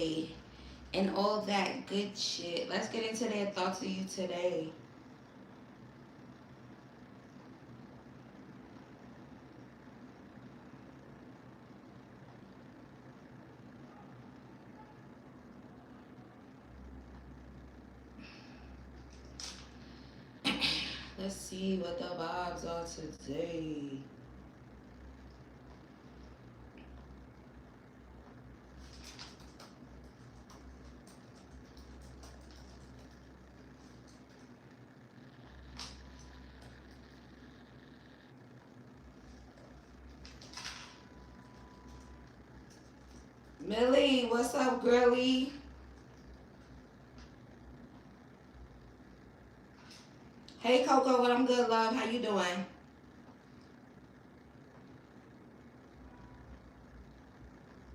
day and all that good shit. Let's get into their thoughts of you today. Let's see what the vibes are today. Millie, what's up, girlie? Hey, Coco, what I'm good, love. How you doing?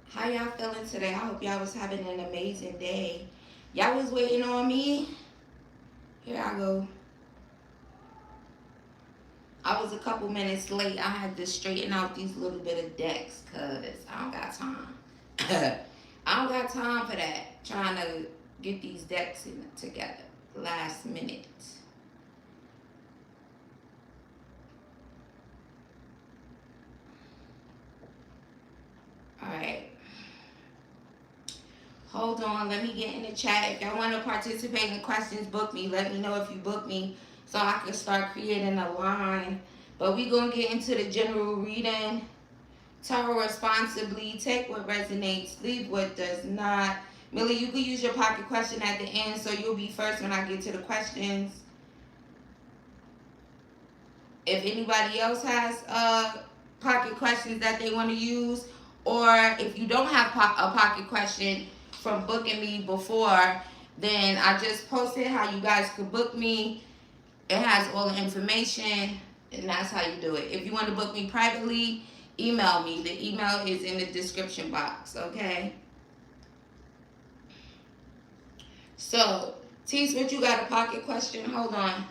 How y'all feeling today? I hope y'all was having an amazing day. Y'all was waiting on me? Here I go. I was a couple minutes late. I had to straighten out these little bit of decks because I don't got time. I don't got time for that. Trying to get these decks together last minute. All right. Hold on. Let me get in the chat. If y'all want to participate in questions, book me. Let me know if you book me so I can start creating a line. But we going to get into the general reading. Tarot responsibly. Take what resonates. Leave what does not. Millie, you can use your pocket question at the end so you'll be first when I get to the questions. If anybody else has pocket questions that they want to use, or if you don't have a pocket question from booking me before, then I just posted how you guys could book me. It has all the information, and that's how you do it. If you want to book me privately, email me. The email is in the description box, okay? So, Tease, what you got, a pocket question? Hold on.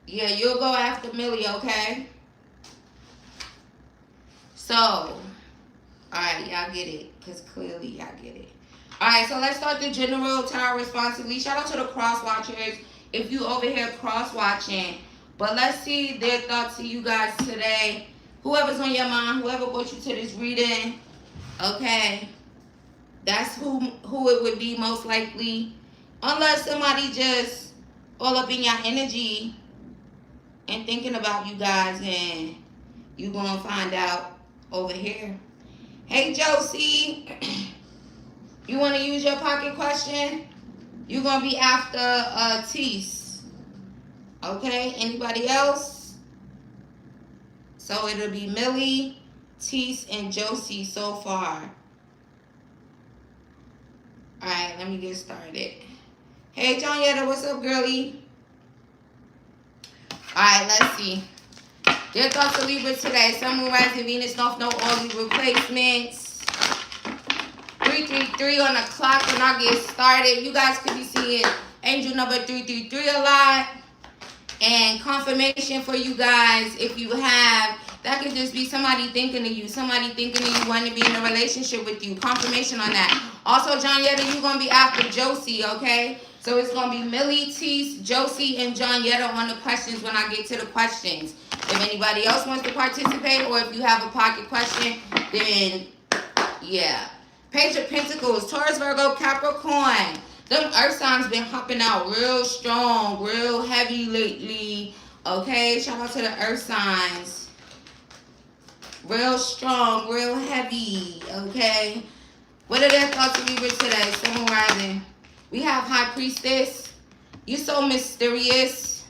Yeah, you'll go after Millie, okay? So, alright, y'all get it. Because clearly y'all get it. Alright, so let's start the general tarot responsibly. Shout out to the cross watchers if you over here cross watching. But let's see their thoughts to you guys today. Whoever's on your mind, whoever brought you to this reading, okay? That's who it would be most likely. Unless somebody just all up in your energy and thinking about you guys, and you gonna find out over here. Hey, Josie. You want to use your pocket question? You're going to be after Tease. Okay? Anybody else? So it'll be Millie, Tease, and Josie so far. Alright, let me get started. Hey, Johnetta, what's up, girlie? Alright, let's see. Their thoughts of Libra today. Sun, Moon, Rising, Venus, North Node, all these replacements. 333 on the clock when I get started. You guys could be seeing angel number 333 a lot. And confirmation for you guys, if you have, that could just be somebody thinking of you. Somebody thinking of you, wanting to be in a relationship with you. Confirmation on that. Also, Johnetta, you're going to be after Josie, okay? So it's going to be Millie, Tease, Josie, and Johnetta on the questions when I get to the questions. If anybody else wants to participate, or if you have a pocket question, then yeah. Page of Pentacles, Taurus, Virgo, Capricorn. Them earth signs been hopping out real strong, real heavy lately. Okay, shout out to the earth signs. Real strong, real heavy. Okay. What are their thoughts of Libra today? Sun, Rising. We have High Priestess. You're so mysterious.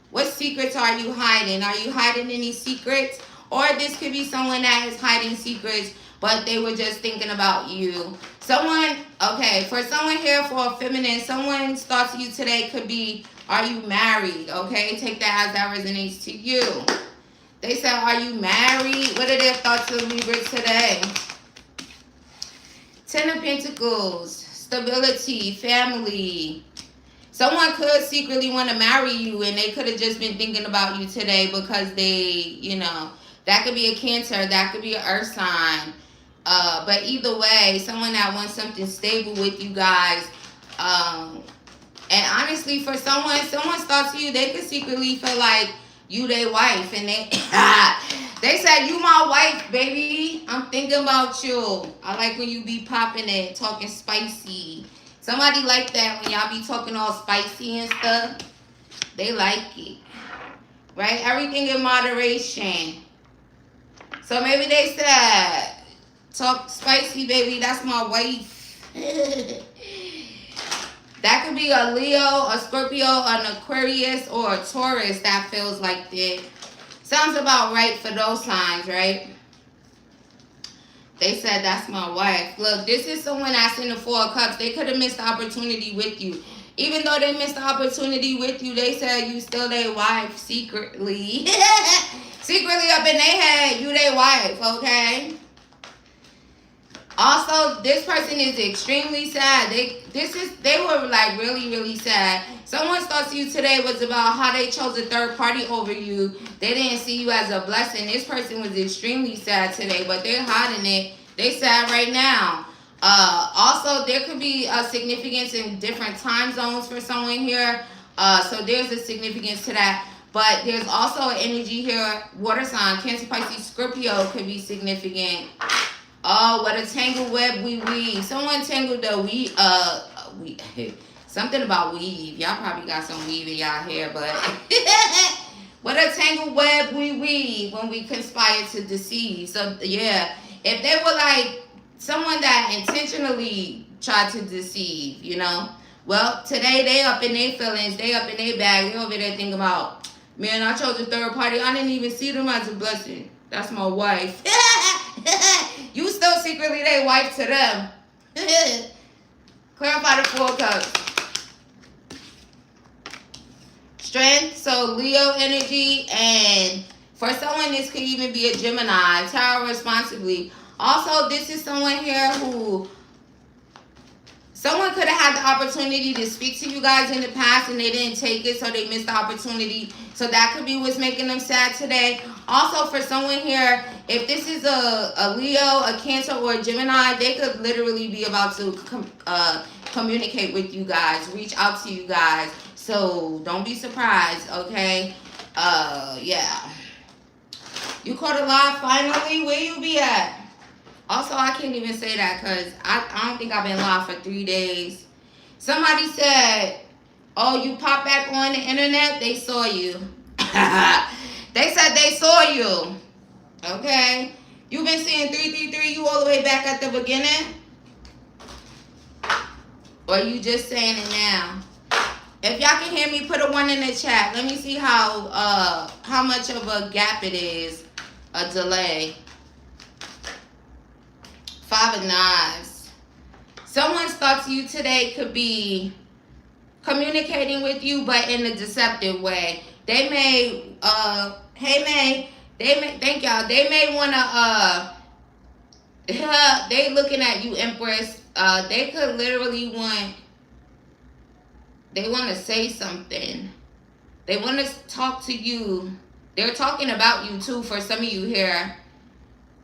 What secrets are you hiding? Are you hiding any secrets? Or this could be someone that is hiding secrets, but they were just thinking about you. Someone, okay, for someone here, for a feminine, someone's thoughts of you today could be, are you married? Okay, take that as that resonates to you. They said, are you married? What are their thoughts of Libra today? Ten of Pentacles, stability, family. Someone could secretly want to marry you, and they could have just been thinking about you today because they, you know, that could be a Cancer, that could be an earth sign. But either way, someone that wants something stable with you guys. And honestly, for someone starts to you, they could secretly feel like you their wife, and they they said, you my wife, baby. I'm thinking about you. I like when you be popping it, talking spicy. Somebody like that when y'all be talking all spicy and stuff. They like it. Right? Everything in moderation. So maybe they said, talk spicy, baby. That's my wife. That could be a Leo, a Scorpio, an Aquarius, or a Taurus that feels like that. Sounds about right for those signs, right? They said, that's my wife. Look, this is someone that's in the Four of Cups. They could have missed the opportunity with you. Even though they missed the opportunity with you, they said you still their wife secretly. Secretly up in their head, you their wife, okay? Also, this person is extremely sad. They were like really, really sad. Someone's thoughts to you today was about how they chose a third party over you. They didn't see you as a blessing. This person was extremely sad today, but they're hiding it. They sad right now. Also, there could be a significance in different time zones for someone here. So there's a significance to that. But there's also an energy here. Water sign, Cancer, Pisces, Scorpio could be significant. Oh, what a tangled web we weave. Someone tangled the something about weave. Y'all probably got some weave in y'all hair, but what a tangled web we weave when we conspire to deceive. So yeah, if they were like someone that intentionally tried to deceive, you know, well, today they up in their feelings, they up in their bag, they over there thinking about, man, I chose a third party. I didn't even see them as a blessing. That's my wife. You still secretly their wife to them. Clarify the Four Cups. Strength, so Leo energy, and for someone this could even be a Gemini. Tower responsibly. Also, this is someone here who someone could have had the opportunity to speak to you guys in the past and they didn't take it, so they missed the opportunity. So that could be what's making them sad today. Also, for someone here, if this is a Leo, a Cancer, or a Gemini, they could literally be about to communicate with you guys, reach out to you guys. So don't be surprised, okay? Yeah. You caught a lie finally? Where you be at? Also, I can't even say that because I don't think I've been live for 3 days. Somebody said, oh, you popped back on the internet? They saw you. They said they saw you. Okay? You've been seeing 333, you all the way back at the beginning? Or you just saying it now? If y'all can hear me, put a 1 in the chat. Let me see how much of a gap it is, a delay. 5 of Knives. Someone's thoughts to you today could be communicating with you, but in a deceptive way. They may, thank y'all. They may wanna, they looking at you, Empress. They could literally they want to say something. They want to talk to you. They're talking about you too for some of you here.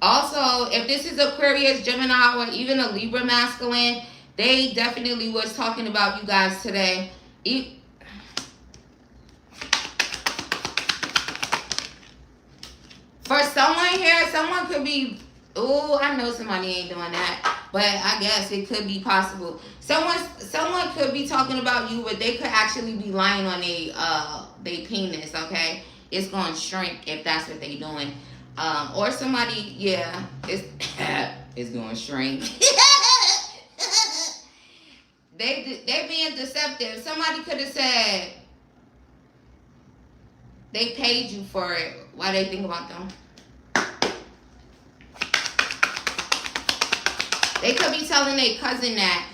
Also, if this is Aquarius, Gemini, or even a Libra masculine, they definitely was talking about you guys today. For someone here, someone could be, oh, I know somebody ain't doing that, but I guess it could be possible. Someone could be talking about you, but they could actually be lying on their penis, okay? It's going to shrink if that's what they doing. Or somebody, yeah, it's going to shrink. They being deceptive. Somebody could have said they paid you for it. Why they think about them? They could be telling their cousin that,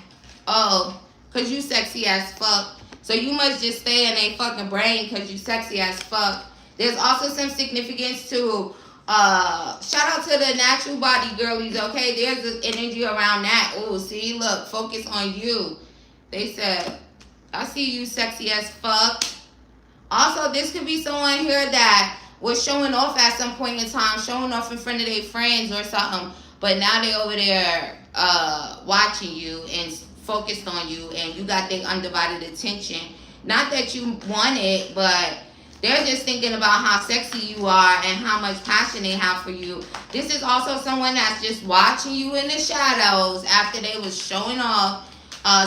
oh, because you sexy as fuck. So you must just stay in their fucking brain because you sexy as fuck. There's also some significance to, shout out to the natural body girlies, okay? There's an energy around that. Oh, see, look, focus on you. They said, I see you sexy as fuck. Also, this could be someone here that was showing off at some point in time, showing off in front of their friends or something. but now they over there watching you and focused on you, and you got their undivided attention. Not that you want it, but they're just thinking about how sexy you are and how much passion they have for you. This is also someone that's just watching you in the shadows after they was showing off.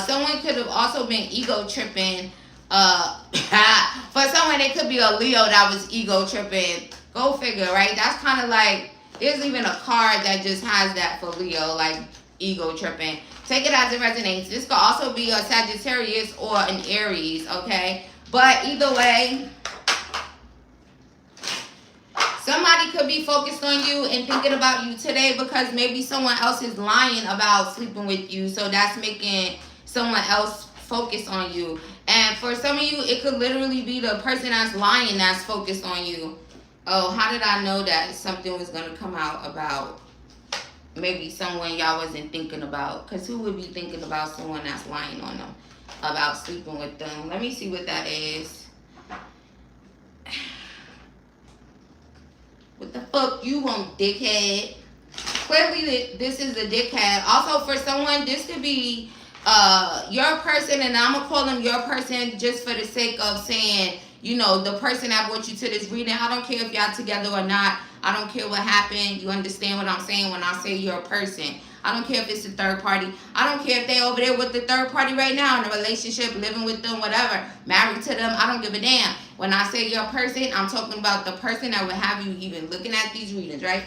Someone could have also been ego tripping. For someone, it could be a Leo that was ego tripping. Go figure, right? That's kind of like, there's even a card that just has that for Leo, like ego tripping. Take it as it resonates. This could also be a Sagittarius or an Aries, okay? But either way, somebody could be focused on you and thinking about you today because maybe someone else is lying about sleeping with you. So that's making someone else focus on you. And for some of you, it could literally be the person that's lying that's focused on you. Oh, how did I know that something was going to come out about maybe someone y'all wasn't thinking about? Because who would be thinking about someone that's lying on them about sleeping with them? Let me see what that is. What the fuck you want, dickhead? Clearly, this is a dickhead. Also, for someone, this could be your person, and I'm going to call them your person just for the sake of saying, you know, the person that brought you to this reading. I don't care if y'all together or not. I don't care what happened. You understand what I'm saying when I say your person. I don't care if it's a third party. I don't care if they over there with the third party right now in a relationship, living with them, whatever, married to them. I don't give a damn. When I say your person, I'm talking about the person that would have you even looking at these readings, right?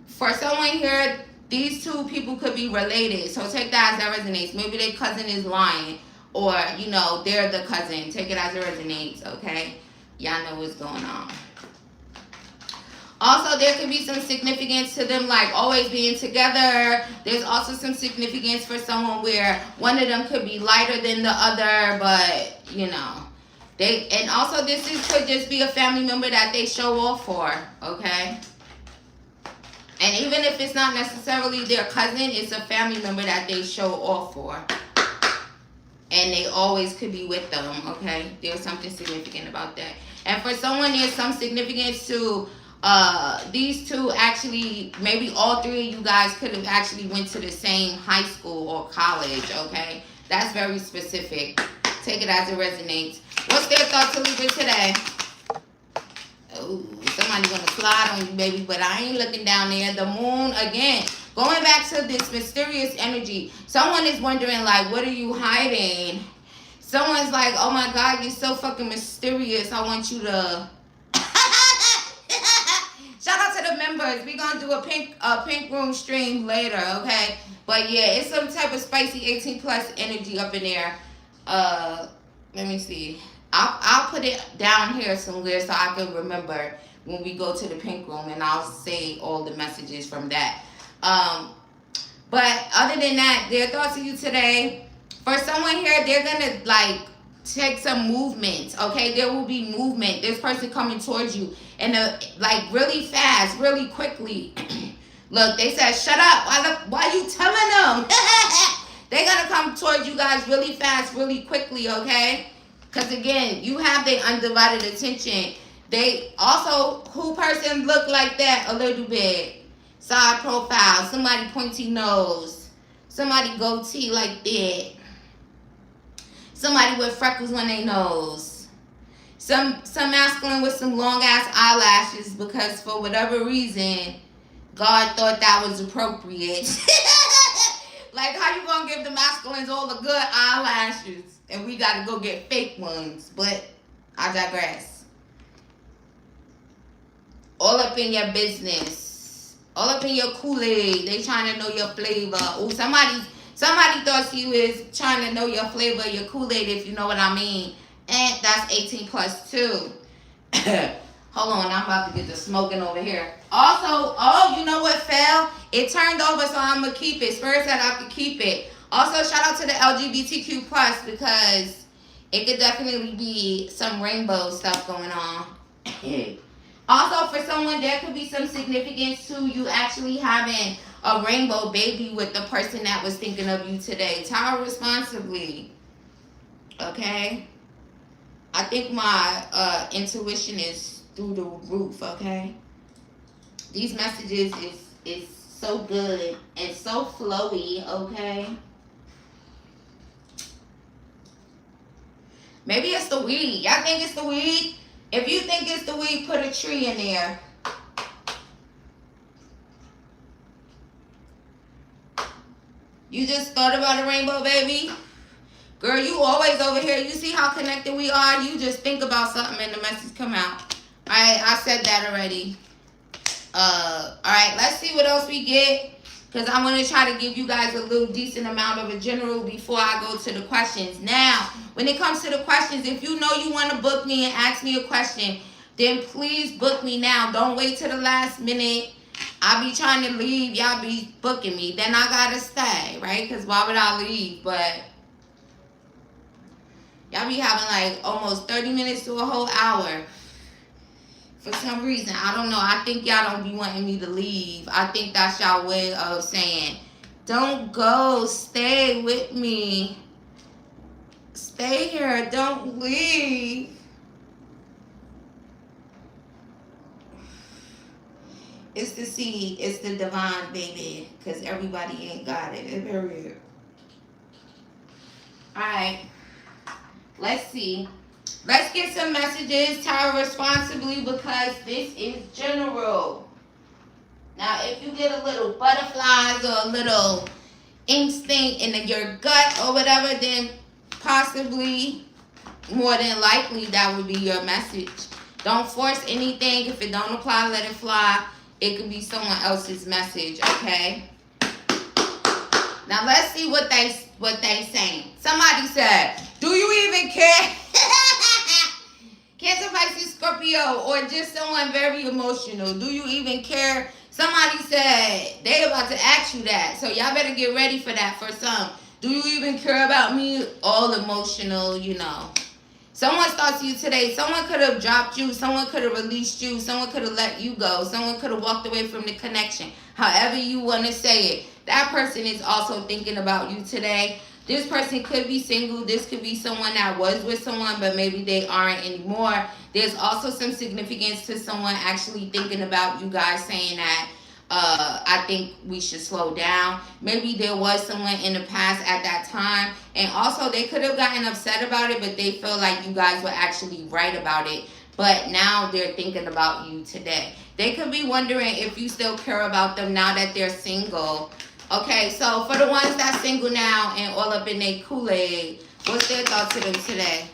For someone here, these two people could be related. So take that as that resonates. Maybe their cousin is lying. Or, you know, they're the cousin. Take it as it resonates, okay? Y'all know what's going on. Also, there could be some significance to them, like always being together. There's also some significance for someone where one of them could be lighter than the other, but, you know. And also, could just be a family member that they show off for, okay? And even if it's not necessarily their cousin, it's a family member that they show off for. And they always could be with them, okay? There's something significant about that. And for someone, there's some significance to these two actually, maybe all three of you guys could have actually went to the same high school or college, okay? That's very specific. Take it as it resonates. What's their thought to Libra today? Oh, somebody gonna slide on you, baby, but I ain't looking down there. The moon, again. Going back to this mysterious energy, someone is wondering, like, what are you hiding? Someone's like, oh my God, you're so fucking mysterious. I want you to... Shout out to the members. We're going to do a pink room stream later, okay? But yeah, it's some type of spicy 18 plus energy up in there. Let me see. I'll put it down here somewhere so I can remember when we go to the pink room, and I'll say all the messages from that. But other than that, their thoughts of you today. For someone here, they're gonna like take some movement. Okay, there will be movement. This person coming towards you, and like really fast, really quickly. Look, they said, "Shut up! Why you telling them?" They're gonna come towards you guys really fast, really quickly. Okay, because again, you have their undivided attention. They also, who person look like that a little bit? Side profile, somebody pointy nose, somebody goatee like that, somebody with freckles on their nose, some masculine with some long ass eyelashes because for whatever reason, God thought that was appropriate. Like how you gonna give the masculines all the good eyelashes and we gotta go get fake ones? But I digress. All up in your business. All up in your Kool-Aid. They trying to know your flavor. Oh, somebody thought you is trying to know your flavor, your Kool-Aid, if you know what I mean. And that's 18 plus 2. Hold on, I'm about to get the smoking over here. Also, oh, you know what fell? It turned over, so I'm going to keep it. Spirit said I could keep it. Also, shout out to the LGBTQ plus because it could definitely be some rainbow stuff going on. Also, for someone, there could be some significance to you actually having a rainbow baby with the person that was thinking of you today. Tower responsibly. Okay? I think my intuition is through the roof, okay? These messages is so good and so flowy, okay? Maybe it's the weed. Y'all think it's the weed? If you think it's the weed, put a tree in there. You just thought about a rainbow, baby? Girl, you always over here. You see how connected we are? You just think about something and the message come out. Alright, I said that already. Alright, let's see what else we get. Because I want to try to give you guys a little decent amount of a general before I go to the questions. Now, when it comes to the questions, if you know you want to book me and ask me a question, then please book me now. Don't wait till the last minute. I be trying to leave. Y'all be booking me. Then I got to stay, right? Because why would I leave? But y'all be having like almost 30 minutes to a whole hour. For some reason, I don't know. I think y'all don't be wanting me to leave. I think that's y'all way of saying, don't go. Stay with me. Stay here. Don't leave. It's the seed. It's the divine, baby. Because everybody ain't got it. Period. Alright. Let's see. Let's get some messages. Tarot responsibly because this is general. Now, if you get a little butterflies or a little instinct in your gut or whatever, then possibly, more than likely, that would be your message. Don't force anything. If it don't apply, let it fly. It could be someone else's message, okay? Now, let's see what they saying. Somebody said, do you even care? Cancer, Pisces, Scorpio, or just someone very emotional. Do you even care? Somebody said they about to ask you that. So y'all better get ready for that for some. Do you even care about me? All emotional, you know. Someone's thoughts to you today. Someone could have dropped you. Someone could have released you. Someone could have let you go. Someone could have walked away from the connection. However you want to say it. That person is also thinking about you today. This person could be single. This could be someone that was with someone, but maybe they aren't anymore. There's also some significance to someone actually thinking about you guys, saying that I think we should slow down. Maybe there was someone in the past at that time. And also, they could have gotten upset about it, but they feel like you guys were actually right about it. But now they're thinking about you today. They could be wondering if you still care about them now that they're single. Okay, so for the ones that's single now and all up in their Kool-Aid, what's their thoughts to them today?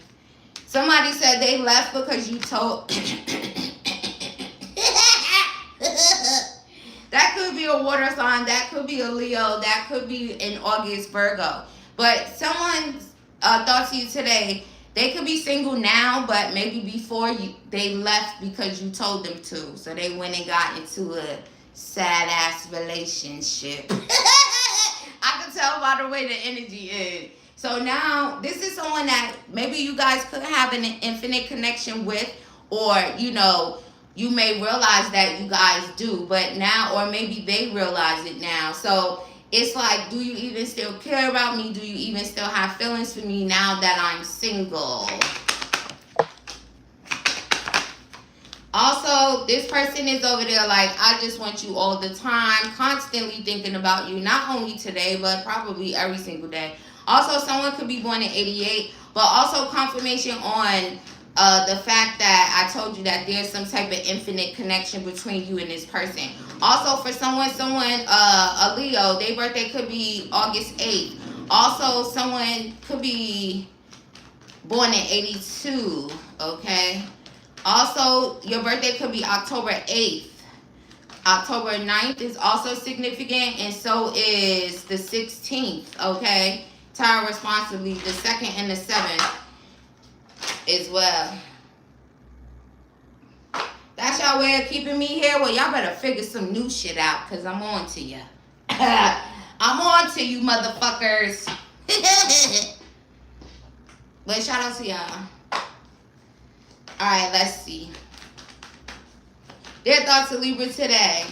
Somebody said they left because you told... That could be a water sign. That could be a Leo. That could be an August Virgo. But someone's thoughts to you today, they could be single now, but maybe before they left because you told them to. So they went and got into a sad-ass relationship. I can tell by the way the energy is. So now, this is someone that maybe you guys could have an infinite connection with, or, you know, you may realize that you guys do, but now, or maybe they realize it now. So it's like, do you even still care about me? Do you even still have feelings for me now that I'm single? Also, this person is over there like, I just want you all the time, constantly thinking about you, not only today, but probably every single day. Also, someone could be born in 88, but also confirmation on the fact that I told you that there's some type of infinite connection between you and this person. Also, for someone, a Leo, their birthday could be August 8th. Also, someone could be born in 82, okay? Also, your birthday could be October 8th. October 9th is also significant, and so is the 16th, okay? Tarot responsibly, the 2nd and the 7th as well. That's y'all way of keeping me here? Well, y'all better figure some new shit out, because I'm on to you. I'm on to you, motherfuckers. But shout out to y'all. Alright, let's see. Their thoughts of Libra today.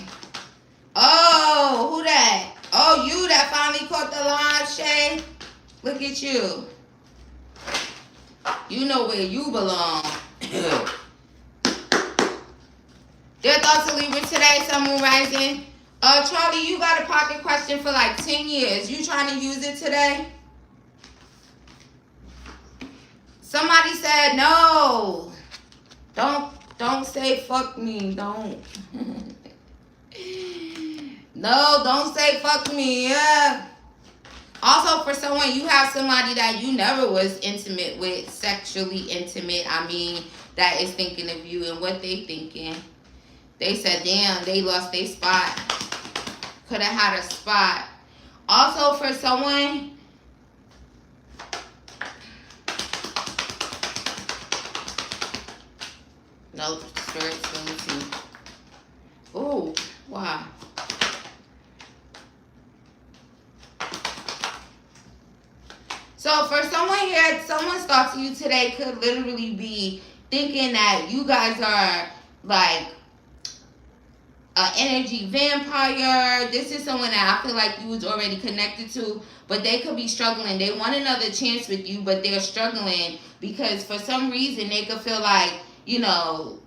Oh, who that? Oh, you that finally caught the live, Shay? Look at you. You know where you belong. Their thoughts thoughts of Libra today, Sun, Moon, Rising. Charlie, you got a pocket question for like 10 years. You trying to use it today? Somebody said no. Don't say fuck me. Don't. No, don't say fuck me. Yeah. Also, for someone, you have somebody that you never was intimate with, sexually intimate. I mean, that is thinking of you and what they thinking. They said, damn, they lost their spot. Could have had a spot. Also, for someone, nope, Spirit's going to. Oh, wow. So for someone here, someone's thoughts to you today could literally be thinking that you guys are like an energy vampire. This is someone that I feel like you was already connected to, but they could be struggling. They want another chance with you, but they're struggling because for some reason they could feel like, you know,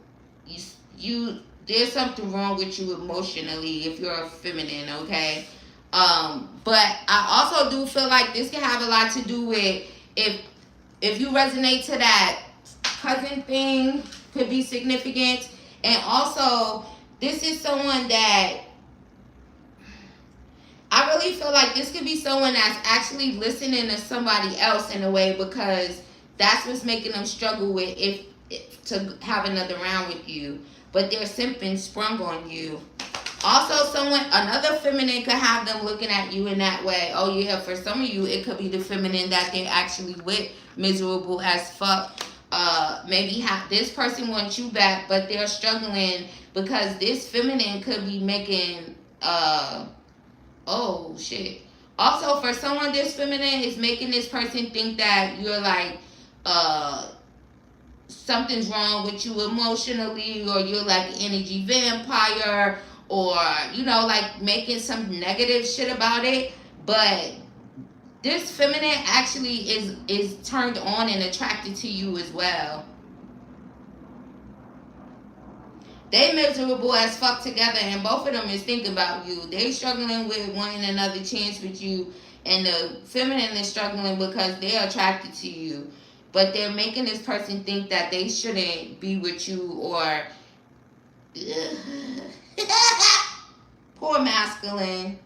you there's something wrong with you emotionally if you're a feminine, okay? But I also do feel like this can have a lot to do with if you resonate to that cousin thing, could be significant. And also, this is someone that I really feel like this could be someone that's actually listening to somebody else in a way, because that's what's making them struggle with if to have another round with you. But they're simping sprung on you. Also, another feminine could have them looking at you in that way. Oh yeah, for some of you, it could be the feminine that they're actually with, miserable as fuck. Maybe this person wants you back, but they're struggling because this feminine could be making, oh shit. Also, for someone, this feminine is making this person think that you're like, something's wrong with you emotionally, or you're like an energy vampire, or, you know, like making some negative shit about it. But this feminine actually is turned on and attracted to you as well. They miserable as fuck together, and both of them is thinking about you. They struggling with wanting another chance with you, and the feminine is struggling because they're attracted to you. But they're making this person think that they shouldn't be with you, or poor masculine.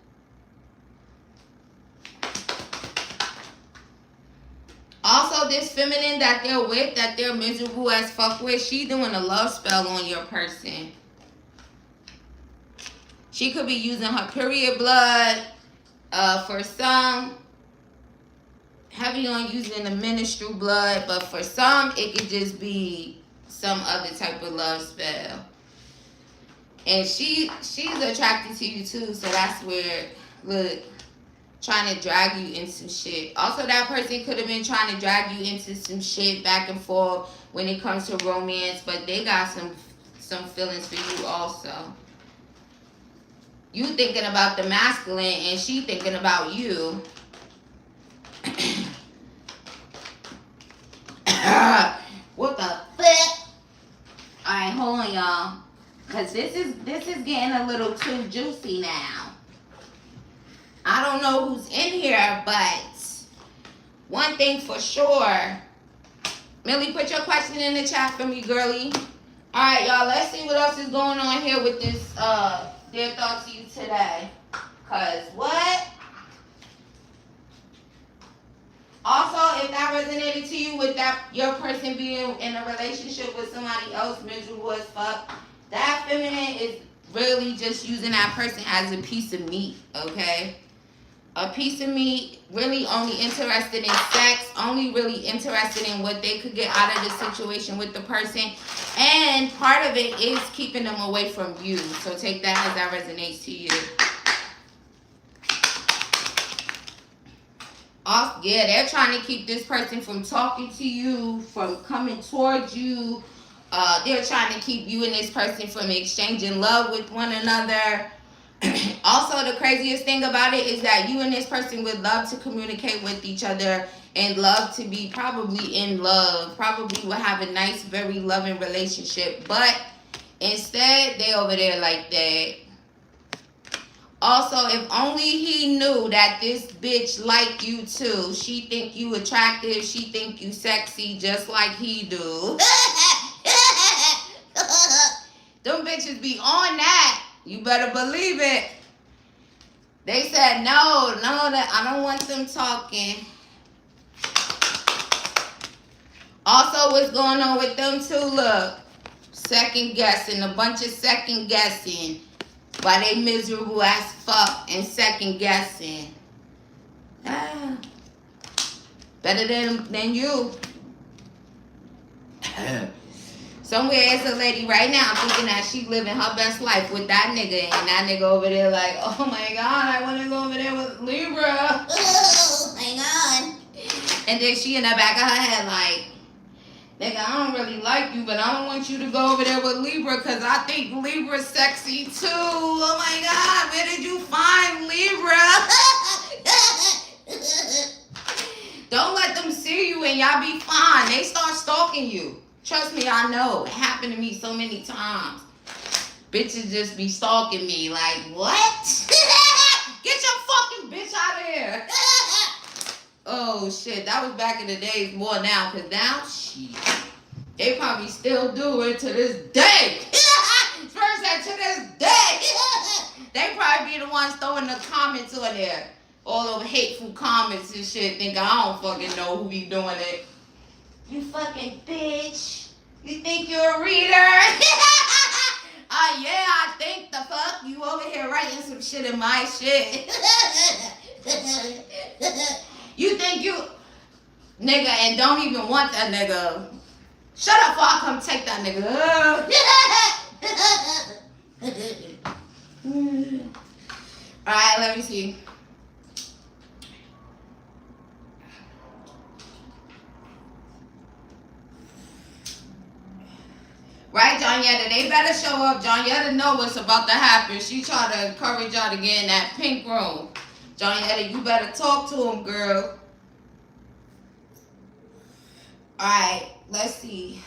Also, this feminine that they're with, that they're miserable as fuck with, she doing a love spell on your person. She could be using her period blood. For some, heavy on using the menstrual blood, but for some, it could just be some other type of love spell. And she's attracted to you too, so that's where, look, trying to drag you into some shit. Also, that person could have been trying to drag you into some shit back and forth when it comes to romance, but they got some feelings for you also. You thinking about the masculine, and she thinking about you. What the fuck? Alright, hold on, y'all. Cause this is getting a little too juicy now. I don't know who's in here, but one thing for sure. Millie, put your question in the chat for me, girly. Alright, y'all, let's see what else is going on here with this their thoughts to you today. Cause what? Also, if that resonated to you with that your person being in a relationship with somebody else, miserable as fuck, that feminine is really just using that person as a piece of meat, okay? A piece of meat, really only interested in sex, only really interested in what they could get out of the situation with the person. And part of it is keeping them away from you. So take that as that resonates to you. Yeah, they're trying to keep this person from talking to you, from coming towards you. They're trying to keep you and this person from exchanging love with one another. Also, the craziest thing about it is that you and this person would love to communicate with each other and love to be probably in love. Probably will have a nice, very loving relationship. But Instead, they over there like that. Also, if only he knew that this bitch like you too. She think you attractive. She think you sexy just like he do. Them bitches be on that. You better believe it. They said, no, that I don't want them talking. Also, what's going on with them too, look. Second guessing, a bunch of second guessing. Why they miserable as fuck and second guessing. Ah, better than you. Somewhere is a lady right now thinking that she living her best life with that nigga, and that nigga over there like, oh my god, I want to go over there with Libra. Oh my god. And then she in the back of her head like, nigga, I don't really like you, but I don't want you to go over there with Libra because I think Libra's sexy too. Oh my god, where did you find Libra? Don't let them see you and y'all be fine. They start stalking you. Trust me, I know. It happened to me so many times. Bitches just be stalking me like, what? Get your fucking bitch out of here. Oh shit, that was back in the days, more now, cause now, shit, they probably still do it to this day. First that to this day. They probably be the ones throwing the comments on there. All over hateful comments and shit, think I don't fucking know who be doing it. You fucking bitch. You think you're a reader? Yeah, I think the fuck. You over here writing some shit in my shit. You think you, nigga, and don't even want that nigga. Shut up before I come take that nigga. Alright, let me see. Right, Johnetta? They better show up. Johnetta know what's about to happen. She try to encourage y'all to get in that pink room. Johnetta, you better talk to him, girl. Alright, let's see.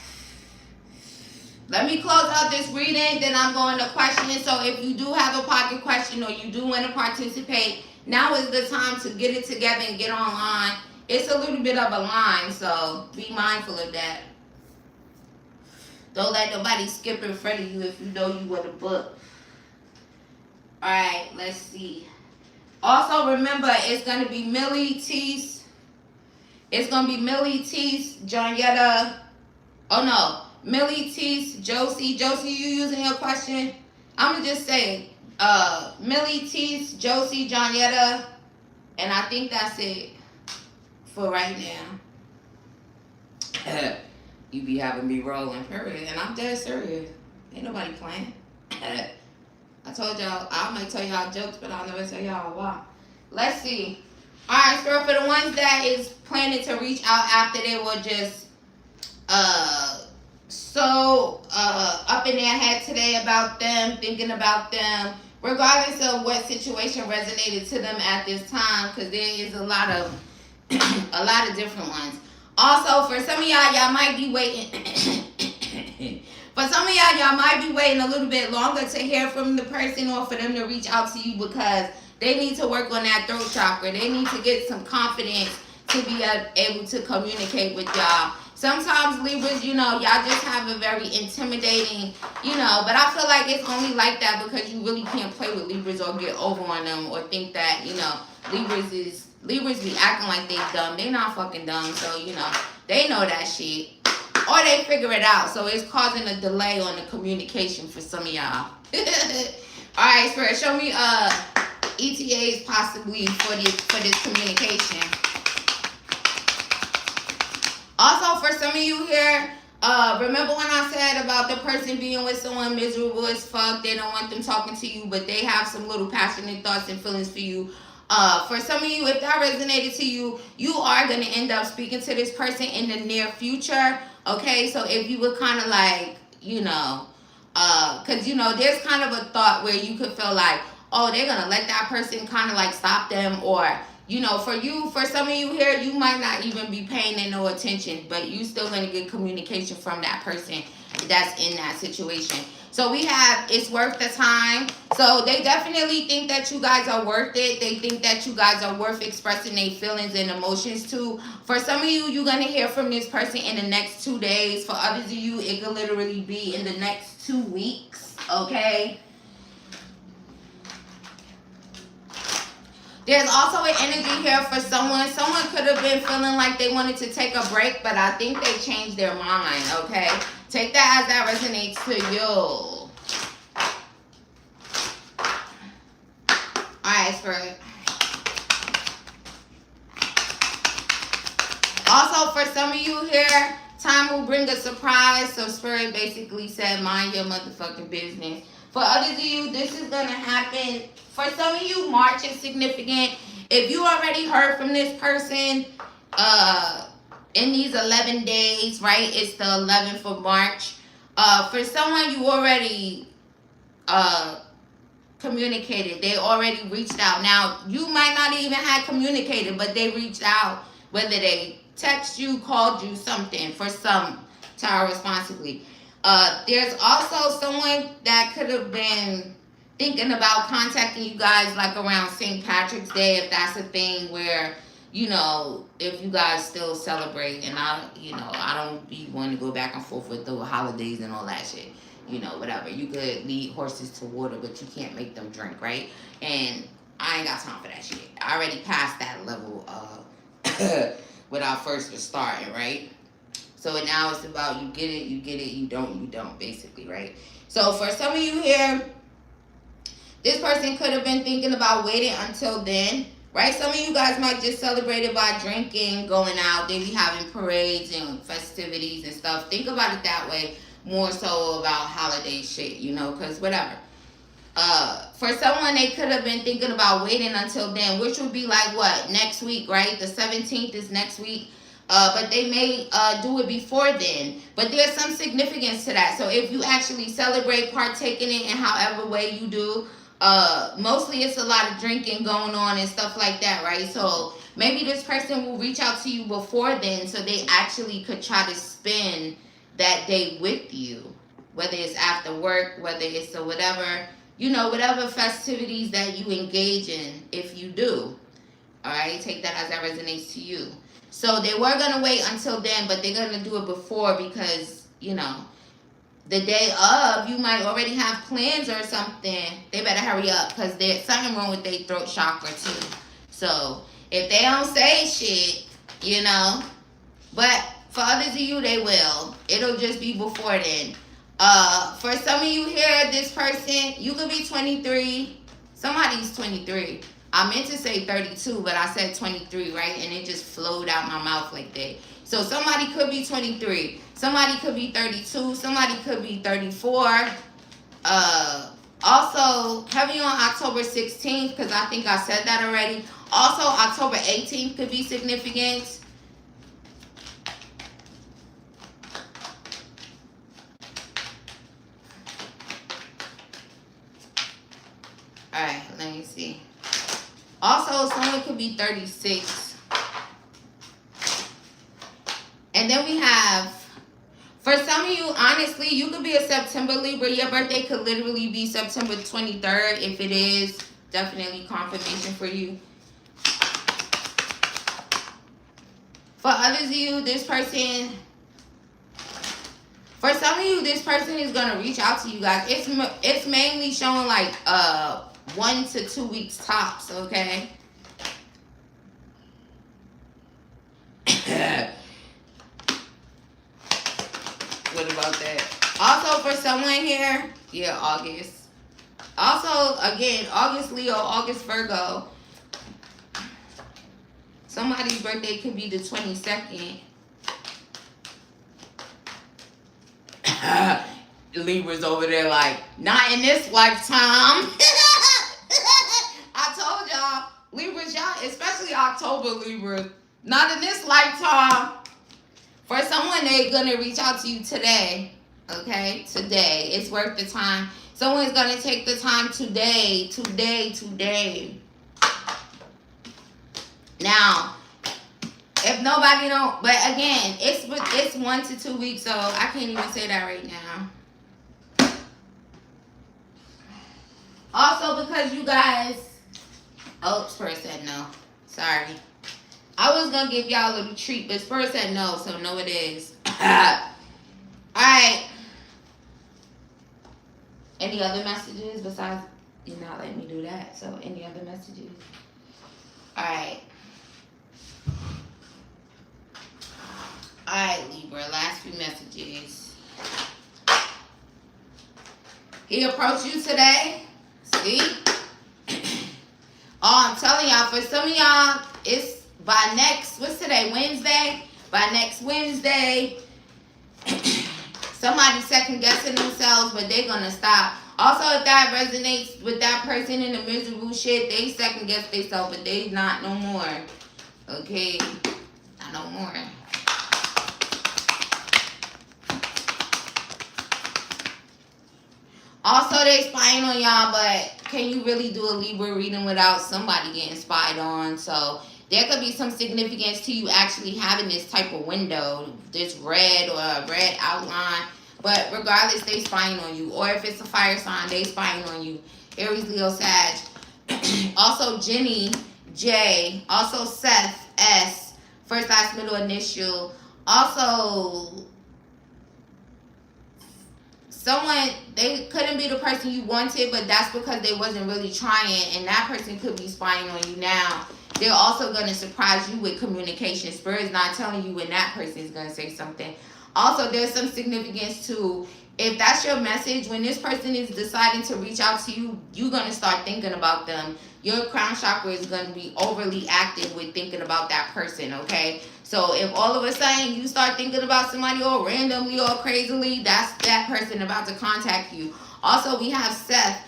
Let me close out this reading, then I'm going to questions. So if you do have a pocket question or you do want to participate, now is the time to get it together and get online. It's a little bit of a line, so be mindful of that. Don't let nobody skip in front of you if you know you want a book. Alright, let's see. Also, remember, it's going to be Millie, Tease. It's going to be Millie, Tease, Johnetta. Oh, no. Millie, Tease, Josie. Josie, you using your question? I'm going to just say Millie, Tease, Josie, Johnetta. And I think that's it for right now. You be having me rolling, period. And I'm dead serious. Ain't nobody playing. I told y'all, I might tell y'all jokes, but I'll never tell y'all why. Let's see. Alright, so for the ones that is planning to reach out after, they were just up in their head today about them, thinking about them, regardless of what situation resonated to them at this time, because there is a lot of different ones. Also, for some of y'all might be waiting. For some of y'all might be waiting a little bit longer to hear from the person or for them to reach out to you because they need to work on that throat chakra. They need to get some confidence to be able to communicate with y'all. Sometimes Libras, y'all just have a very intimidating, but I feel like it's only like that because you really can't play with Libras or get over on them or think that, Libras be acting like they dumb. They not fucking dumb, so, they know that shit. Or they figure it out, so it's causing a delay on the communication for some of y'all. Alright, Spirit, show me ETAs possibly for this communication. Also, for some of you here, remember when I said about the person being with someone miserable as fuck, they don't want them talking to you, but they have some little passionate thoughts and feelings for you. For some of you, if that resonated to you, you are going to end up speaking to this person in the near future. Okay, so if you would kind of like, because, there's kind of a thought where you could feel like, oh, they're going to let that person kind of like stop them. Or, for some of you here, you might not even be paying it no attention, but you still going to get communication from that person that's in that situation. So we have it's worth the time. So they definitely think that you guys are worth it. They think that you guys are worth expressing their feelings and emotions to. For some of you, you're going to hear from this person in the next 2 days. For others of you, it could literally be in the next 2 weeks. Okay? There's also an energy here for someone. Someone could have been feeling like they wanted to take a break, but I think they changed their mind, okay? Take that as that resonates to you. Alright, Spirit. Also, for some of you here, time will bring a surprise. So Spirit basically said, mind your motherfucking business. For others of you, this is going to happen. For some of you, March is significant. If you already heard from this person in these 11 days, right? It's the 11th of March. For someone you already communicated. They already reached out. Now, you might not even have communicated, but they reached out. Whether they text you, called you, something. For some, Tower responsibly. There's also someone that could have been thinking about contacting you guys like around St. Patrick's Day, if that's a thing where, you know, if you guys still celebrate. And I don't be wanting to go back and forth with the holidays and all that shit. You know, whatever. You could lead horses to water, but you can't make them drink, right? And I ain't got time for that shit. I already passed that level when I first was starting, right? So now it's about you get it, you don't, basically, right? So for some of you here, this person could have been thinking about waiting until then, right? Some of you guys might just celebrate it by drinking, going out. They be having parades and festivities and stuff. Think about it that way, more so about holiday shit, you know, because whatever. For someone, they could have been thinking about waiting until then, which would be like what? Next week, right? The 17th is next week. But they may do it before then. But there's some significance to that. So if you actually celebrate, partake in it in however way you do, mostly it's a lot of drinking going on and stuff like that, right? So maybe this person will reach out to you before then so they actually could try to spend that day with you. Whether it's after work, whether it's or whatever, you know, whatever festivities that you engage in, if you do. All right, take that as that resonates to you. So they were going to wait until then, but they're going to do it before because, you know, the day of, you might already have plans or something. They better hurry up because there's something wrong with their throat chakra too. So if they don't say shit, you know, but for others of you, they will. It'll just be before then. For some of you here, this person, you could be 23. Somebody's 23. I meant to say 32, but I said 23, right? And it just flowed out my mouth like that. So somebody could be 23. Somebody could be 32. Somebody could be 34. Also, heavy on October 16th, because I think I said that already. Also, October 18th could be significant. All right, let me see. Also, someone could be 36. And then we have, for some of you, honestly, you could be a September Libra. Your birthday could literally be September 23rd. If it is, definitely confirmation for you. For others of you, this person, for some of you, this person is going to reach out to you guys. It's mainly showing like 1 to 2 weeks tops, okay? What about that? Also, for someone here, yeah, August. Also, again, August Leo, August Virgo. Somebody's birthday could be the 22nd. Libra's over there like, not in this lifetime. I told y'all, Libras, y'all, especially October Libras, not in this lifetime. For someone, they're going to reach out to you today, okay? Today. It's worth the time. Someone's going to take the time today. Now, if nobody don't, but again, it's 1 to 2 weeks, so I can't even say that right now. Also, because you guys, oh, Spirit said no. Sorry. I was going to give y'all a little treat, but Spirit said no, so no it is. Alright. Any other messages besides you not letting me do that? So, any other messages? Alright. Alright, Libra. Last few messages. He approached you today. See? Oh, I'm telling y'all, for some of y'all, it's by next, what's today, Wednesday? By next Wednesday, somebody's second guessing themselves, but they're going to stop. Also, if that resonates with that person in the miserable shit, they second guess themselves, but they not no more. Okay? Not no more. Also, they spying on y'all, but can you really do a Libra reading without somebody getting spied on? So there could be some significance to you actually having this type of window, this red or a red outline. But regardless, they spying on you. Or if it's a fire sign, they spying on you. Aries, Leo, Sag. Also, Jenny, J. Also, Seth, S. First, last, middle, initial. Also, someone, they couldn't be the person you wanted, but that's because they wasn't really trying, and that person could be spying on you now. They're also going to surprise you with communication. Spirit's not telling you when that person is going to say something. Also, there's some significance to, if that's your message, when this person is deciding to reach out to you, you're going to start thinking about them. Your crown chakra is going to be overly active with thinking about that person, okay? So if all of a sudden you start thinking about somebody all randomly or crazily, that's that person about to contact you. Also, we have Seth.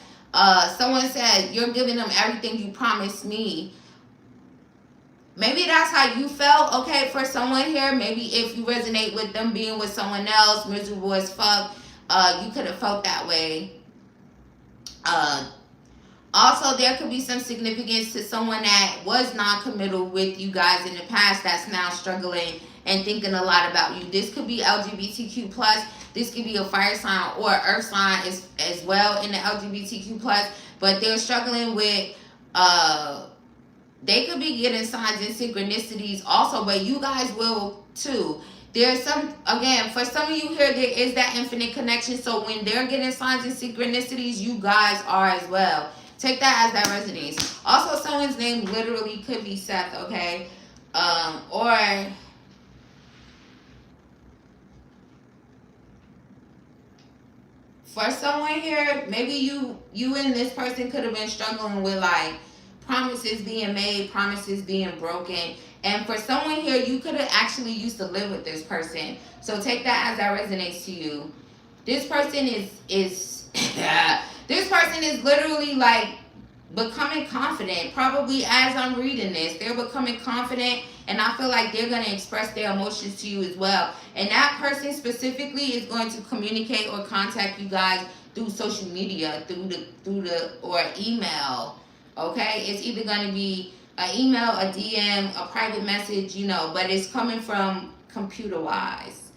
Someone said, you're giving them everything you promised me. Maybe that's how you felt, okay, for someone here. Maybe if you resonate with them being with someone else, miserable as fuck, you could have felt that way. Also, there could be some significance to someone that was non-committal with you guys in the past that's now struggling and thinking a lot about you. This could be LGBTQ+. This could be a fire sign or earth sign as well in the LGBTQ+. But they're struggling with, they could be getting signs and synchronicities also, but you guys will too. There's some, again, for some of you here, there is that infinite connection. So when they're getting signs and synchronicities, you guys are as well. Take that as that resonates. Also, someone's name literally could be Seth, okay? Or for someone here, maybe you and this person could have been struggling with like promises being made, promises being broken. And for someone here, you could have actually used to live with this person. So take that as that resonates to you. This person is this person is literally like becoming confident. Probably as I'm reading this, they're becoming confident, and I feel like they're going to express their emotions to you as well. And that person specifically is going to communicate or contact you guys through social media, through the or email. Okay, it's either going to be an email, a DM, a private message, you know, but it's coming from computer wise.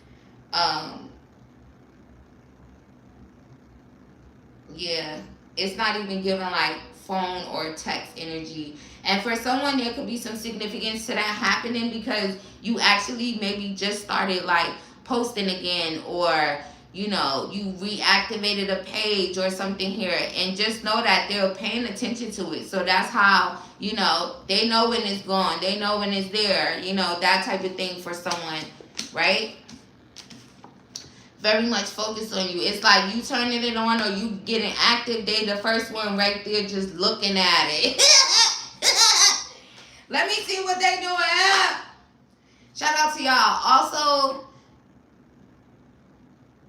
Yeah, it's not even giving like phone or text energy. And for someone, there could be some significance to that happening because you actually maybe just started like posting again, or you know, you reactivated a page or something here, and just know that they're paying attention to it. So that's how, you know, they know when it's gone, they know when it's there, you know, that type of thing for someone, right? Very much focused on you. It's like you turning it on or you getting active. They the first one right there just looking at it. Let me see what they doing. Shout out to y'all. Also,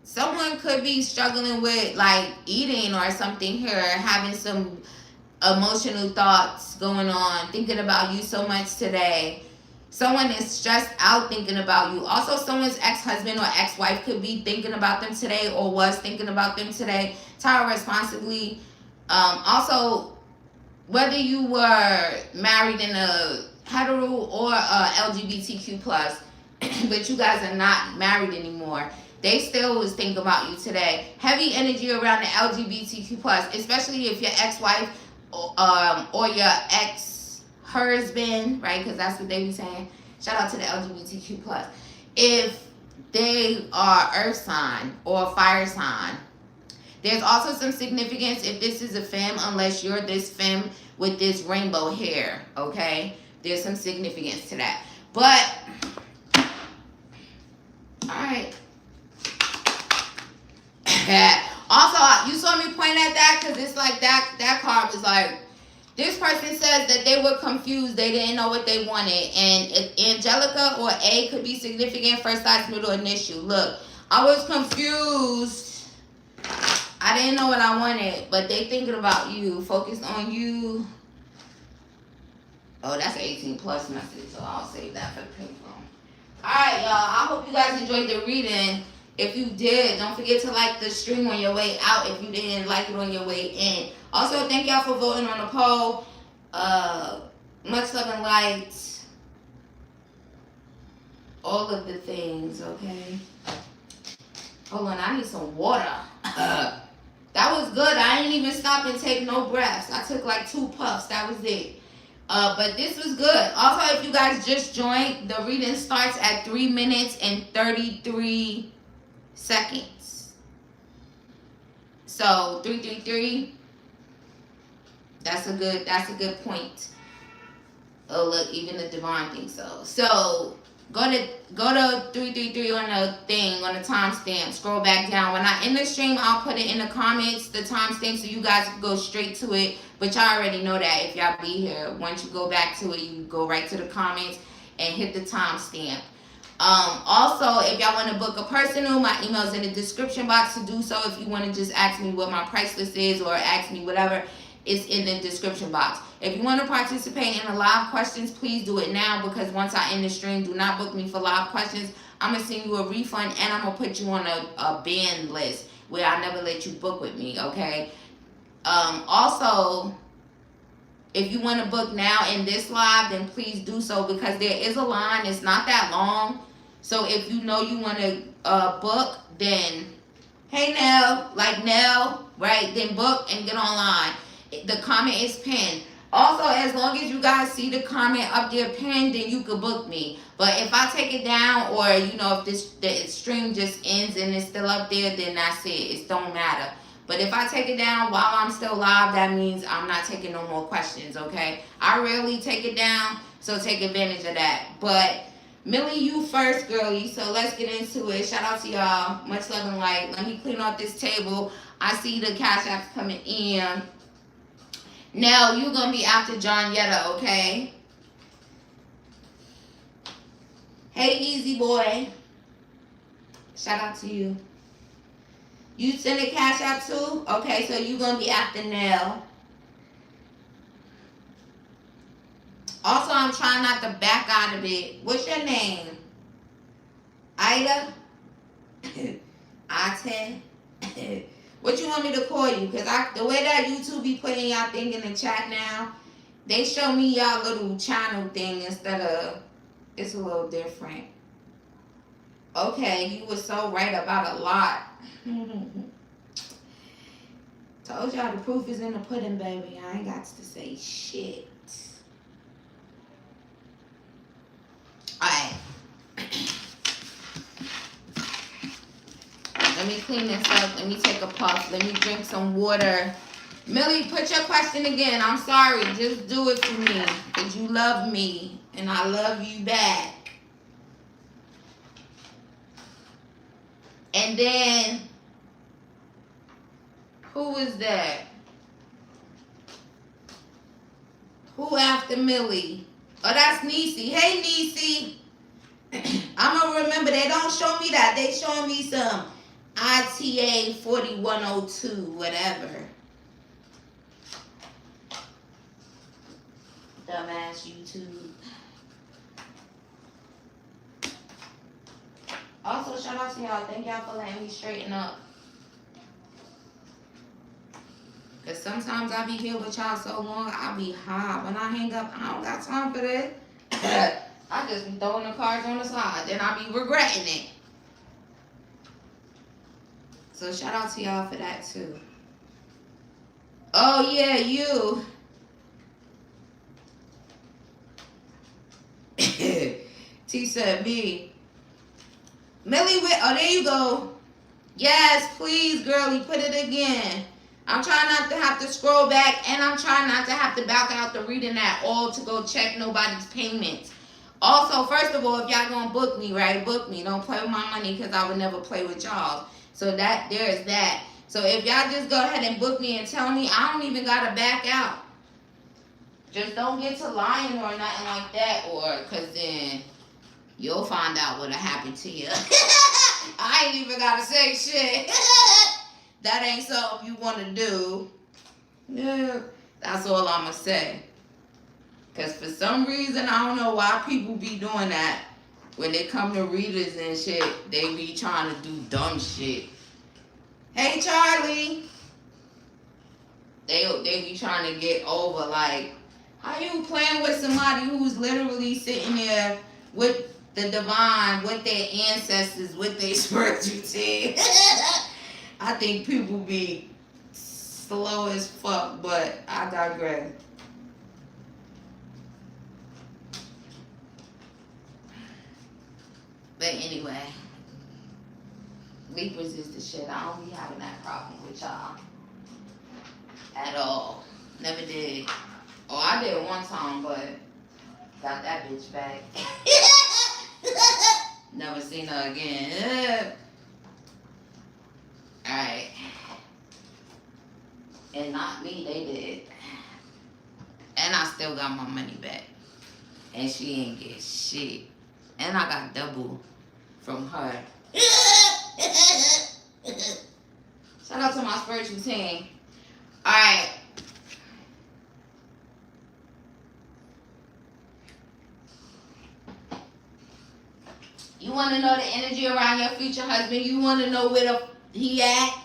someone could be struggling with like eating or something here, having some emotional thoughts going on, thinking about you so much today. Someone is stressed out thinking about you. Also, someone's ex-husband or ex-wife could be thinking about them today or was thinking about them today. Tower responsibly. Also, whether you were married in a hetero or a LGBTQ+, but you guys are not married anymore, They still was thinking about you today. Heavy energy around the LGBTQ plus, especially if your ex-wife or your ex-husband, right? Because that's what they be saying. Shout out to the LGBTQ plus. If they are earth sign or fire sign, there's also some significance if this is a femme, unless you're this femme with this rainbow hair, okay? There's some significance to that. But, all right. Also, you saw me point at that because it's like that card was like, this person says that they were confused. They didn't know what they wanted. And Angelica or A could be significant, first, last, middle, initial. Look, I was confused. I didn't know what I wanted, but they thinking about you. Focused on you. Oh, that's an 18 plus message, so I'll save that for the pink phone. Alright, y'all. I hope you guys enjoyed the reading. If you did, don't forget to like the stream on your way out if you didn't like it on your way in. Also, thank y'all for voting on the poll. Much love and light. All of the things, okay? Hold on, I need some water. That was good. I didn't even stop and take no breaths. I took like 2 puffs. That was it. But this was good. Also, if you guys just joined, the reading starts at 3 minutes and 33 seconds. So 333. That's a good point. Oh look, even the divine thinks so. So go to 333 on the thing, on the timestamp. Scroll back down. When I end the stream, I'll put it in the comments, the timestamp, so you guys can go straight to it. But y'all already know that if y'all be here. Once you go back to it, you go right to the comments and hit the timestamp. Also, if y'all want to book a personal, my email's in the description box to do so. If you want to just ask me what my price list is or ask me whatever, it's in the description box. If you want to participate in the live questions, please do it now, because once I end the stream, do not book me for live questions. I'm going to send you a refund, and I'm going to put you on a ban list where I never let you book with me, okay? Also, if you want to book now in this live, then please do so, because there is a line. It's not that long. So if you know you want to book, then, hey, Nell, like Nell, right? Then book and get online. The comment is pinned. Also, as long as you guys see the comment up there pinned, then you could book me. But if I take it down, or, you know, if the stream just ends and it's still up there, then that's it. It don't matter. But if I take it down while I'm still live, that means I'm not taking no more questions, okay? I rarely take it down, so take advantage of that. But Millie, you first, girlie, so let's get into it. Shout out to y'all. Much love and light. Let me clean off this table. I see the cash apps coming in. Nell, you're going to be after Johnetta, okay? Hey, easy boy. Shout out to you. You send a cash app too? Okay, so you're going to be after Nell. Also, I'm trying not to back out of it. What's your name? Ida? Ate? What you want me to call you? Because the way that YouTube be putting y'all thing in the chat now, they show me y'all little channel thing instead of, it's a little different. Okay, you were so right about a lot. Told y'all the proof is in the pudding, baby. I ain't got to say shit. Alright. Let me clean this up. Let me take a puff. Let me drink some water. Millie, put your question again. I'm sorry. Just do it for me. Because you love me. And I love you back. And then, who is that? Who after Millie? Oh, that's Niecy. Hey, Niecy. I'm going to remember. They don't show me that. They show me some ITA 4102, whatever. Dumbass YouTube. Also, shout out to y'all. Thank y'all for letting me straighten up. Because sometimes I be here with y'all so long, I be high. When I hang up, I don't got time for that. I just be throwing the cards on the side. Then I be regretting it. So shout out to y'all for that too. Oh yeah, you. T said me. Millie with, oh there you go. Yes, please, girlie, put it again. I'm trying not to have to scroll back, and I'm trying not to have to back out the reading at all to go check nobody's payments. Also, first of all, if y'all gonna book me, right, book me. Don't play with my money, because I would never play with y'all. So that, there's that. So if y'all just go ahead and book me and tell me, I don't even gotta back out. Just don't get to lying or nothing like that, or because then you'll find out what'll happen to you. I ain't even gotta say shit. That ain't something you want to do. Yeah, that's all I'ma say. Because for some reason, I don't know why people be doing that. When they come to readers and shit, they be trying to do dumb shit. Hey, Charlie. They be trying to get over, like, how you playing with somebody who's literally sitting there with the divine, with their ancestors, with their spiritual team? I think people be slow as fuck, but I digress. But anyway, Libras is the shit. I don't be having that problem with y'all at all. Never did. Oh, I did one time, but got that bitch back. Never seen her again. Alright. And not me, they did. And I still got my money back. And she ain't get shit. And I got double from her. Shout out to my spiritual team. Alright. You want to know the energy around your future husband? You want to know where he at?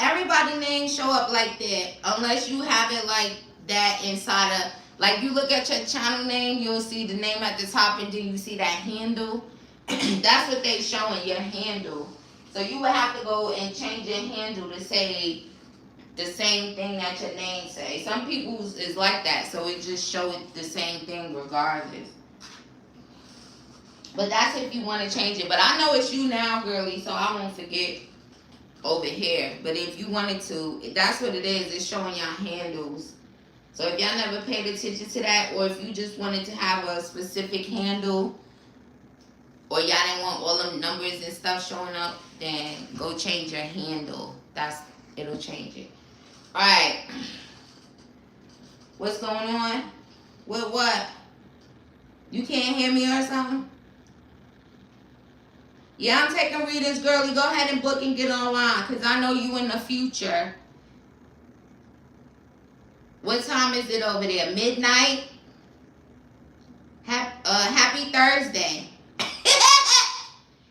Everybody names show up like that unless you have it like that inside of, like you look at your channel name, you'll see the name at the top and then you see that handle. That's what they showing, your handle. So you would have to go and change your handle to say the same thing that your name say. Some people's is like that, so it just show it the same thing regardless. But that's if you want to change it. But I know it's you now, girlie, so I won't forget over here. But if you wanted to, that's what it is. It's showing y'all handles. So if y'all never paid attention to that, or if you just wanted to have a specific handle, or y'all didn't want all them numbers and stuff showing up, then go change your handle. It'll change it. Alright. What's going on? With what? You can't hear me or something? Yeah, I'm taking readings, girlie. Go ahead and book and get online, because I know you in the future. What time is it over there? Midnight? Happy Thursday.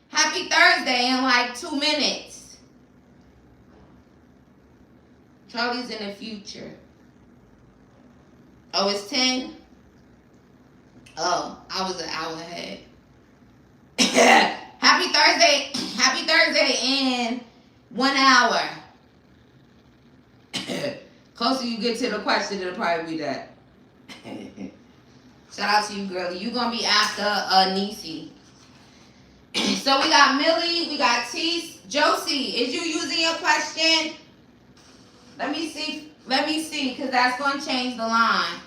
Happy Thursday in like 2 minutes. Charlie's in the future. Oh, it's 10? Oh, I was an hour ahead. Happy Thursday. Happy Thursday in 1 hour. Closer you get to the question, it'll probably be that. Shout out to you, girlie. You gonna be after Nisi. So we got Millie, we got T. Josie, is you using your question? Let me see, because that's gonna change the line.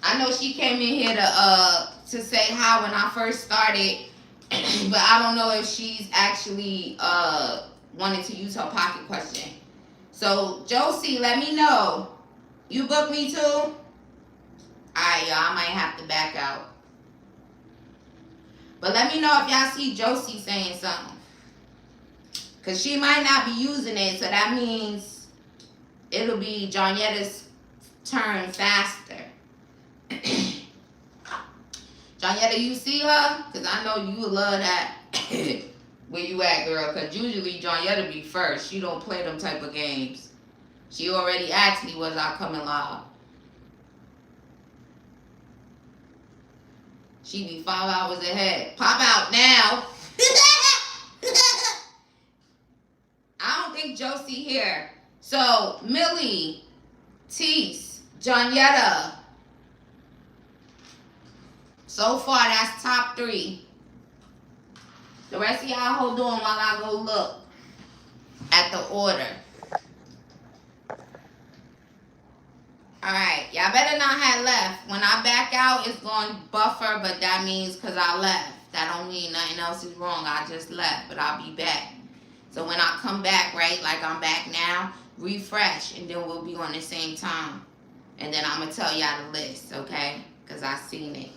I know she came in here to say hi when I first started, but I don't know if she's actually wanted to use her pocket question. So Josie, let me know. You booked me too? Alright, y'all, I might have to back out. But let me know if y'all see Josie saying something. Because she might not be using it, so that means it'll be Jonetta's turn faster. Johnetta, you see her? Because I know you would love that. Where you at, girl? Because usually Johnetta be first. She don't play them type of games. She already asked me, was I coming live? She be 5 hours ahead. Pop out now. I don't think Josie here. So, Millie, Tease, Johnetta. So far, that's top 3. The rest of y'all hold on while I go look at the order. Alright, y'all better not have left. When I back out, it's going to buffer, but that means because I left. That don't mean nothing else is wrong. I just left, but I'll be back. So when I come back, right, like I'm back now, refresh, and then we'll be on the same time. And then I'm going to tell y'all the list, okay? Because I seen it.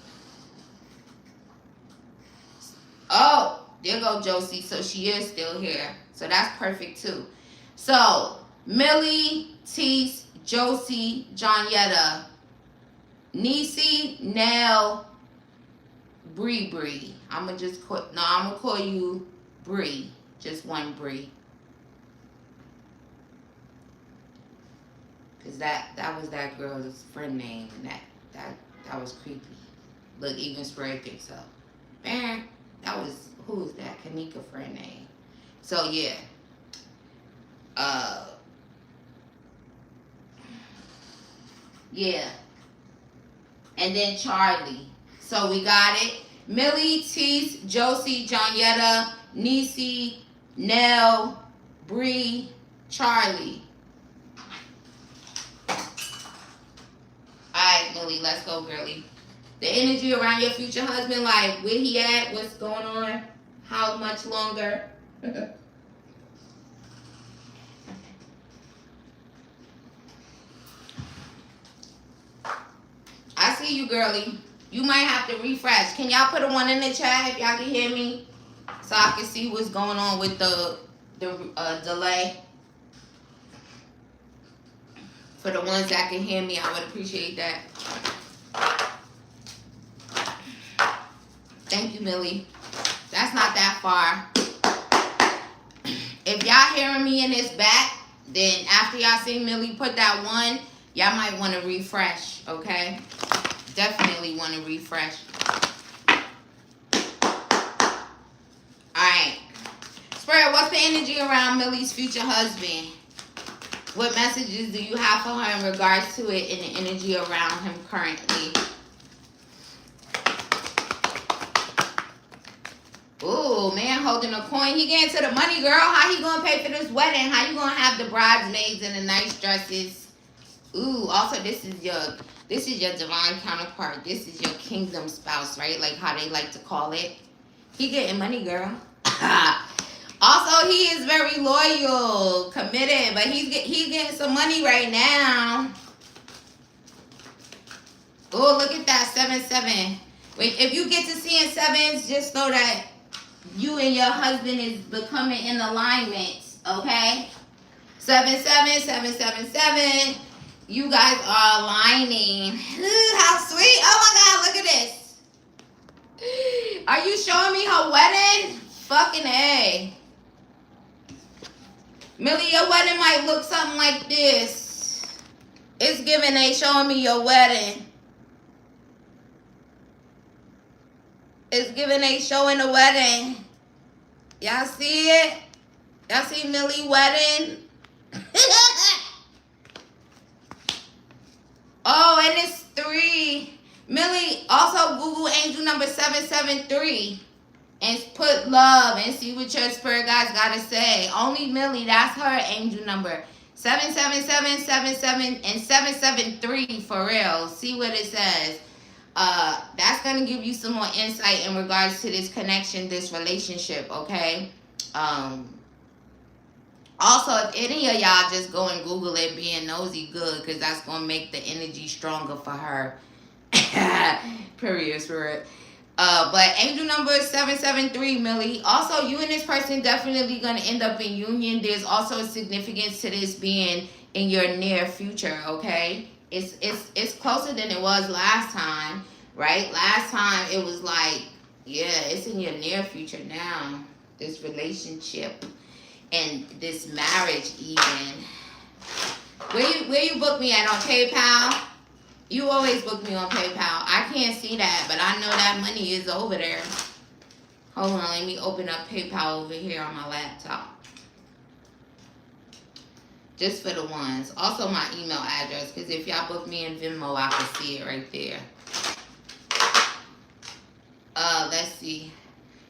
Oh, there go Josie. So she is still here. So that's perfect, too. So, Millie, Tease, Josie, Johnetta, Niecy, Nell, Bree. I'm going to call you Bree. Just one Bree. Because that was that girl's friend name. And that was creepy. Look, even spray picks up. Man, that was, who was that? Kanika friend name. So, yeah. Yeah. And then Charlie. So we got it. Millie, Tease, Josie, Johnetta, Niecy, Nell, Bree, Charlie. Alright, Millie, let's go, girlie. The energy around your future husband, like where he at, what's going on, how much longer? I see you, girlie. You might have to refresh. Can y'all put a 1 in the chat if y'all can hear me? So I can see what's going on with the delay. For the ones that can hear me, I would appreciate that. Thank you, Millie. That's not that far. If y'all hearing me in this back, then after y'all see Millie put that 1, y'all might want to refresh, okay? Definitely want to refresh. Alright. Spirit, what's the energy around Millie's future husband? What messages do you have for her in regards to it and the energy around him currently? Ooh, man holding a coin. He getting to the money, girl. How he gonna pay for this wedding? How you gonna have the bridesmaids in the nice dresses? Ooh, also this is your divine counterpart. This is your kingdom spouse, right? Like how they like to call it. He getting money, girl. Also, he is very loyal, committed, but he's getting some money right now. Oh, look at that, 7-7. Wait, if you get to seeing 7s, just know that you and your husband is becoming in alignment, okay? 7-7, 7-7-7. You guys are aligning. Ooh, how sweet. Oh my God, look at this. Are you showing me her wedding? Fucking A. Millie, your wedding might look something like this. It's giving they showing me your wedding. It's giving they showing the wedding. Y'all see it? Y'all see Millie wedding? Oh, and it's 3. Millie, also Google angel number 773 and put love and see what your spirit guides gotta say. Only Millie, that's her angel number. 777, 77, and 773 for real. See what it says. That's gonna give you some more insight in regards to this connection, this relationship, okay? Also, if any of y'all just go and Google it, being nosy, good, because that's going to make the energy stronger for her. Period, spirit. But angel number 773, Millie. Also, you and this person definitely going to end up in union. There's also a significance to this being in your near future, okay? It's closer than it was last time, right? Last time, it was like, yeah, it's in your near future now, this relationship. And this marriage even. Where you book me at, on PayPal? You always book me on PayPal. I can't see that, but I know that money is over there. Hold on, let me open up PayPal over here on my laptop. Just for the ones. Also my email address, because if y'all book me in Venmo, I can see it right there. Let's see.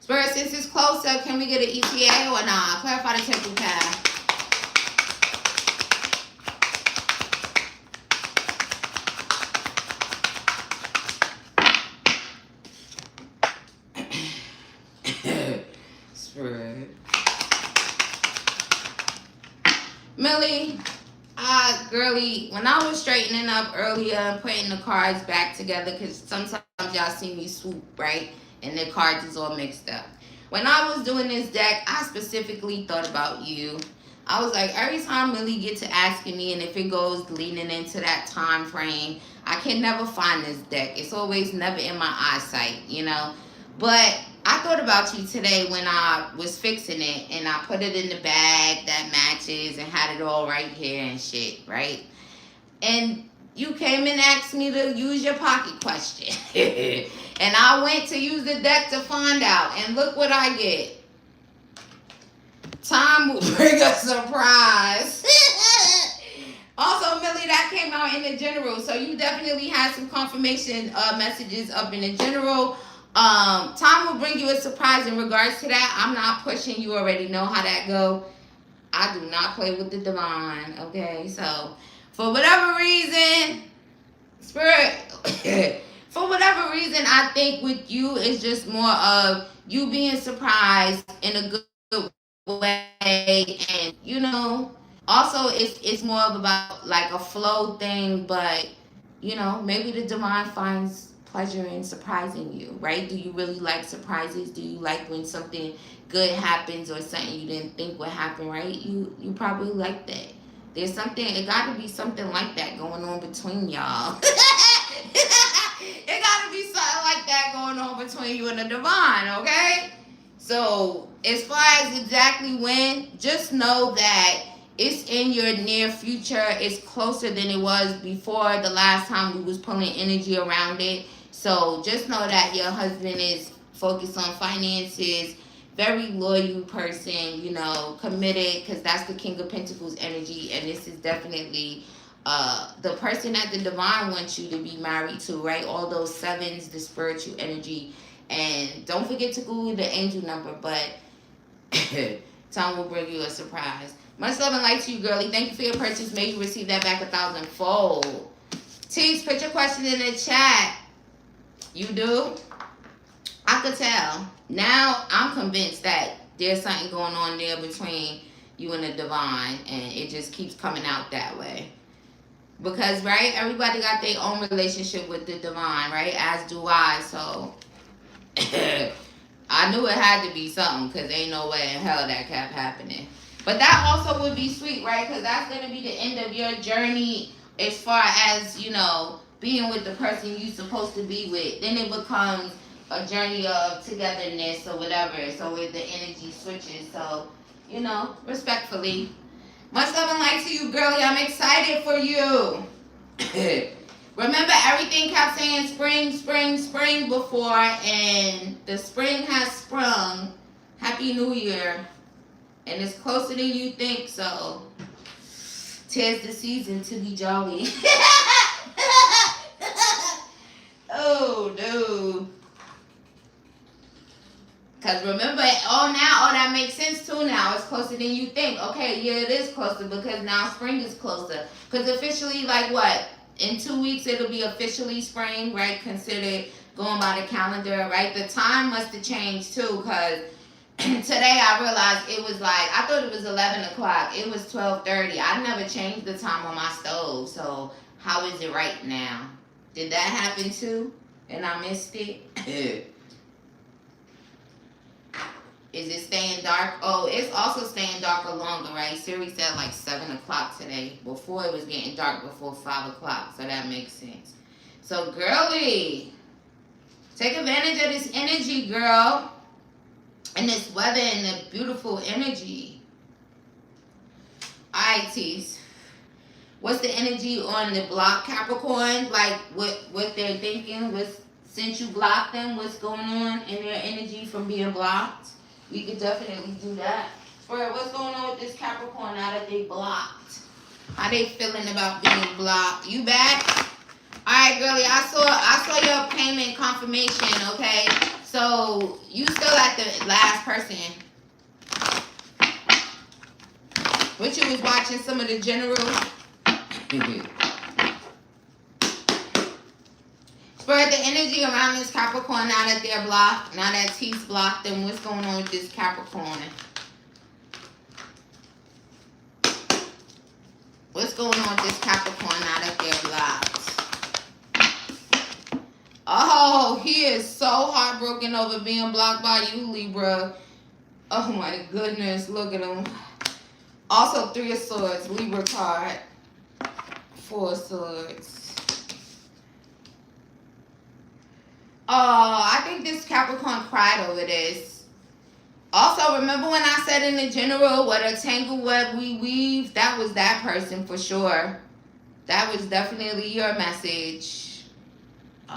Spirit, since it's closer, can we get an ETA or not? Clarify the temple path. Spirit. Millie, girly, when I was straightening up earlier, putting the cards back together, because sometimes y'all see me swoop, right? And the cards is all mixed up. When I was doing this deck, I specifically thought about you. I was like, every time Millie gets to asking me, and if it goes leaning into that time frame, I can never find this deck. It's always never in my eyesight, you know? But I thought about you today when I was fixing it, and I put it in the bag that matches and had it all right here and shit, right? And you came and asked me to use your pocket question. And I went to use the deck to find out, and look what I get. Time will bring a surprise. Also, Millie, that came out in the general, so you definitely had some confirmation messages up in the general. Time will bring you a surprise in regards to that. I'm not pushing. You already know how that go. I do not play with the divine, okay? So, for whatever reason, Spirit, for whatever reason, I think with you, it's just more of you being surprised in a good way. And, you know, also it's more of about like a flow thing, but, you know, maybe the divine finds pleasure in surprising you, right? Do you really like surprises? Do you like when something good happens or something you didn't think would happen, right? You probably like that. There's something, it got to be something like that going on between y'all. It got to be something like that going on between you and the divine, okay? So as far as exactly when, just know that it's in your near future. It's closer than it was before the last time we was pulling energy around it. So just know that your husband is focused on finances, very loyal person, you know, committed, because that's the King of Pentacles energy. And this is definitely the person that the divine wants you to be married to, right? All those sevens, the spiritual energy. And don't forget to Google the angel number, but time will bring you a surprise. Much love and light to you, girlie. Thank you for your purchase. May you receive that back 1,000-fold. Tease, put your question in the chat. You do? I could tell. Now I'm convinced that there's something going on there between you and the divine, and it just keeps coming out that way. Because, right, everybody got their own relationship with the divine, right? As do I, so I knew it had to be something, because ain't no way in hell that kept happening. But that also would be sweet, right? Because that's going to be the end of your journey as far as, you know, being with the person you're supposed to be with. Then it becomes a journey of togetherness or whatever. So with the energy switches. So, you know, respectfully. Much love and light to you, girlie. I'm excited for you. Remember, everything kept saying spring, spring, spring before, and the spring has sprung. Happy New Year. And it's closer than you think, so 'tis the season to be jolly. Oh, no. Because remember, now that makes sense too now. It's closer than you think. Okay, yeah, it is closer because now spring is closer. Because officially, like what? In 2 weeks, it'll be officially spring, right? Considered going by the calendar, right? The time must have changed too, because today I realized it was like, I thought it was 11 o'clock. It was 12:30. I never changed the time on my stove. So how is it right now? Did that happen too? And I missed it? Is it staying dark? Oh, it's also staying darker longer, right? Siri said like 7 o'clock today. Before it was getting dark before 5 o'clock. So that makes sense. So girlie, take advantage of this energy, girl. And this weather and the beautiful energy. Alright, Tees. What's the energy on the block Capricorn? Like what they're thinking, since you blocked them, what's going on in their energy from being blocked? We could definitely do that. Spirit, what's going on with this Capricorn now that they blocked? How they feeling about being blocked? You back? Alright, girlie, I saw your payment confirmation, okay? So you still at the last person. What you was watching some of the generals? Spirit, the energy around this Capricorn now that they're blocked, now that T's blocked them, what's going on with this Capricorn? What's going on with this Capricorn now that they're blocked? Oh, he is so heartbroken over being blocked by you, Libra. Oh my goodness, look at him. Also, 3 of Swords, Libra card. 4 of Swords. Oh, I think this Capricorn cried over this. Also, remember when I said in the general, what a tangled web we weave? That was that person for sure. That was definitely your message.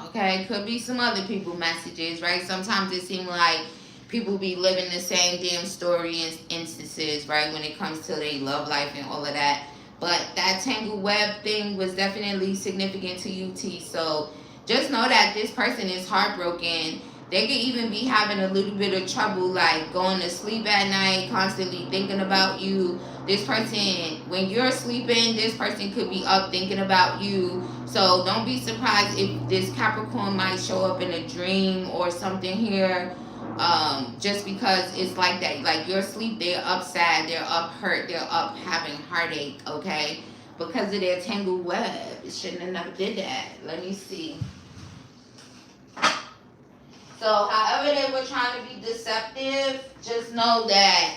Okay, could be some other people messages, right? Sometimes it seems like people be living the same damn story in instances, right? When it comes to their love life and all of that. But that tangled web thing was definitely significant to you, T. So just know that this person is heartbroken. They could even be having a little bit of trouble, like going to sleep at night, constantly thinking about you. This person, when you're sleeping, this person could be up thinking about you. So don't be surprised if this Capricorn might show up in a dream or something here. Just because it's like that. Like you're asleep, they're up sad, they're up hurt, they're up having heartache, okay? Because of their tangled web. It shouldn't have never did that. Let me see. So, however they were trying to be deceptive, just know that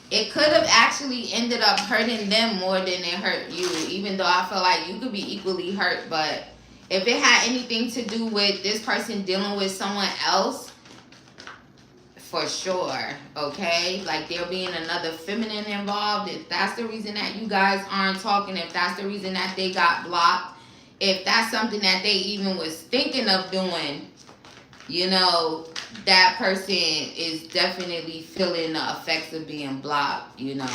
it could have actually ended up hurting them more than it hurt you. Even though I feel like you could be equally hurt. But if it had anything to do with this person dealing with someone else, for sure, okay? Like there being another feminine involved, if that's the reason that you guys aren't talking, if that's the reason that they got blocked, if that's something that they even was thinking of doing, you know, that person is definitely feeling the effects of being blocked, you know.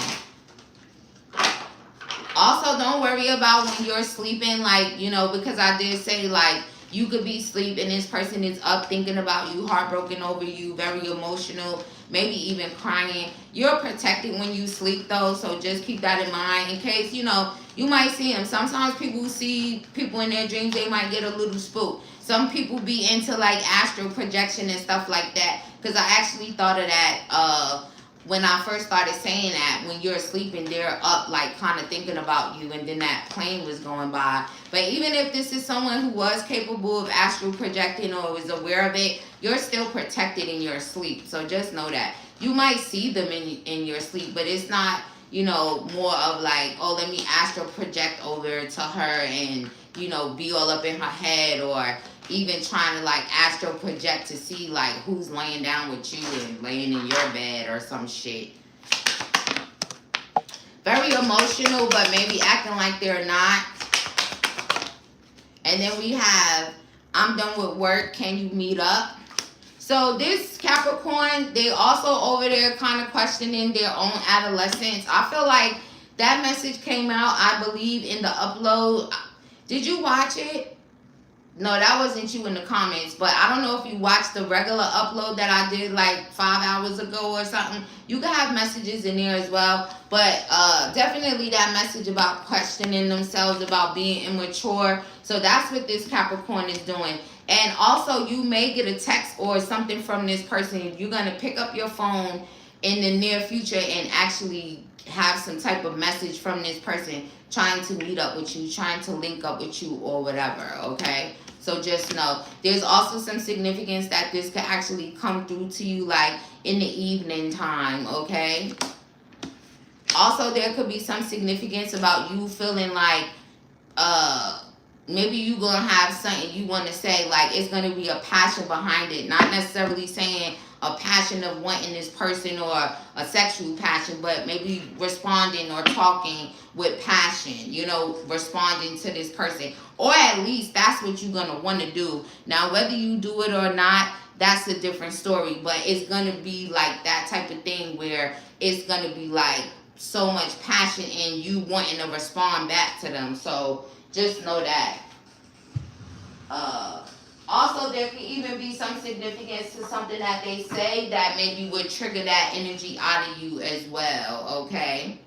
Also, don't worry about when you're sleeping, like, you know, because I did say, like, you could be asleep and this person is up thinking about you, heartbroken over you, very emotional, maybe even crying. You're protected when you sleep, though, so just keep that in mind in case, you know, you might see them. Sometimes people see people in their dreams, they might get a little spooked. Some people be into, like, astral projection and stuff like that, because I actually thought of that when I first started saying that. When you're sleeping, they're up, like, kind of thinking about you, and then that plane was going by. But even if this is someone who was capable of astral projecting or was aware of it, you're still protected in your sleep. So just know that. You might see them in your sleep, but it's not, you know, more of like, oh, let me astral project over to her and, you know, be all up in her head, or even trying to like astral project to see like who's laying down with you and laying in your bed or some shit. Very emotional, but maybe acting like they're not. And then we have, I'm done with work, can you meet up? So this Capricorn, they also over there kind of questioning their own adolescence. I feel like that message came out, I believe, in the upload. Did you watch it? No, that wasn't you in the comments, but I don't know if you watched the regular upload that I did like 5 hours ago or something. You can have messages in there as well, but definitely that message about questioning themselves, about being immature. So that's what this Capricorn is doing. And also you may get a text or something from this person. You're going to pick up your phone in the near future and actually have some type of message from this person trying to meet up with you, trying to link up with you or whatever, okay? So just know, there's also some significance that this could actually come through to you like in the evening time, okay? Also, there could be some significance about you feeling like maybe you're going to have something you want to say, like it's going to be a passion behind it. Not necessarily saying, a passion of wanting this person or a sexual passion, but maybe responding or talking with passion, you know, responding to this person. Or at least that's what you're going to want to do. Now, whether you do it or not, that's a different story, but it's going to be like that type of thing where it's going to be like so much passion in you wanting to respond back to them. So just know that. Also, there can even be some significance to something that they say that maybe would trigger that energy out of you as well, okay?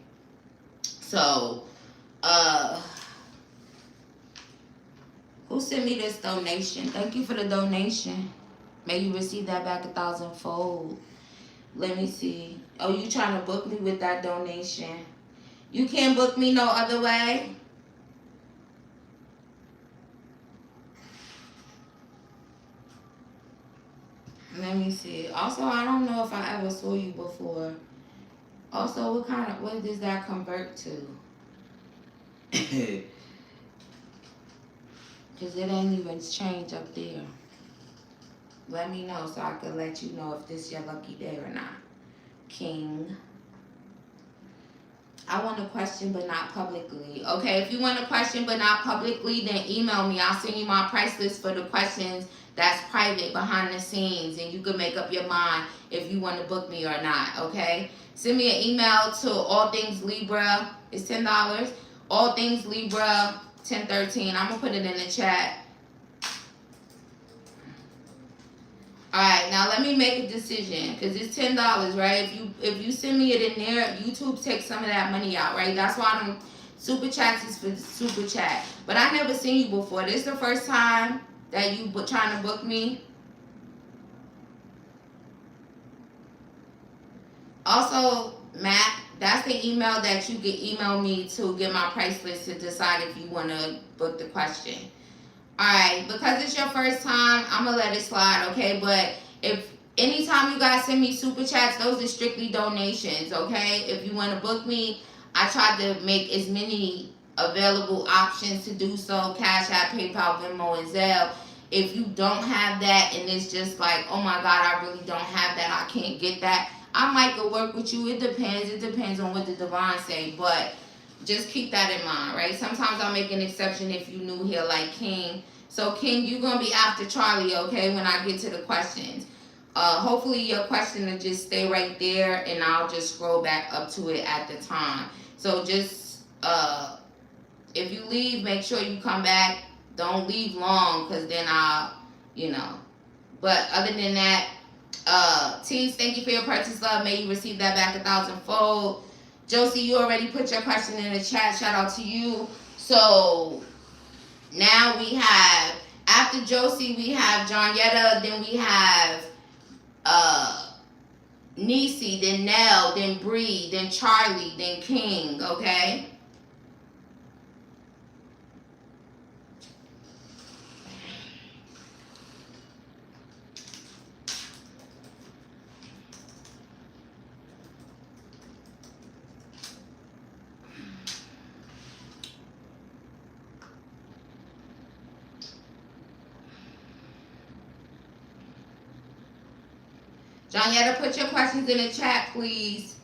So, who sent me this donation? Thank you for the donation. May you receive that back 1,000-fold. Let me see. Oh, you trying to book me with that donation? You can't book me no other way? Let me see. Also, I don't know if I ever saw you before. Also, what does that convert to? Because it ain't even changed up there. Let me know so I can let you know if this your lucky day or not. King. I want a question but not publicly. Okay, if you want a question but not publicly, then email me. I'll send you my price list for the questions that's private behind the scenes, and you can make up your mind if you want to book me or not, okay? Send me an email to All Things Libra. It's $10. All Things Libra 1013. I'm going to put it in the chat. Alright, now let me make a decision because it's $10, right? If you send me it in there, YouTube takes some of that money out, right? That's why I'm super chats is for the super chat. But I never seen you before. This is the first time that you trying to book me. Also, Matt, that's the email that you can email me to get my price list to decide if you want to book the question. Alright, because it's your first time, I'm going to let it slide, okay? But if anytime you guys send me super chats, those are strictly donations, okay? If you want to book me, I try to make as many available options to do so. Cash App, PayPal, Venmo, and Zelle. If you don't have that and it's just like, oh my God, I really don't have that, I can't get that, I might go work with you. It depends. It depends on what the divine say, but just keep that in mind, right? Sometimes I'll make an exception if you new here like King. So King, you're going to be after Charlie, okay, when I get to the questions. Hopefully your question will just stay right there and I'll just scroll back up to it at the time. So just, if you leave, make sure you come back. Don't leave long because then I'll, you know. But other than that, Tease, thank you for your purchase, love. May you receive that back 1,000-fold. Josie, you already put your question in the chat. Shout out to you. So now we have, after Josie, we have Johnetta, then we have Niecy, then Nell, then Bree, then Charlie, then King, okay? Johnetta, put your questions in the chat, please.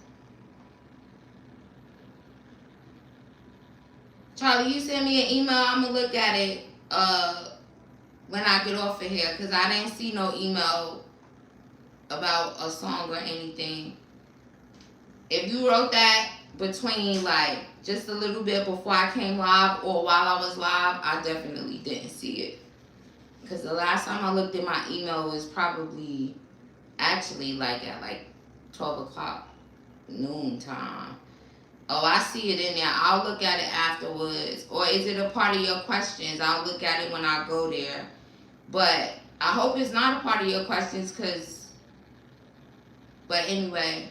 Charlie, you send me an email. I'm going to look at it when I get off of here because I didn't see no email about a song or anything. If you wrote that between like just a little bit before I came live or while I was live, I definitely didn't see it. Because the last time I looked at my email was probably actually like at like 12 o'clock noon time. Oh, I see it in there. I'll look at it afterwards. Or is it a part of your questions? I'll look at it when I go there. But I hope it's not a part of your questions because, but anyway.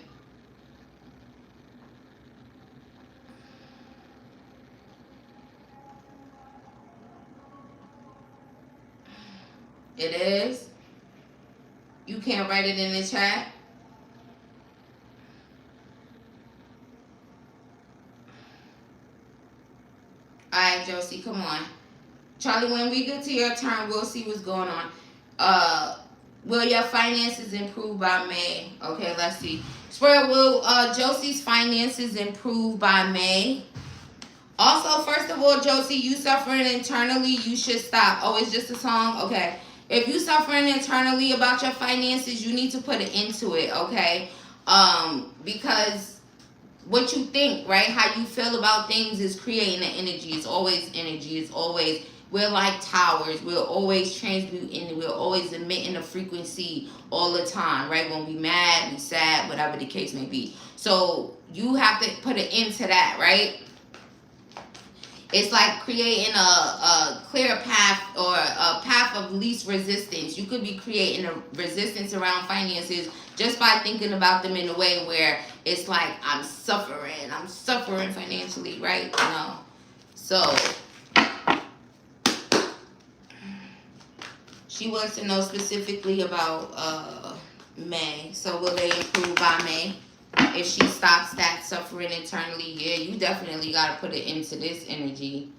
It is? You can't write it in the chat? Alright, Josie, come on. Charlie, when we get to your turn, we'll see what's going on. Will your finances improve by May? Okay, let's see. Spirit, will Josie's finances improve by May? Also, first of all, Josie, you suffering internally, you should stop. Oh, it's just a song? Okay. If you suffering internally about your finances, you need to put an end to it, okay? Because what you think, right? How you feel about things is creating the energy. It's always energy. It's always, we're like towers. We're always transmuting. We're always emitting a frequency all the time, right? When we mad, we sad, whatever the case may be. So you have to put an end to that, right? It's like creating a clear path or a path of least resistance. You could be creating a resistance around finances just by thinking about them in a way where it's like, I'm suffering financially, right? You know? So, she wants to know specifically about May. So, will they improve by May? If she stops that suffering internally, yeah, you definitely got to put it into this energy.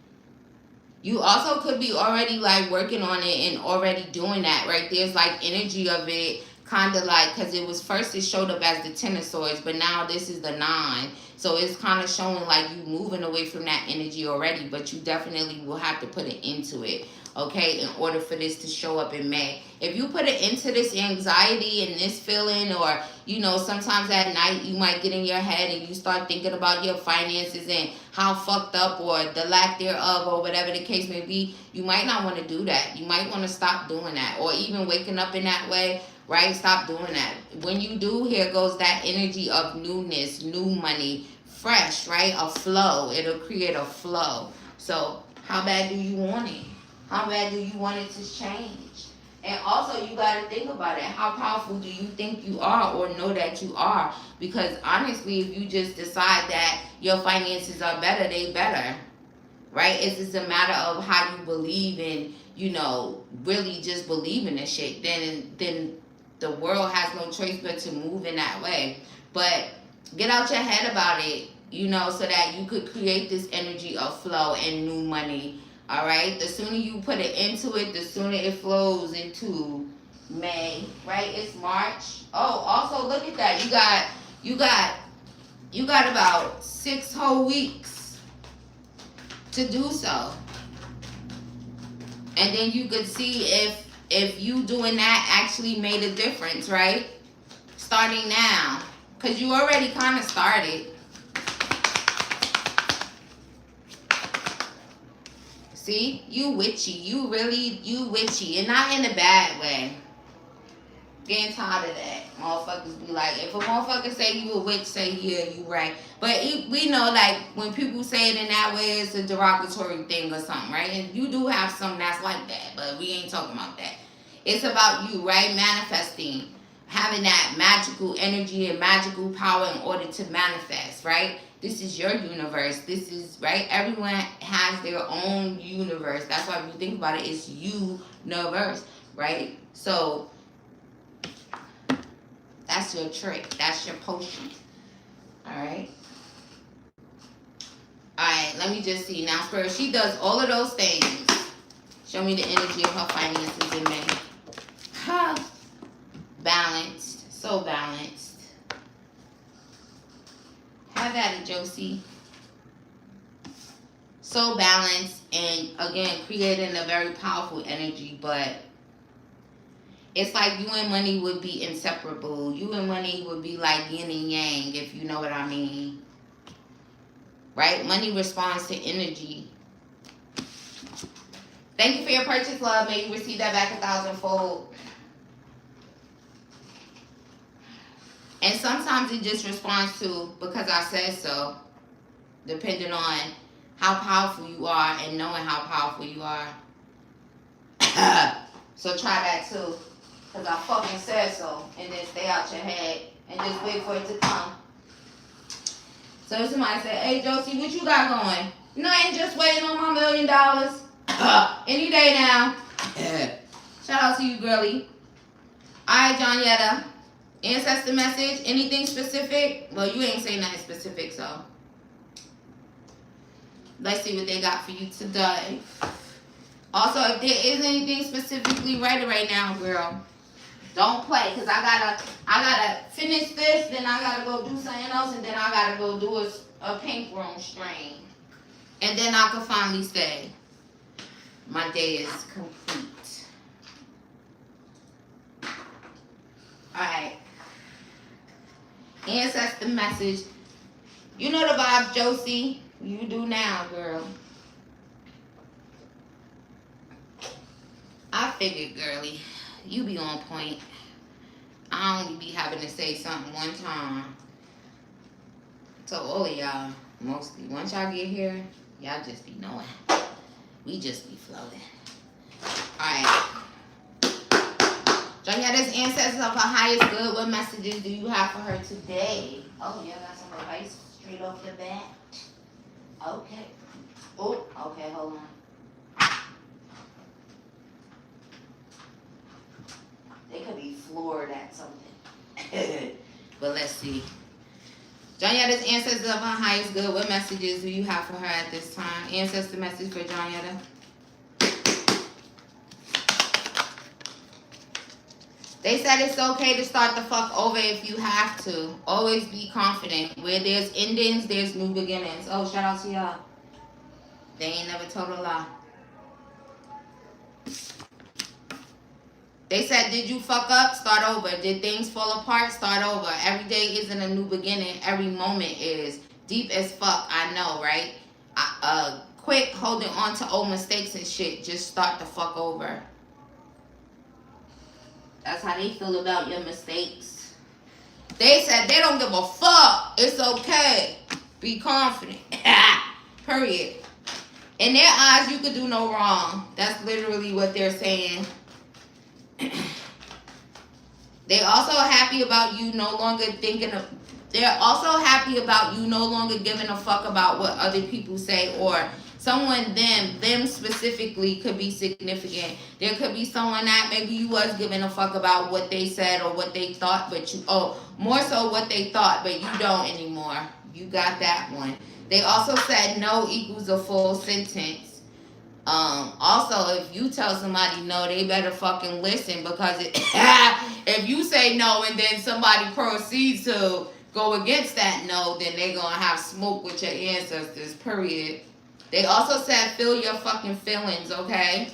You also could be already like working on it and already doing that, right? There's like energy of it, kind of like, because it was first it showed up as the 10 of swords, but now this is the 9. So it's kind of showing like you moving away from that energy already, but you definitely will have to put it into it, okay, in order for this to show up in May. If you put it into this anxiety and this feeling, or, you know, sometimes at night you might get in your head and you start thinking about your finances and how fucked up or the lack thereof or whatever the case may be, you might not want to do that. You might want to stop doing that, or even waking up in that way, right? Stop doing that. When you do, here goes that energy of newness, new money, fresh, right? A flow. It'll create a flow. So how bad do you want it? How bad do you want it to change? And also, you got to think about it. How powerful do you think you are or know that you are? Because honestly, if you just decide that your finances are better, they better, right? It's just a matter of how you believe in, you know, really just believe in this shit. Then the world has no choice but to move in that way. But get out your head about it, you know, so that you could create this energy of flow and new money. All right, the sooner you put it into it, the sooner it flows into May, right? It's March. Oh, also look at that. You got about 6 whole weeks to do so. And then you could see if you doing that actually made a difference, right? Starting now, because you already kind of started. See, you witchy. You witchy. And not in a bad way. Getting tired of that. Motherfuckers be like, if a motherfucker say you a witch, say, yeah, you right. But we know, like, when people say it in that way, it's a derogatory thing or something, right? And you do have some that's like that, but we ain't talking about that. It's about you, right? Manifesting. Having that magical energy and magical power in order to manifest, right? This is your universe. This is, right? Everyone has their own universe. That's why when you think about it, it's universe, right? So that's your trick. That's your potion. All right. All right. Let me just see. Now, Spirit, she does all of those things. Show me the energy of her finances in May. Huh. Balanced. So balanced. Have at it, Josie. So balanced, and again, creating a very powerful energy, but it's like you and money would be inseparable. You and money would be like yin and yang, if you know what I mean. Right? Money responds to energy. Thank you for your purchase, love. May you receive that back 1,000-fold. And sometimes it just responds to because I said so, depending on how powerful you are and knowing how powerful you are. So try that too. Because I fucking said so. And then stay out your head and just wait for it to come. So somebody said, hey, Josie, what you got going? Nothing, just waiting on my $1 million. Any day now. Shout out to you, girlie. All right, Johnetta. Ancestor message, anything specific? Well, you ain't saying nothing specific, so let's see what they got for you today. Also, if there is anything specifically right now, girl, Don't play, cause I gotta finish this, then I gotta go do something else, and then I gotta go do a pink room stream, and then I can finally say my day is complete. All right, ancestor message. You know the vibes, Josie. You do now, girl. I figured, girly, you be on point. I only be having to say something one time. So all of y'all, mostly, once y'all get here, y'all just be knowing. We just be floating. Alright. Jonetta's ancestors of her highest good. What messages do you have for her today? Oh, yeah, got some advice straight off the bat. Okay. Oh, okay, hold on. They could be floored at something. But let's see. Jonetta's ancestors of her highest good. What messages do you have for her at this time? Ancestor message for Johnetta. They said it's okay to start the fuck over if you have to. Always be confident. Where there's endings, there's new beginnings. Oh, shout out to y'all. They ain't never told a lie. They said, did you fuck up? Start over. Did things fall apart? Start over. Every day isn't a new beginning. Every moment is. Deep as fuck, I know, right? Quit holding on to old mistakes and shit. Just start the fuck over. That's how they feel about your mistakes. They said they don't give a fuck. It's okay. Be confident. Period. In their eyes, you could do no wrong. That's literally what they're saying. They also happy about you no longer thinking of. They're also happy about you no longer giving a fuck about what other people say, or someone them specifically could be significant. There could be someone that maybe you was giving a fuck about what they said or what they thought, but you more so what they thought, but you don't anymore. You got that one. They also said no equals a full sentence. Also, if you tell somebody no, they better fucking listen, because if you say no and then somebody proceeds to go against that no, then they gonna have smoke with your ancestors, period. They also said feel your fucking feelings, okay?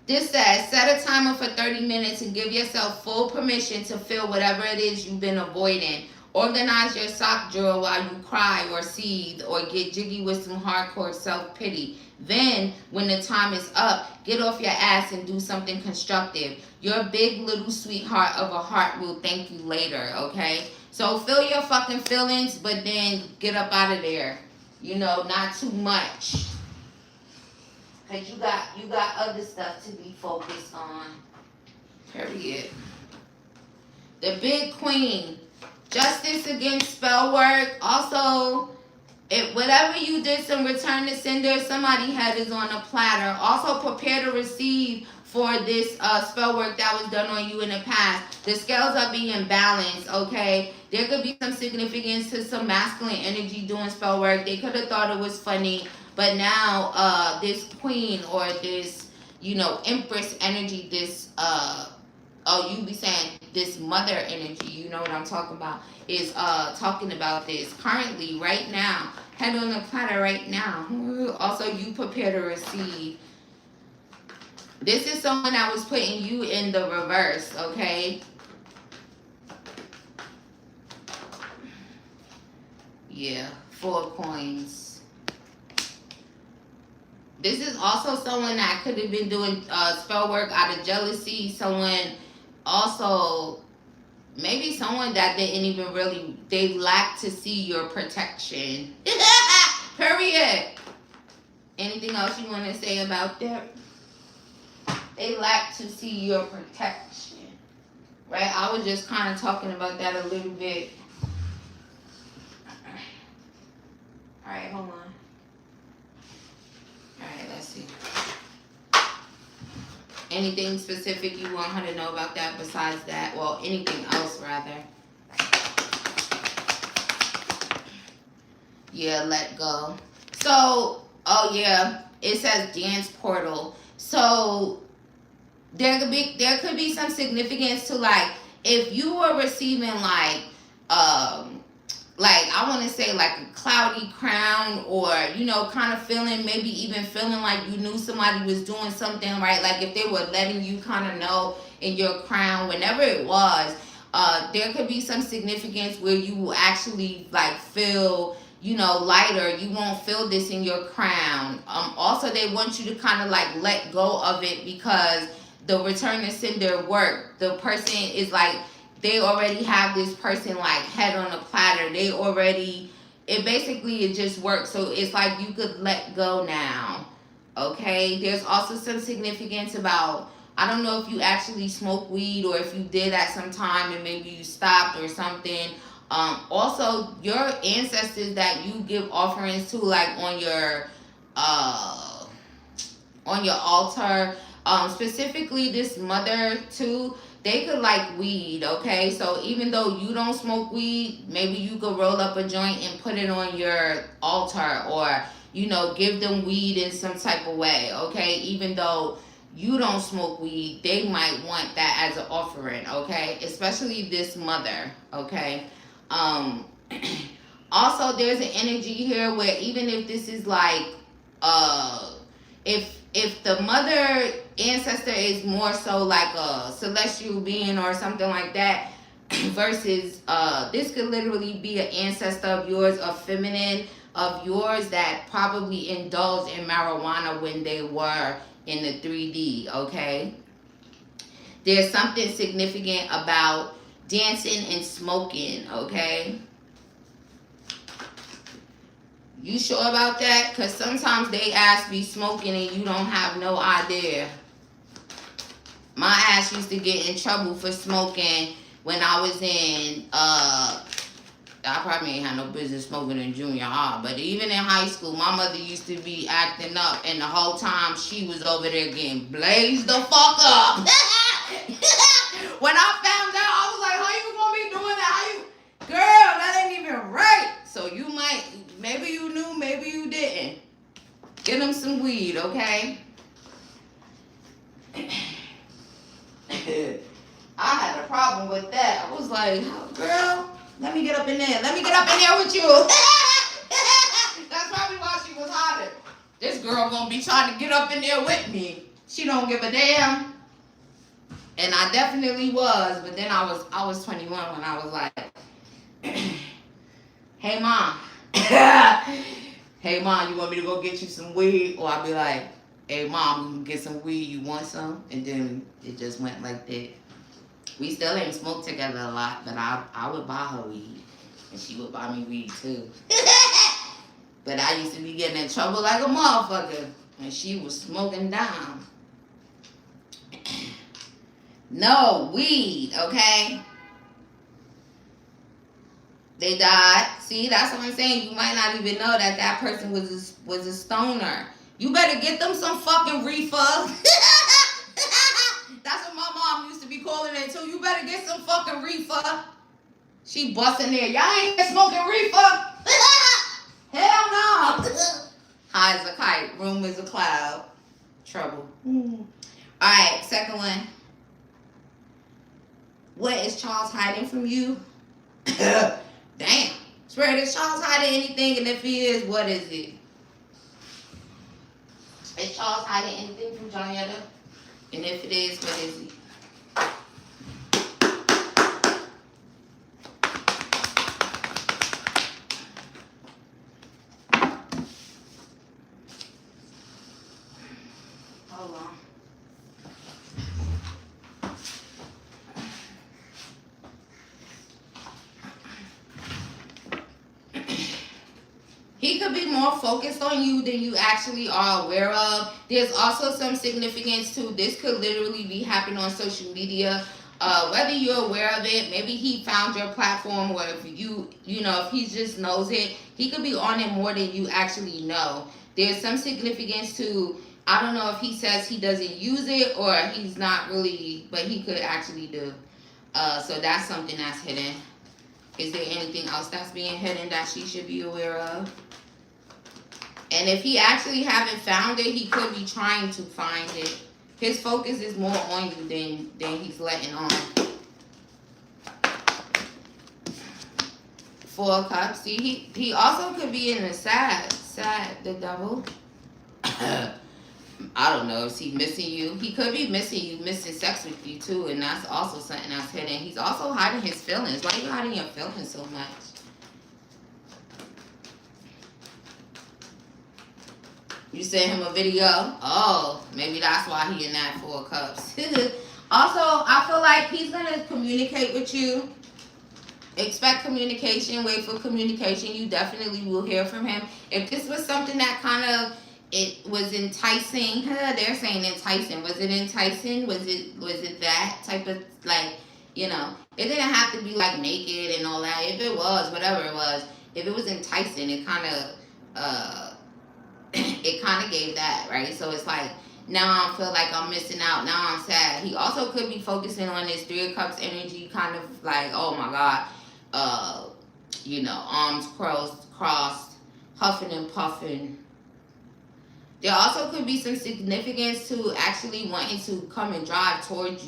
This says set a timer for 30 minutes and give yourself full permission to feel whatever it is you've been avoiding. Organize your sock drawer while you cry or seethe or get jiggy with some hardcore self-pity. Then, when the time is up, get off your ass and do something constructive. Your big little sweetheart of a heart will thank you later, okay? So feel your fucking feelings, but then get up out of there. You know, not too much. Because you got other stuff to be focused on. Period. The big queen. Justice against spell work. Also, whatever you did, some return to sender. Somebody's head is on a platter. Also, prepare to receive for this spell work that was done on you in the past. The scales are being balanced, okay? There could be some significance to some masculine energy doing spell work. They could have thought it was funny, but now this queen or this, empress energy, this you be saying this mother energy, you know what I'm talking about, is talking about this currently, right now. Head on the platter right now. Also, you prepare to receive. This is someone that was putting you in the reverse, okay? Yeah, 4 coins. This is also someone that could have been doing spell work out of jealousy. Someone also, maybe someone that didn't even really, they lack to see your protection. Period. Anything else you want to say about that? They lack to see your protection. Right? I was just kind of talking about that a little bit. Alright, hold on. Alright, let's see. Anything specific you want her to know about that besides that? Well, anything else, rather. Yeah, let go. So, oh yeah, it says dance portal. So, there could be some significance to, like, if you were receiving like I want to say like a cloudy crown, or kind of feeling, maybe even feeling like you knew somebody was doing something right, like if they were letting you kind of know in your crown, whenever it was, there could be some significance where you will actually like feel lighter. You won't feel this in your crown. Also, they want you to kind of like let go of it, because the return to sender work, the person is like, they already have this person like head on a platter. It just works. So it's like you could let go now. Okay. There's also some significance about, I don't know if you actually smoke weed, or if you did at some time and maybe you stopped or something. Also, your ancestors that you give offerings to, like on your altar, specifically this mother too, they could like weed. Okay, so even though you don't smoke weed, maybe you could roll up a joint and put it on your altar, or give them weed in some type of way. Okay, even though you don't smoke weed, they might want that as an offering. Okay, especially this mother. Okay. Also, there's an energy here where, even if this is like if the mother ancestor is more so like a celestial being or something like that, versus this could literally be an ancestor of yours, a feminine of yours, that probably indulged in marijuana when they were in the 3D. Okay, there's something significant about dancing and smoking. Okay, you sure about that? Because sometimes they ass be smoking and you don't have no idea. My ass used to get in trouble for smoking when I was in, I probably ain't had no business smoking in junior high, but even in high school, my mother used to be acting up, and the whole time she was over there getting blazed the fuck up. When I found out, I was like, how you gonna be doing that? Girl, that ain't even right. So you might, maybe you knew, maybe you didn't. Get them some weed, okay? I had a problem with that. I was like, girl, let me get up in there. Let me get up in there with you. That's probably why she was hotter. This girl gonna be trying to get up in there with me. She don't give a damn. And I definitely was, but then I was 21 when I was like, hey mom. Hey mom, you want me to go get you some weed? Or I'll be like, hey mom, we can get some weed, you want some? And then it just went like that. We still ain't smoked together a lot, but I would buy her weed, and she would buy me weed too. But I used to be getting in trouble like a motherfucker, and she was smoking down. No weed, okay? They died. See, that's what I'm saying. You might not even know that that person was a stoner. You better get them some fucking reefer. That's what my mom used to be calling it too. You better get some fucking reefer. She busting there. Y'all ain't smoking reefer. Hell no. High as a kite. Room is a cloud. Trouble. Alright, second one. What is Charles hiding from you? Damn. Swear, is Charles hiding anything? And if he is, what is it? Is Charles hiding anything from Johnetta? And if it is, what is it? Hold on. He could be more focused on you than you actually are aware of. There's also some significance to this. Could literally be happening on social media. Whether you're aware of it, maybe he found your platform, or if if he just knows it, he could be on it more than you actually know. There's some significance to, I don't know if he says he doesn't use it or he's not really, but he could actually do. So that's something that's hidden. Is there anything else that's being hidden that she should be aware of? And if he actually haven't found it, he could be trying to find it. His focus is more on you than he's letting on. Four of Cups. See, he also could be in a sad, the devil. I don't know, is he missing you? He could be missing you, missing sex with you too, and that's also something that's hidden. He's also hiding his feelings. Why are you hiding your feelings so much? You sent him a video? Oh, maybe that's why he in that Four of Cups. Also, I feel like he's going to communicate with you. Expect communication. Wait for communication. You definitely will hear from him. If this was something that kind of, it was enticing. They're saying enticing. Was it enticing? Was it that type of, like, you know, it didn't have to be like naked and all that. If it was, whatever it was, if it was enticing, it kind of, it kind of gave that, right? So it's like, now I feel like I'm missing out. Now I'm sad. He also could be focusing on this Three of Cups energy, kind of like, oh my God, you know, arms crossed, huffing and puffing. There also could be some significance to actually wanting to come and driving towards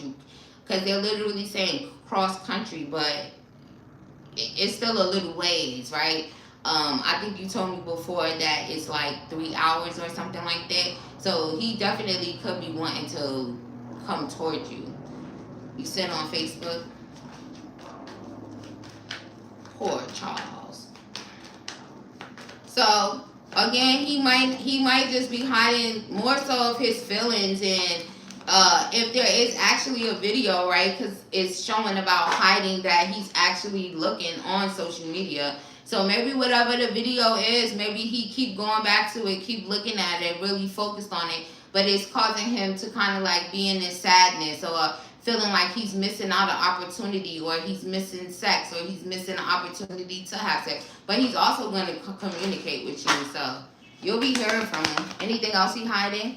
you, because they're literally saying cross country, but it's still a little ways, right? I think you told me before that it's like 3 hours or something like that. So he definitely could be wanting to come towards you. You sent on Facebook. Poor Charles. So again, he might just be hiding more so of his feelings, and if there is actually a video, right, because it's showing about hiding that he's actually looking on social media. So maybe whatever the video is, maybe he keep going back to it, keep looking at it, really focused on it, but it's causing him to kind of like be in this sadness, or feeling like he's missing out an opportunity, or he's missing sex, or he's missing an opportunity to have sex. But he's also going to communicate with you, so you'll be hearing from him. Anything else he hiding?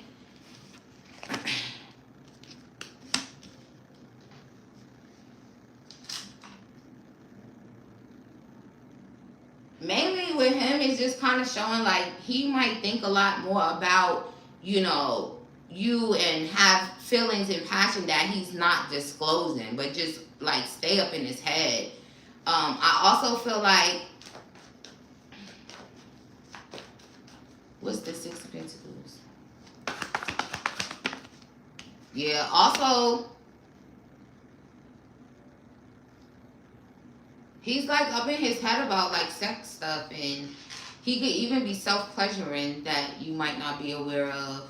Mainly with him, it's just kind of showing like he might think a lot more about, you know, you, and have feelings and passion that he's not disclosing, but just like stay up in his head. I also feel like, what's the Six of Pentacles? Yeah, also, he's like up in his head about like sex stuff, and he could even be self-pleasuring that you might not be aware of.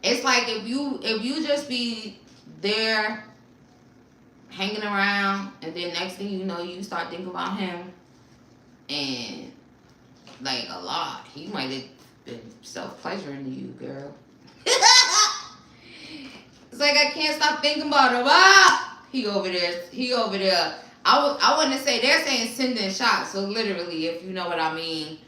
It's like if you just be there hanging around, and then next thing you know, you start thinking about him, and like a lot, he might have been self-pleasuring to you, girl. It's like, I can't stop thinking about him. He over there. I wouldn't say, they're saying sending shots, so literally, if you know what I mean.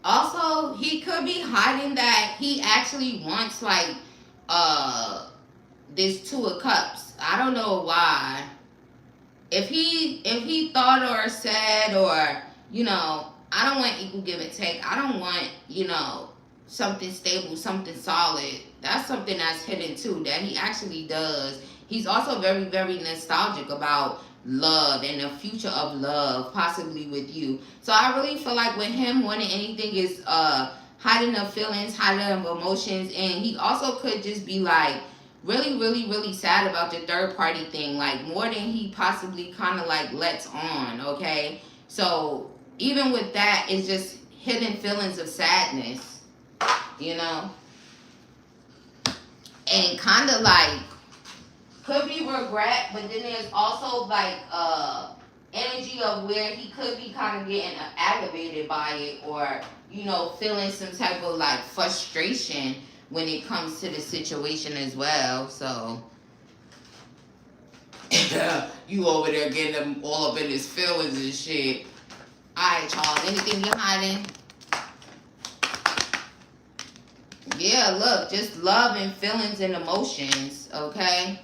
Also, he could be hiding that he actually wants like this Two of Cups. I don't know why. If he thought or said, or, you know, I don't want equal give and take. I don't want, you know, something stable, something solid. That's something that's hidden too, that he actually does. He's also very, very nostalgic about love and the future of love, possibly with you. So I really feel like with him, wanting anything is hiding the feelings, hiding the emotions, and he also could just be like really, really, really sad about the third party thing, like more than he possibly kind of like lets on, okay? So even with that, it's just hidden feelings of sadness, you know? And kind of like, could be regret, but then there's also like energy of where he could be kind of getting aggravated by it, or, you know, feeling some type of like frustration when it comes to the situation as well. So You over there getting them all up in his feelings and shit. Alright, Charles, anything you hiding? Yeah, look, just love and feelings and emotions, okay?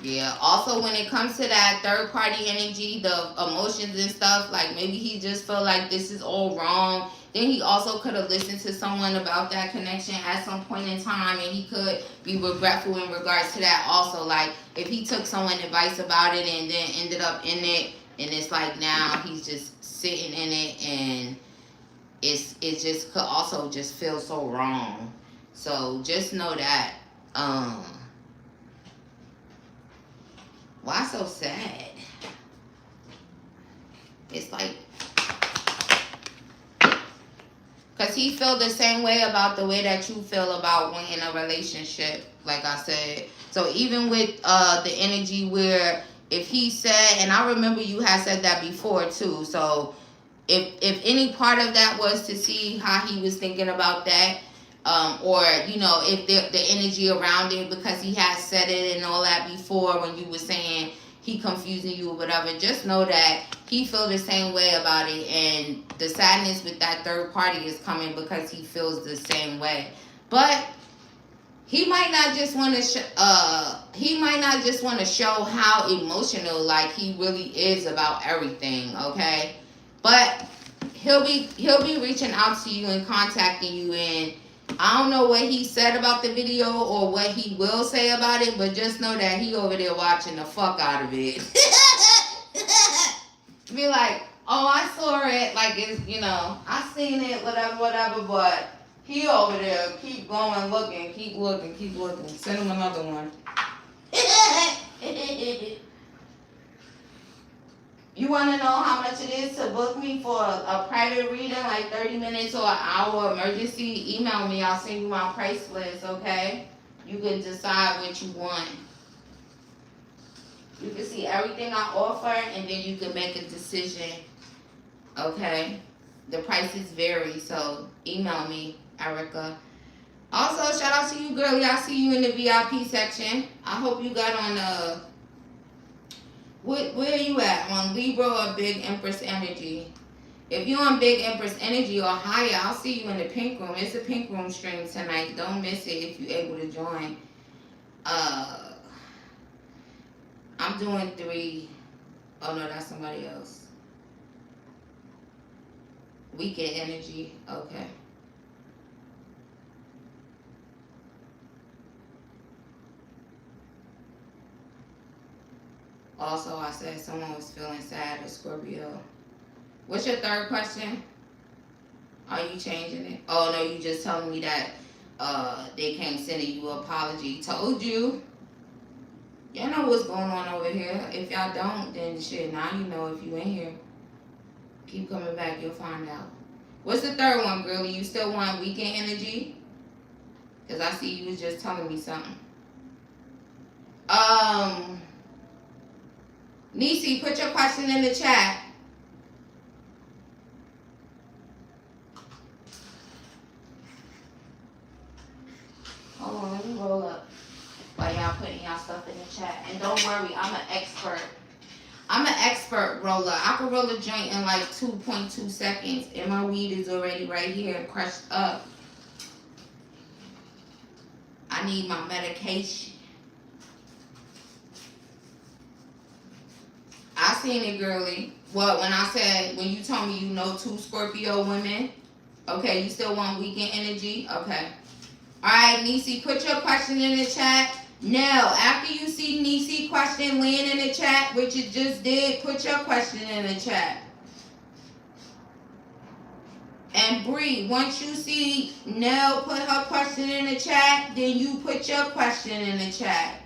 Yeah, also when it comes to that third party energy, the emotions and stuff, like maybe he just felt like this is all wrong. Then he also could have listened to someone about that connection at some point in time, and he could be regretful in regards to that also. Like if he took someone's advice about it and then ended up in it, and it's like now he's just sitting in it, and it just could also just feel so wrong. So just know that. Why so sad? It's like, because he felt the same way about the way that you feel about when in a relationship, like I said. So even with the energy where if he said, and I remember you had said that before too, so if any part of that was to see how he was thinking about that, or you know, if the energy around it, because he had said it and all that before when you were saying he confusing you or whatever, just know that he feel the same way about it, and the sadness with that third party is coming because he feels the same way. But he might not just want to show how emotional like he really is about everything, okay? But he'll be reaching out to you and contacting you, and I don't know what he said about the video or what he will say about it, but just know that he over there watching the fuck out of it. Be like, oh, I saw it, like it's, you know, I seen it, whatever, but he over there, keep going, looking, keep looking. Send him another one. You want to know how much it is to book me for a private reading, like 30 minutes or an hour emergency? Email me. I'll send you my price list, okay? You can decide what you want. You can see everything I offer, and then you can make a decision, okay? The prices vary, so email me, Erica. Also, shout out to you, girlie. I see you in the VIP section. I hope you got on where are you at? On Libra or Big Empress Energy? If you're on Big Empress Energy or higher, I'll see you in the pink room. It's a pink room stream tonight. Don't miss it if you're able to join. I'm doing 3. Oh, no, that's somebody else. Weekend Energy. Okay. Also, I said someone was feeling sad, a Scorpio. What's your third question? Are you changing it? Oh, no, you just telling me that they came sending you an apology. Told you. Y'all know what's going on over here. If y'all don't, then shit, now you know if you in here. Keep coming back, you'll find out. What's the third one, girlie? You still want weekend energy? Because I see you was just telling me something. Nisi, put your question in the chat. Hold on, let me roll up while y'all putting y'all stuff in the chat. And don't worry, I'm an expert. I'm an expert roller. I can roll a joint in like 2.2 seconds, and my weed is already right here, crushed up. I need my medication. I seen it, girlie. What, when I said, when you told me you know 2 Scorpio women? Okay, you still want weekend energy? Okay. All right, Nisi, put your question in the chat. Nell, after you see Nisi question laying in the chat, which you just did, put your question in the chat. And Bree, once you see Nell put her question in the chat, then you put your question in the chat.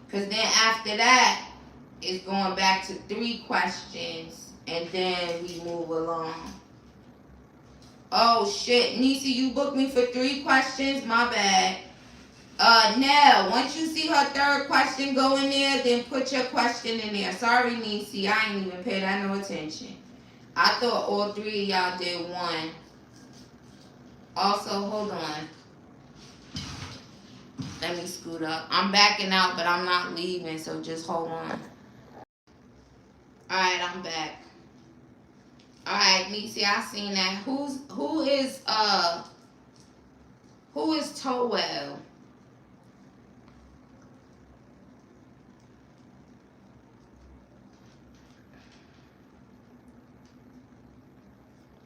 Because then after that, it's going back to 3 questions, and then we move along. Oh shit, Nisi, you booked me for 3 questions? My bad. Nell, once you see her third question go in there, then put your question in there. Sorry, Nisi, I ain't even paid that no attention. I thought all 3 of y'all did 1. Also, hold on. Let me scoot up. I'm backing out, but I'm not leaving, so just hold on. Alright, I'm back. Alright, Niecy, I seen that. Who is Towell?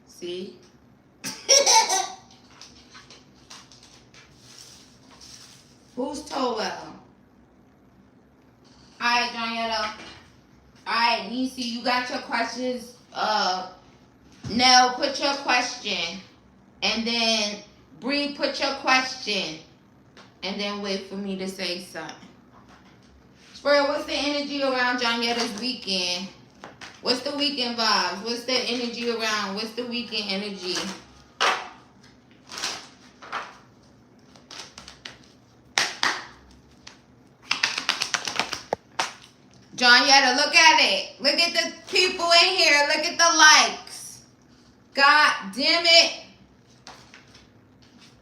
See? Who's Towell? Alright, Johnetta. Alright, Niecy, you got your questions. Nell, put your question. And then Bree, put your question. And then wait for me to say something. Spirit, what's the energy around Johnnetta's weekend? What's the weekend vibes? What's the energy around? What's the weekend energy? Johnetta, look at it. Look at the people in here. Look at the likes. God damn it.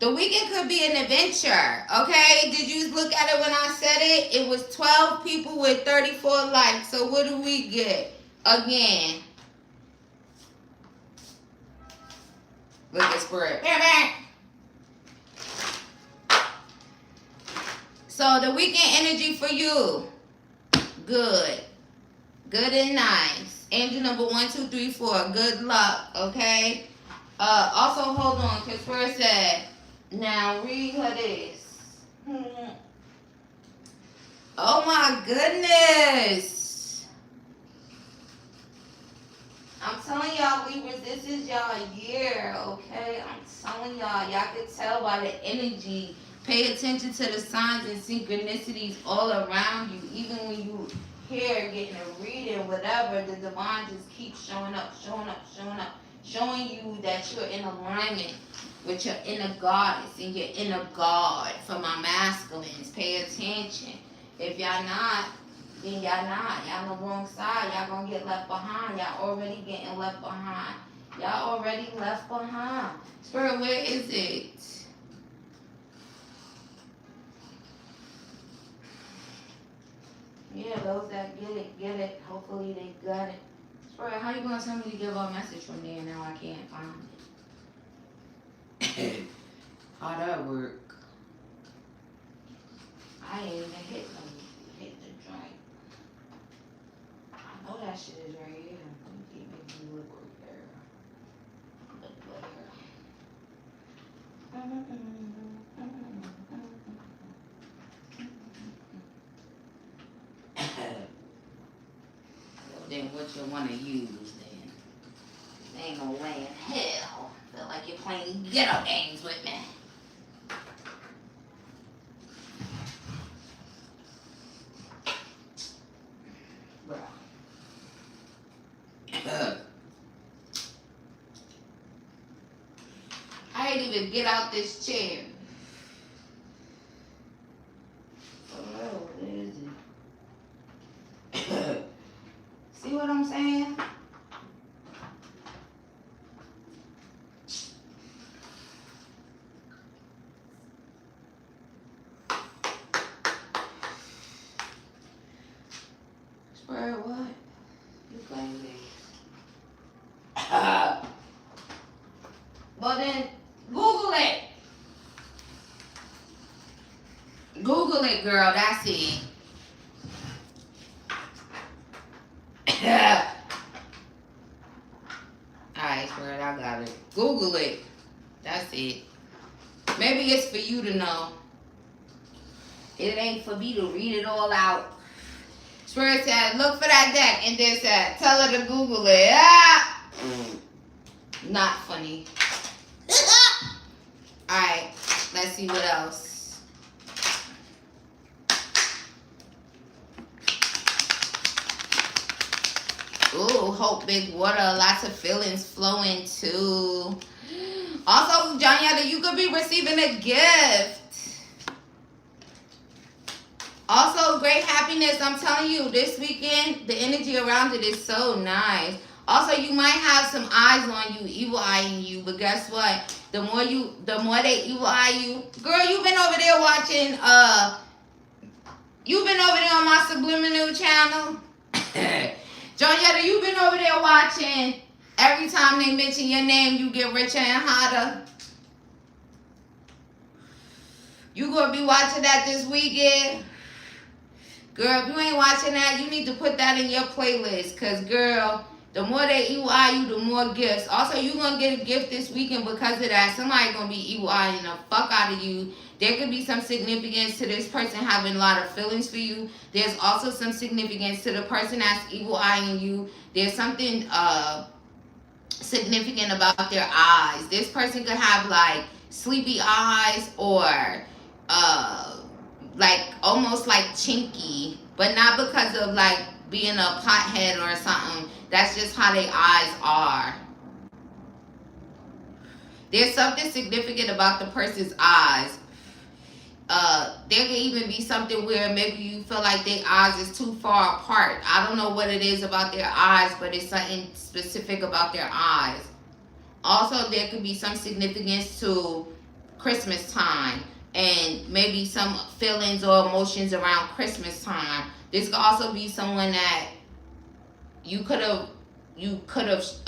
The weekend could be an adventure, okay? Did you look at it when I said it? It was 12 people with 34 likes. So what do we get? Again. Look at Spirit. So the weekend energy for you. Good. Good and nice. Angel number 1, 2, 3, 4. Good luck, okay? Also, hold on, because Spirit said, now read her this. Oh my goodness. I'm telling y'all, Libras, this is y'all year, okay? I'm telling y'all, y'all can tell by the energy. Pay attention to the signs and synchronicities all around you. Even when you here getting a reading, whatever, the divine just keeps showing up, showing you that you're in alignment with your inner goddess and your inner god. For my masculines, pay attention. If y'all not, then y'all not. Y'all on the wrong side. Y'all gonna get left behind. Y'all already getting left behind. Y'all already left behind. Spirit, where is it? Yeah, those that get it. Hopefully they got it. Spirit, how you gonna tell me to give a message from there now I can't find it? How that work? I ain't even hit the joint. I know that shit is right here. Let me keep making you look right there. Then what you want to use then? Ain't no way in hell. Feel like you're playing ghetto games with me. Bro. I ain't even get out this chair. Oh, what is it? See what I'm saying? Spirit, what? You crazy? But then, Google it. Google it, girl. That's it. Alright, Spirit, I got it. Google it. That's it. Maybe it's for you to know. It ain't for me to read it all out. Spirit said, look for that deck, and then said, tell her to Google it. Ah! Not funny. Alright, let's see what else. Ooh, hope, big water, lots of feelings flowing too. Also, Johnetta, you could be receiving a gift. Also, great happiness. I'm telling you, this weekend, the energy around it is so nice. Also, you might have some eyes on you, evil eyeing you, but guess what? The more they evil eye you, girl, you've been over there watching, you've been over there on my subliminal channel. Johnetta, you've been over there watching. Every time they mention your name, you get richer and hotter. You gonna be watching that this weekend? Girl, if you ain't watching that, you need to put that in your playlist. Because, girl, the more they evil eye you, the more gifts. Also, you going to get a gift this weekend because of that. Somebody going to be evil eyeing the fuck out of you. There could be some significance to this person having a lot of feelings for you. There's also some significance to the person that's evil eyeing you. There's something significant about their eyes. This person could have, like, sleepy eyes or like almost like chinky, but not because of like being a pothead or something. That's just how their eyes are. There's something significant about the person's eyes. There can even be something where maybe you feel like their eyes is too far apart. I don't know what it is about their eyes, but it's something specific about their eyes. Also, there could be some significance to Christmas time and maybe some feelings or emotions around Christmas time. This could also be someone that you could have,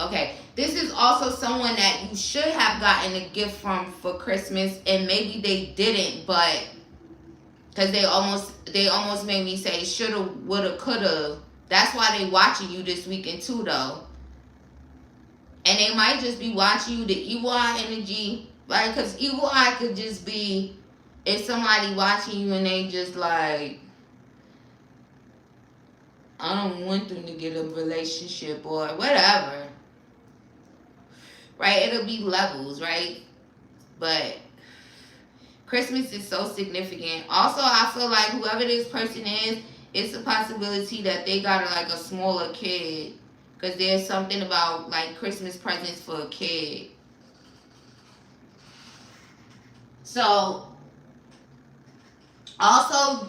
okay. This is also someone that you should have gotten a gift from for Christmas and maybe they didn't, but because they almost made me say shoulda, woulda, coulda. That's why they watching you this weekend too, though. And they might just be watching you, the evil eye energy, right? Because evil eye could just be if somebody watching you and they just like, I don't want them to get a relationship or whatever. Right? It'll be levels, right? But Christmas is so significant. Also, I feel like whoever this person is, it's a possibility that they got like a smaller kid. Because there's something about like Christmas presents for a kid. So, also,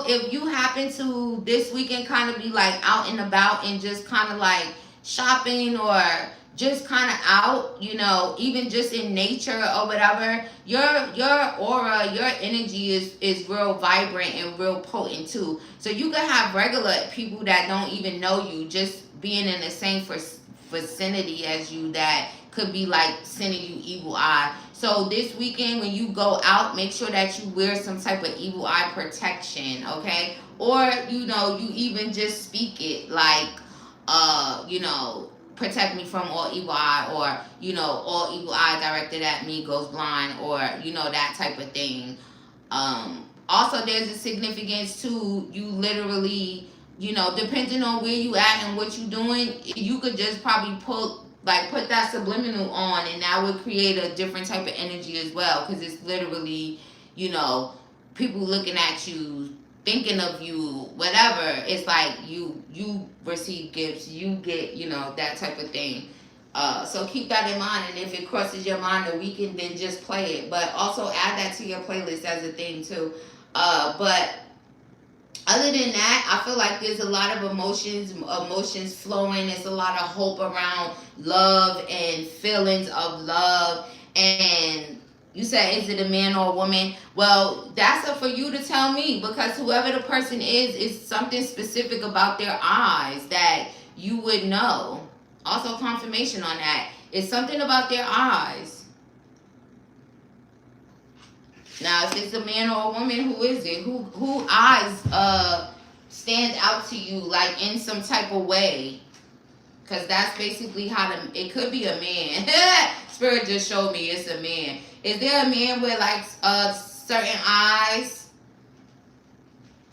if you happen to this weekend kind of be like out and about and just kind of like shopping or just kind of out, you know, even just in nature or whatever, your aura, your energy is real vibrant and real potent too. So you could have regular people that don't even know you, just being in the same vicinity as you, that could be like sending you evil eye. So this weekend when you go out, make sure that you wear some type of evil eye protection, okay? Or, you know, you even just speak it like, you know, protect me from all evil eye, or, you know, all evil eye directed at me goes blind, or, you know, that type of thing. Also, there's a significance to you literally, you know, depending on where you at and what you doing, you could just probably put that subliminal on, and that would create a different type of energy as well, because it's literally, you know, people looking at you, thinking of you, whatever. It's like you receive gifts, you get, you know, that type of thing. So keep that in mind, and if it crosses your mind a weekend, then just play it. But also add that to your playlist as a thing too. But other than that, I feel like there's a lot of emotions flowing. There's a lot of hope around love and feelings of love. And you said, is it a man or a woman? Well, that's up for you to tell me, because whoever the person is something specific about their eyes that you would know. Also, confirmation on that. It's something about their eyes. Now, if it's a man or a woman, who is it? Who eyes stand out to you like in some type of way? Because that's basically how it could be a man. Spirit just showed me it's a man. Is there a man with like certain eyes?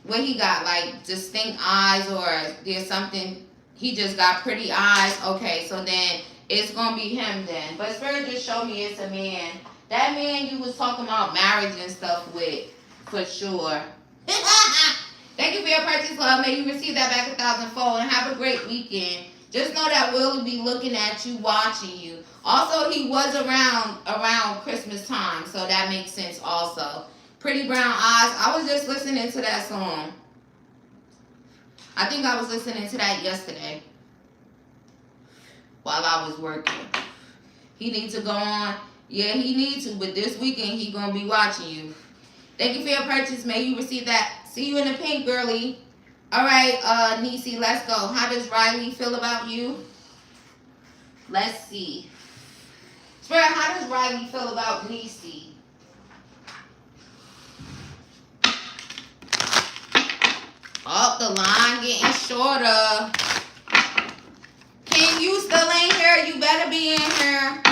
What he got, like distinct eyes, or there's something, he just got pretty eyes? Okay, so then it's going to be him then. But Spirit just showed me it's a man. That man you was talking about marriage and stuff with, for sure. Thank you for your purchase, love. May you receive that back 1,000-fold, and have a great weekend. Just know that Will be looking at you, watching you. Also, he was around Christmas time, so that makes sense also. Pretty Brown Eyes. I was just listening to that song. I think I was listening to that yesterday while I was working. He needs to go on. Yeah, he needs to, but this weekend he gonna be watching you. Thank you for your purchase. May you receive that. See you in the pink, girly. All right, Nisi, let's go. How does Riley feel about you? Let's see. Spirit, how does Riley feel about Nisi? Oh, the line getting shorter. King, you still ain't here. You better be in here.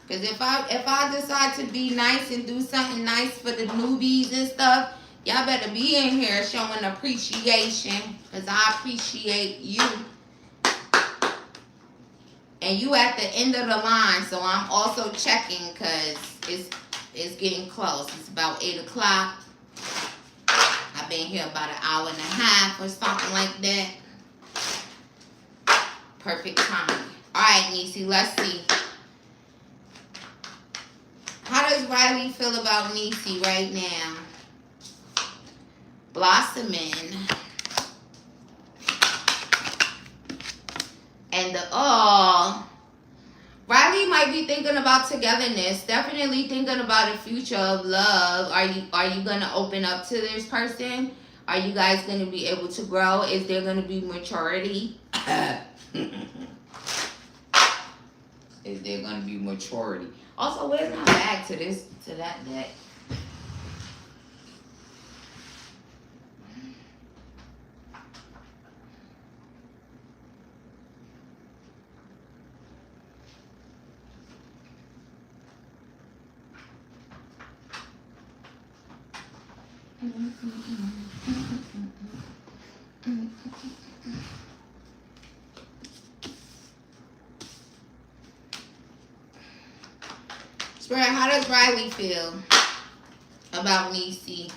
Because if I decide to be nice and do something nice for the newbies and stuff, y'all better be in here showing appreciation. Because I appreciate you. And you at the end of the line, so I'm also checking because it's getting close. It's about 8 o'clock. I've been here about an hour and a half or something like that. Perfect timing. All right, Nisi, let's see. How does Riley feel about Nisi right now? Blossoming. And Riley might be thinking about togetherness. Definitely thinking about a future of love. Are you gonna open up to this person? Are you guys gonna be able to grow? Is there gonna be maturity? Is there gonna be maturity? Also, where's my bag to that deck? Spirit, how does Riley feel about Nisi?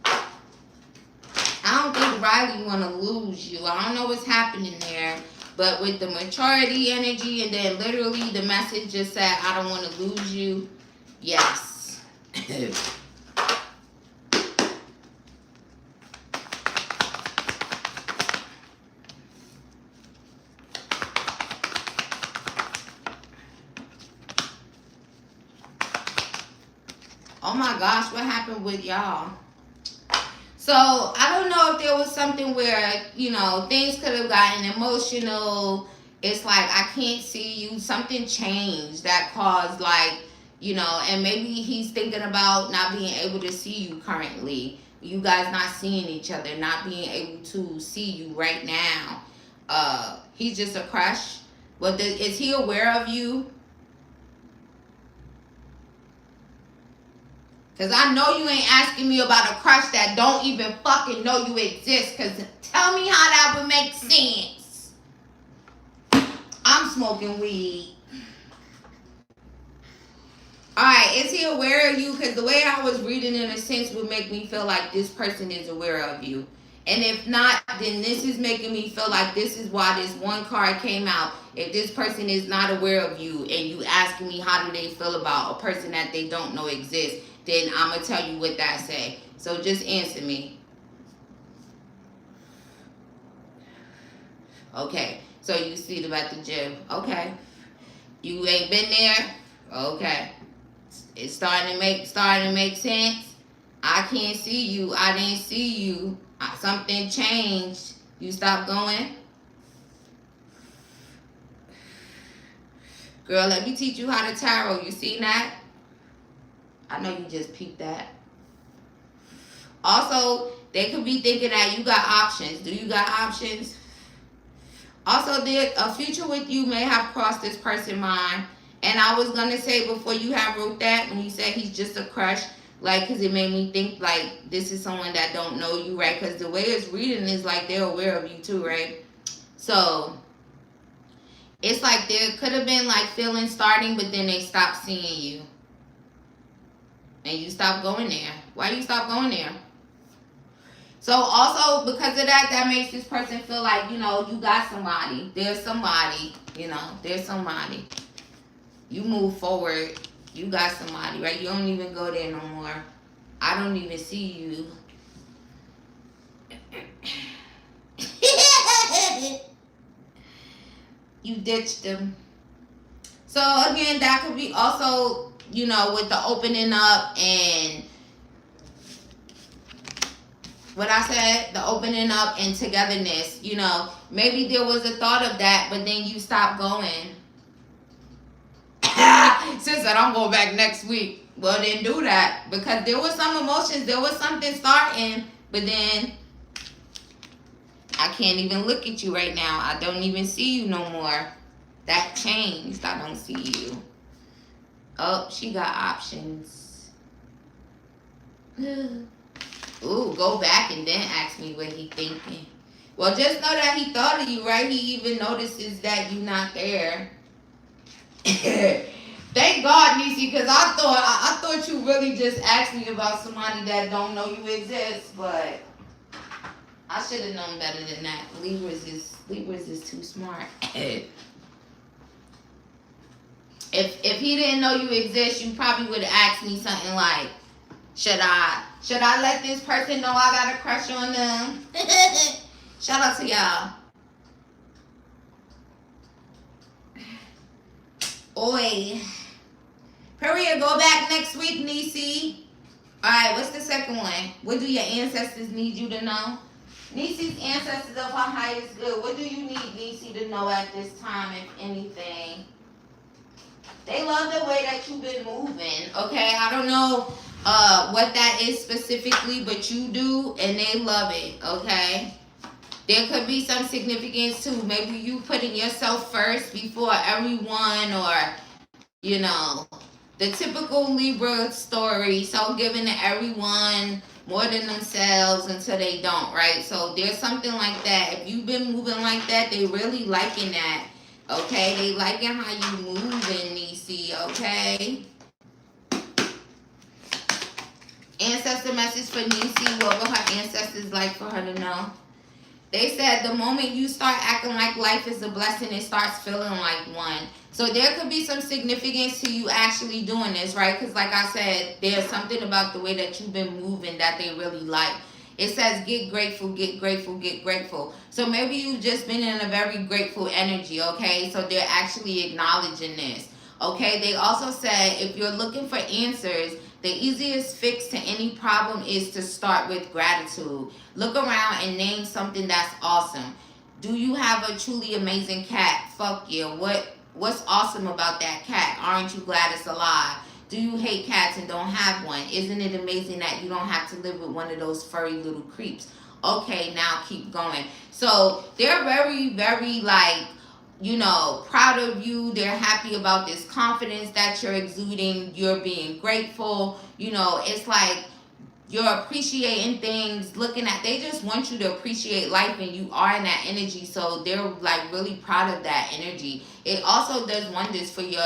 I don't think Riley want to lose you. I don't know what's happening there. But with the maturity energy and then literally the message just said, I don't want to lose you. Yes. Oh my gosh, what happened with y'all? So, I don't know if there was something where, things could have gotten emotional. It's like, I can't see you. Something changed that caused, and maybe he's thinking about not being able to see you currently. You guys not seeing each other, not being able to see you right now. He's just a crush. But is he aware of you? Because I know you ain't asking me about a crush that don't even fucking know you exist. Because tell me how that would make sense. I'm smoking weed. Alright, is he aware of you? Because the way I was reading in a sense would make me feel like this person is aware of you. And if not, then this is making me feel like this is why this one card came out. If this person is not aware of you and you asking me how do they feel about a person that they don't know exists, then I'm going to tell you what that say. So just answer me. Okay. So you see them at the gym. Okay. You ain't been there? Okay. It's starting to make sense. I can't see you. I didn't see you. Something changed. You stopped going? Girl, let me teach you how to tarot. You see that? I know you just peeped that. Also, they could be thinking that you got options. Do you got options? Also, a future with you may have crossed this person's mind. And I was going to say before you have wrote that, when you said he's just a crush, because it made me think, this is someone that don't know you, right? Because the way it's reading is like they're aware of you too, right? So, it's like there could have been, feelings starting, but then they stopped seeing you. And you stop going there. Why you stop going there? So also because of that, that makes this person feel like, you got somebody. There's somebody, there's somebody. You move forward. You got somebody, right? You don't even go there no more. I don't even see you. You ditched them. So again, that could be also, you know, with the opening up and what I said, the opening up and togetherness, you know, maybe there was a thought of that, but then you stopped going. Sis said, I'm going back next week. Well, then do that, because there was some emotions, there was something starting, but then I can't even look at you right now. I don't even see you no more. That changed. I don't see you. Oh, she got options. Ooh, go back and then ask me what he thinking. Well, just know that he thought of you, right? He even notices that you not there. Thank God, Niecy, because I thought you really just asked me about somebody that don't know you exist, but I should have known better than that. Libras is too smart. If he didn't know you exist, you probably would have asked me something like, should I let this person know I got a crush on them? Shout out to y'all. Oi. Period. Go back next week, Niecy. Alright, what's the second one? What do your ancestors need you to know? Niecy's ancestors of her highest good. What do you need Niecy to know at this time, if anything? They love the way that you've been moving, okay? I don't know what that is specifically, but you do, and they love it, okay? There could be some significance too. Maybe you putting yourself first before everyone, or, you know, the typical Libra story. So giving to everyone more than themselves until they don't, right? So there's something like that. If you've been moving like that, they really liking that. Okay, they liking how you moving, Niecy, okay? Ancestor message for Niecy. What would her ancestors like for her to know? They said the moment you start acting like life is a blessing, it starts feeling like one. So there could be some significance to you actually doing this, right? Because like I said, there's something about the way that you've been moving that they really like. It says get grateful, get grateful, get grateful. So maybe you've just been in a very grateful energy, okay? So they're actually acknowledging this, okay? They also said if you're looking for answers, the easiest fix to any problem is to start with gratitude. Look around and name something that's awesome. Do you have a truly amazing cat? Fuck yeah. What's awesome about that cat? Aren't you glad it's alive? Do you hate cats and don't have one? Isn't it amazing that you don't have to live with one of those furry little creeps? Okay, now keep going. So they're very, very like, you know, proud of you. They're happy about this confidence that you're exuding. You're being grateful. You know, it's like you're appreciating things, looking at, they just want you to appreciate life, and you are in that energy. So they're like really proud of that energy. It also does wonders for your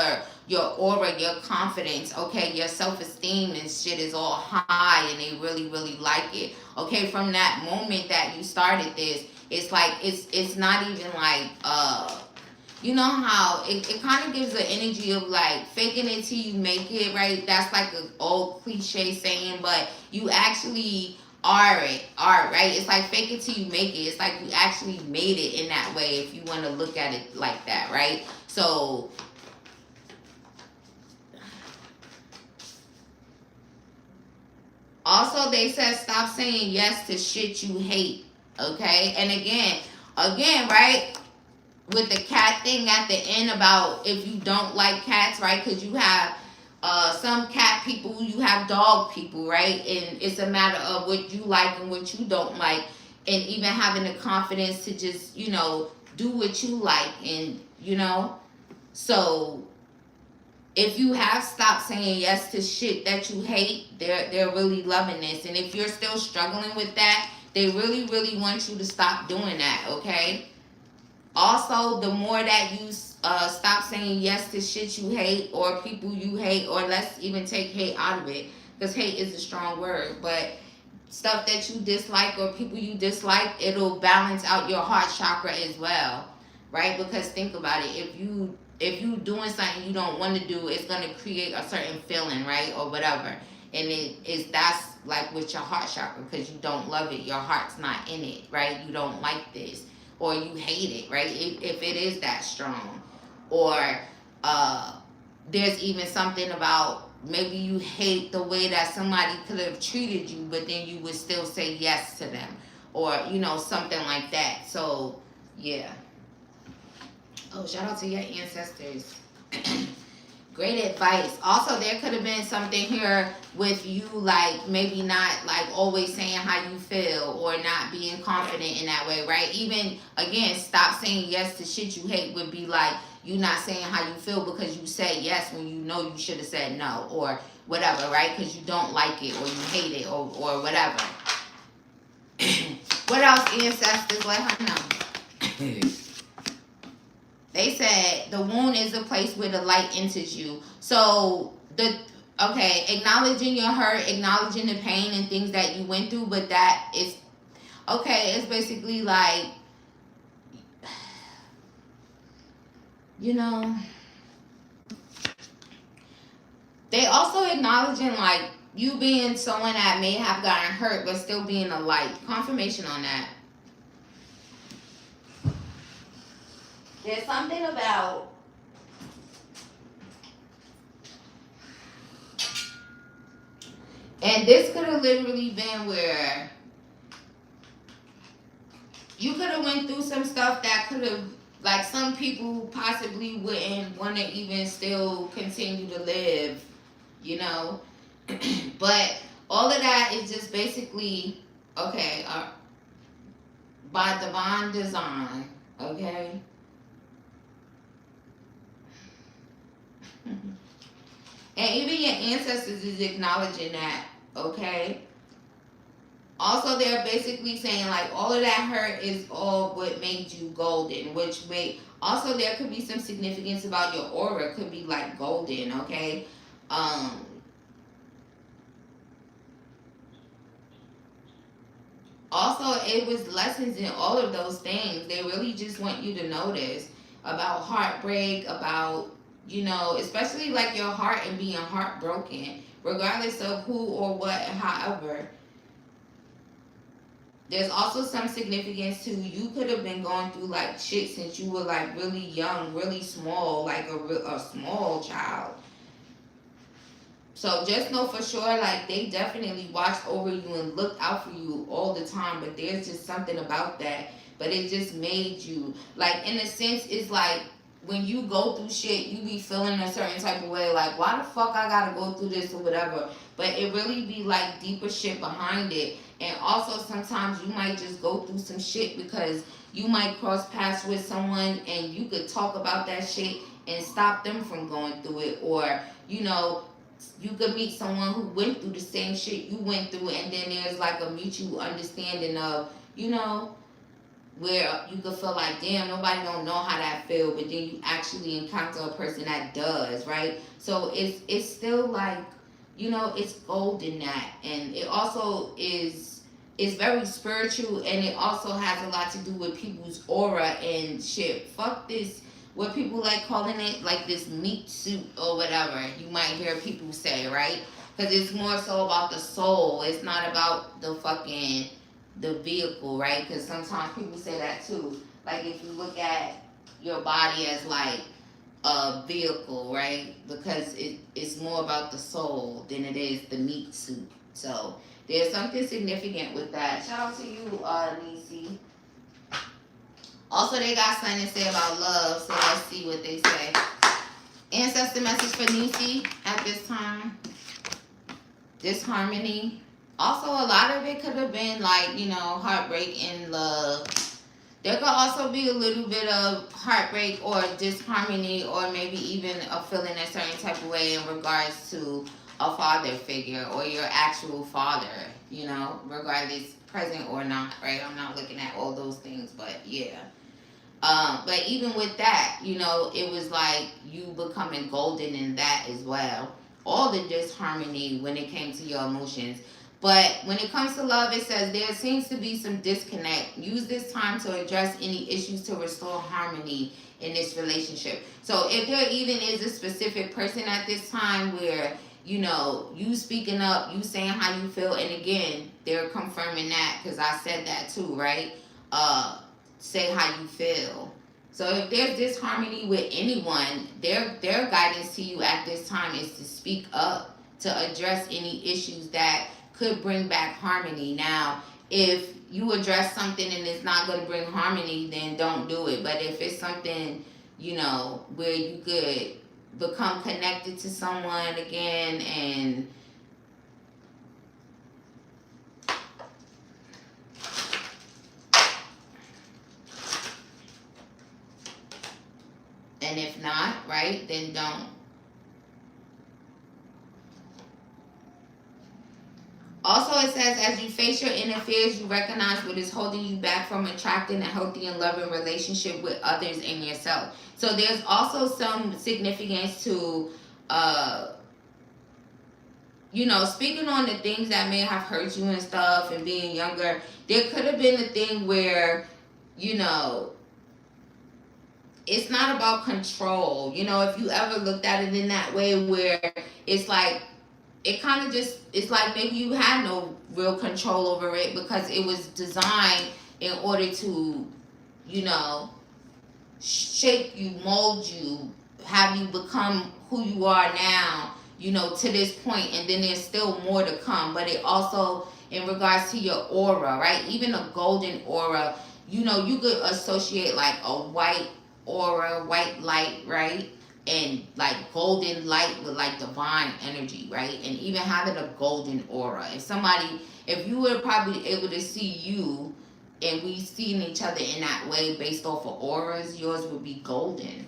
aura, your confidence, okay? Your self-esteem and shit is all high, and they really, really like it. Okay, from that moment that you started this, it's like, it's not even like, you know how it kind of gives the energy of like faking it till you make it, right? That's like an old cliche saying, but you actually are it, right? It's like fake it till you make it. It's like you actually made it in that way, if you want to look at it like that, right? So also they said stop saying yes to shit you hate, okay? And again, right? With the cat thing at the end about if you don't like cats, right? Because you have some cat people, you have dog people, right? And it's a matter of what you like and what you don't like, and even having the confidence to just, you know, do what you like, and you know. So if you have stopped saying yes to shit that you hate, they're really loving this. And if you're still struggling with that, they really, really want you to stop doing that, okay? Also, the more that you stop saying yes to shit you hate, or people you hate, or let's even take hate out of it, because hate is a strong word, but stuff that you dislike or people you dislike, it'll balance out your heart chakra as well, right? Because think about it, if you doing something you don't want to do, it's going to create a certain feeling, right? Or whatever. And that's like with your heart chakra, because you don't love it, your heart's not in it, right? You don't like this. or you hate it, right? If it is that strong. Or there's even something about maybe you hate the way that somebody could have treated you, but then you would still say yes to them, or something like that. So yeah. Oh, shout out to your ancestors. Great advice. Also, there could have been something here with you, like maybe not like always saying how you feel or not being confident in that way, right? Even again, stop saying yes to shit you hate would be like you not saying how you feel because you said yes when you know you should have said no, or whatever, right? Because you don't like it or you hate it, or whatever. What else, ancestors? Let her know. They said the wound is a place where the light enters you. So acknowledging your hurt, acknowledging the pain and things that you went through, but that is okay. It's basically like, they also acknowledging like you being someone that may have gotten hurt, but still being a light. Confirmation on that. There's something about and this could have literally been where you could have went through some stuff that could have, like, some people possibly wouldn't want to even still continue to live, but all of that is just basically okay, by divine design, okay. And even your ancestors is acknowledging that, okay? Also, they're basically saying, like, all of that hurt is all what made you golden, which may... Also, there could be some significance about your aura. It could be, like, golden, okay? Also, it was lessons in all of those things. They really just want you to notice about heartbreak, about... especially like your heart and being heartbroken, regardless of who or what, however. There's also some significance to you could have been going through like shit since you were like really young, really small, like a small child. So just know for sure, like, they definitely watched over you and looked out for you all the time, but there's just something about that. But it just made you, like, in a sense, it's like, when you go through shit, you be feeling a certain type of way, like, why the fuck I gotta go through this or whatever. But it really be like deeper shit behind it. And also sometimes you might just go through some shit because you might cross paths with someone and you could talk about that shit and stop them from going through it. Or, you could meet someone who went through the same shit you went through, and then there's like a mutual understanding of, where you could feel like, damn, nobody don't know how that feel, but then you actually encounter a person that does, right? So it's still like, it's gold in that. And it also is very spiritual, and it also has a lot to do with people's aura and shit. Fuck this, what people like calling it, like this meat suit or whatever, you might hear people say, right? Because it's more so about the soul. It's not about the vehicle, right? Because sometimes people say that too. Like, if you look at your body as like a vehicle, right? Because it's more about the soul than it is the meat suit. So there's something significant with that. Shout out to you, Nisi. Also, they got something to say about love, so let's see what they say. Ancestor message for Nisi at this time. Disharmony. Also, a lot of it could have been like, heartbreak and love. There could also be a little bit of heartbreak or disharmony, or maybe even a feeling a certain type of way in regards to a father figure or your actual father, regardless present or not, right? I'm not looking at all those things, but yeah. But even with that, it was like you becoming golden in that as well. All the disharmony when it came to your emotions. But when it comes to love, it says there seems to be some disconnect. Use this time to address any issues to restore harmony in this relationship. So if there even is a specific person at this time where, you speaking up, you saying how you feel, and again, they're confirming that because I said that too, right? say how you feel. So if there's disharmony with anyone, their guidance to you at this time is to speak up, to address any issues that could bring back harmony. Now, if you address something and it's not going to bring harmony, then don't do it. But if it's something, where you could become connected to someone again, and if not, right, then don't. Also, it says, as you face your inner fears, you recognize what is holding you back from attracting a healthy and loving relationship with others and yourself. So there's also some significance to, speaking on the things that may have hurt you and stuff, and being younger. There could have been a thing where, it's not about control. If you ever looked at it in that way, where it's like, it kind of just, it's like maybe you had no real control over it because it was designed in order to, shape you, mold you, have you become who you are now, to this point. And then there's still more to come. But it also, in regards to your aura, right? Even a golden aura, you could associate like a white aura, white light, right? And like golden light with like divine energy, right? And even having a golden aura. If you were probably able to see you, and we seen each other in that way based off of auras, yours would be golden.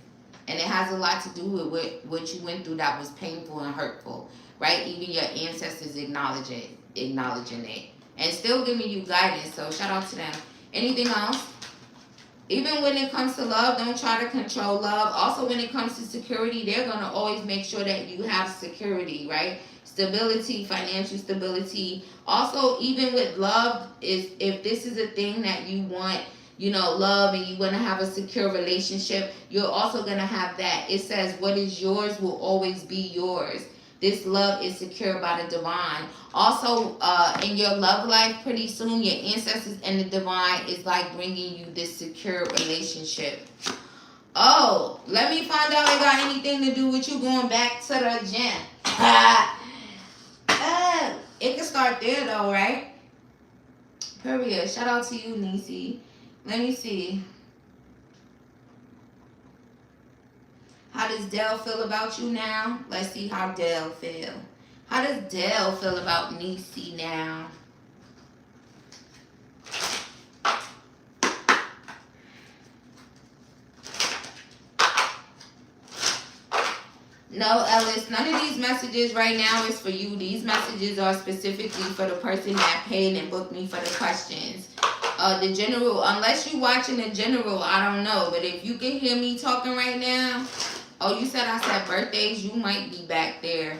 And it has a lot to do with what you went through that was painful and hurtful, right? Even your ancestors acknowledging it, and still giving you guidance. So shout out to them. Anything else? Even when it comes to love, don't try to control love. Also, when it comes to security, they're going to always make sure that you have security, right? Stability, financial stability. Also, even with love, if this is a thing that you want, love, and you want to have a secure relationship, you're also going to have that. It says, what is yours will always be yours. This love is secured by the divine. Also, in your love life, pretty soon, your ancestors and the divine is like bringing you this secure relationship. Oh, let me find out it got anything to do with you going back to the gym. It can start there though, right? Period. Shout out to you, Nisi. Let me see. How does Dell feel about you now? Let's see how Dell feel. How does Dell feel about Nisi now? No, Ellis, none of these messages right now is for you. These messages are specifically for the person that paid and booked me for the questions. The general, unless you're watching the general, I don't know. But if you can hear me talking right now, oh, you said I said birthdays, you might be back there.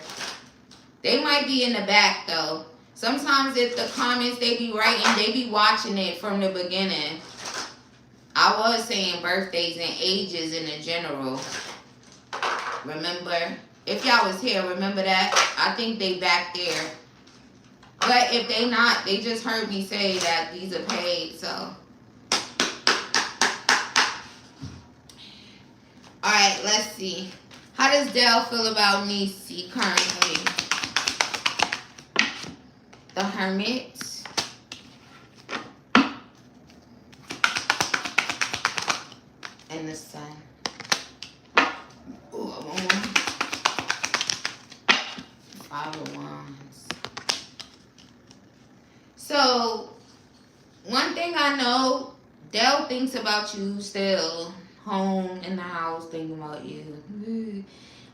They might be in the back, though. Sometimes if the comments they be writing, they be watching it from the beginning. I was saying birthdays and ages in the general. Remember? If y'all was here, remember that? I think they back there. But if they not, they just heard me say that these are paid, so. Alright, let's see. How does Dell feel about Nisi currently? The Hermit. And the Sun. Ooh, I want one. 5 of Wands. So, one thing I know, Dell thinks about you still. Home, in the house, thinking about you.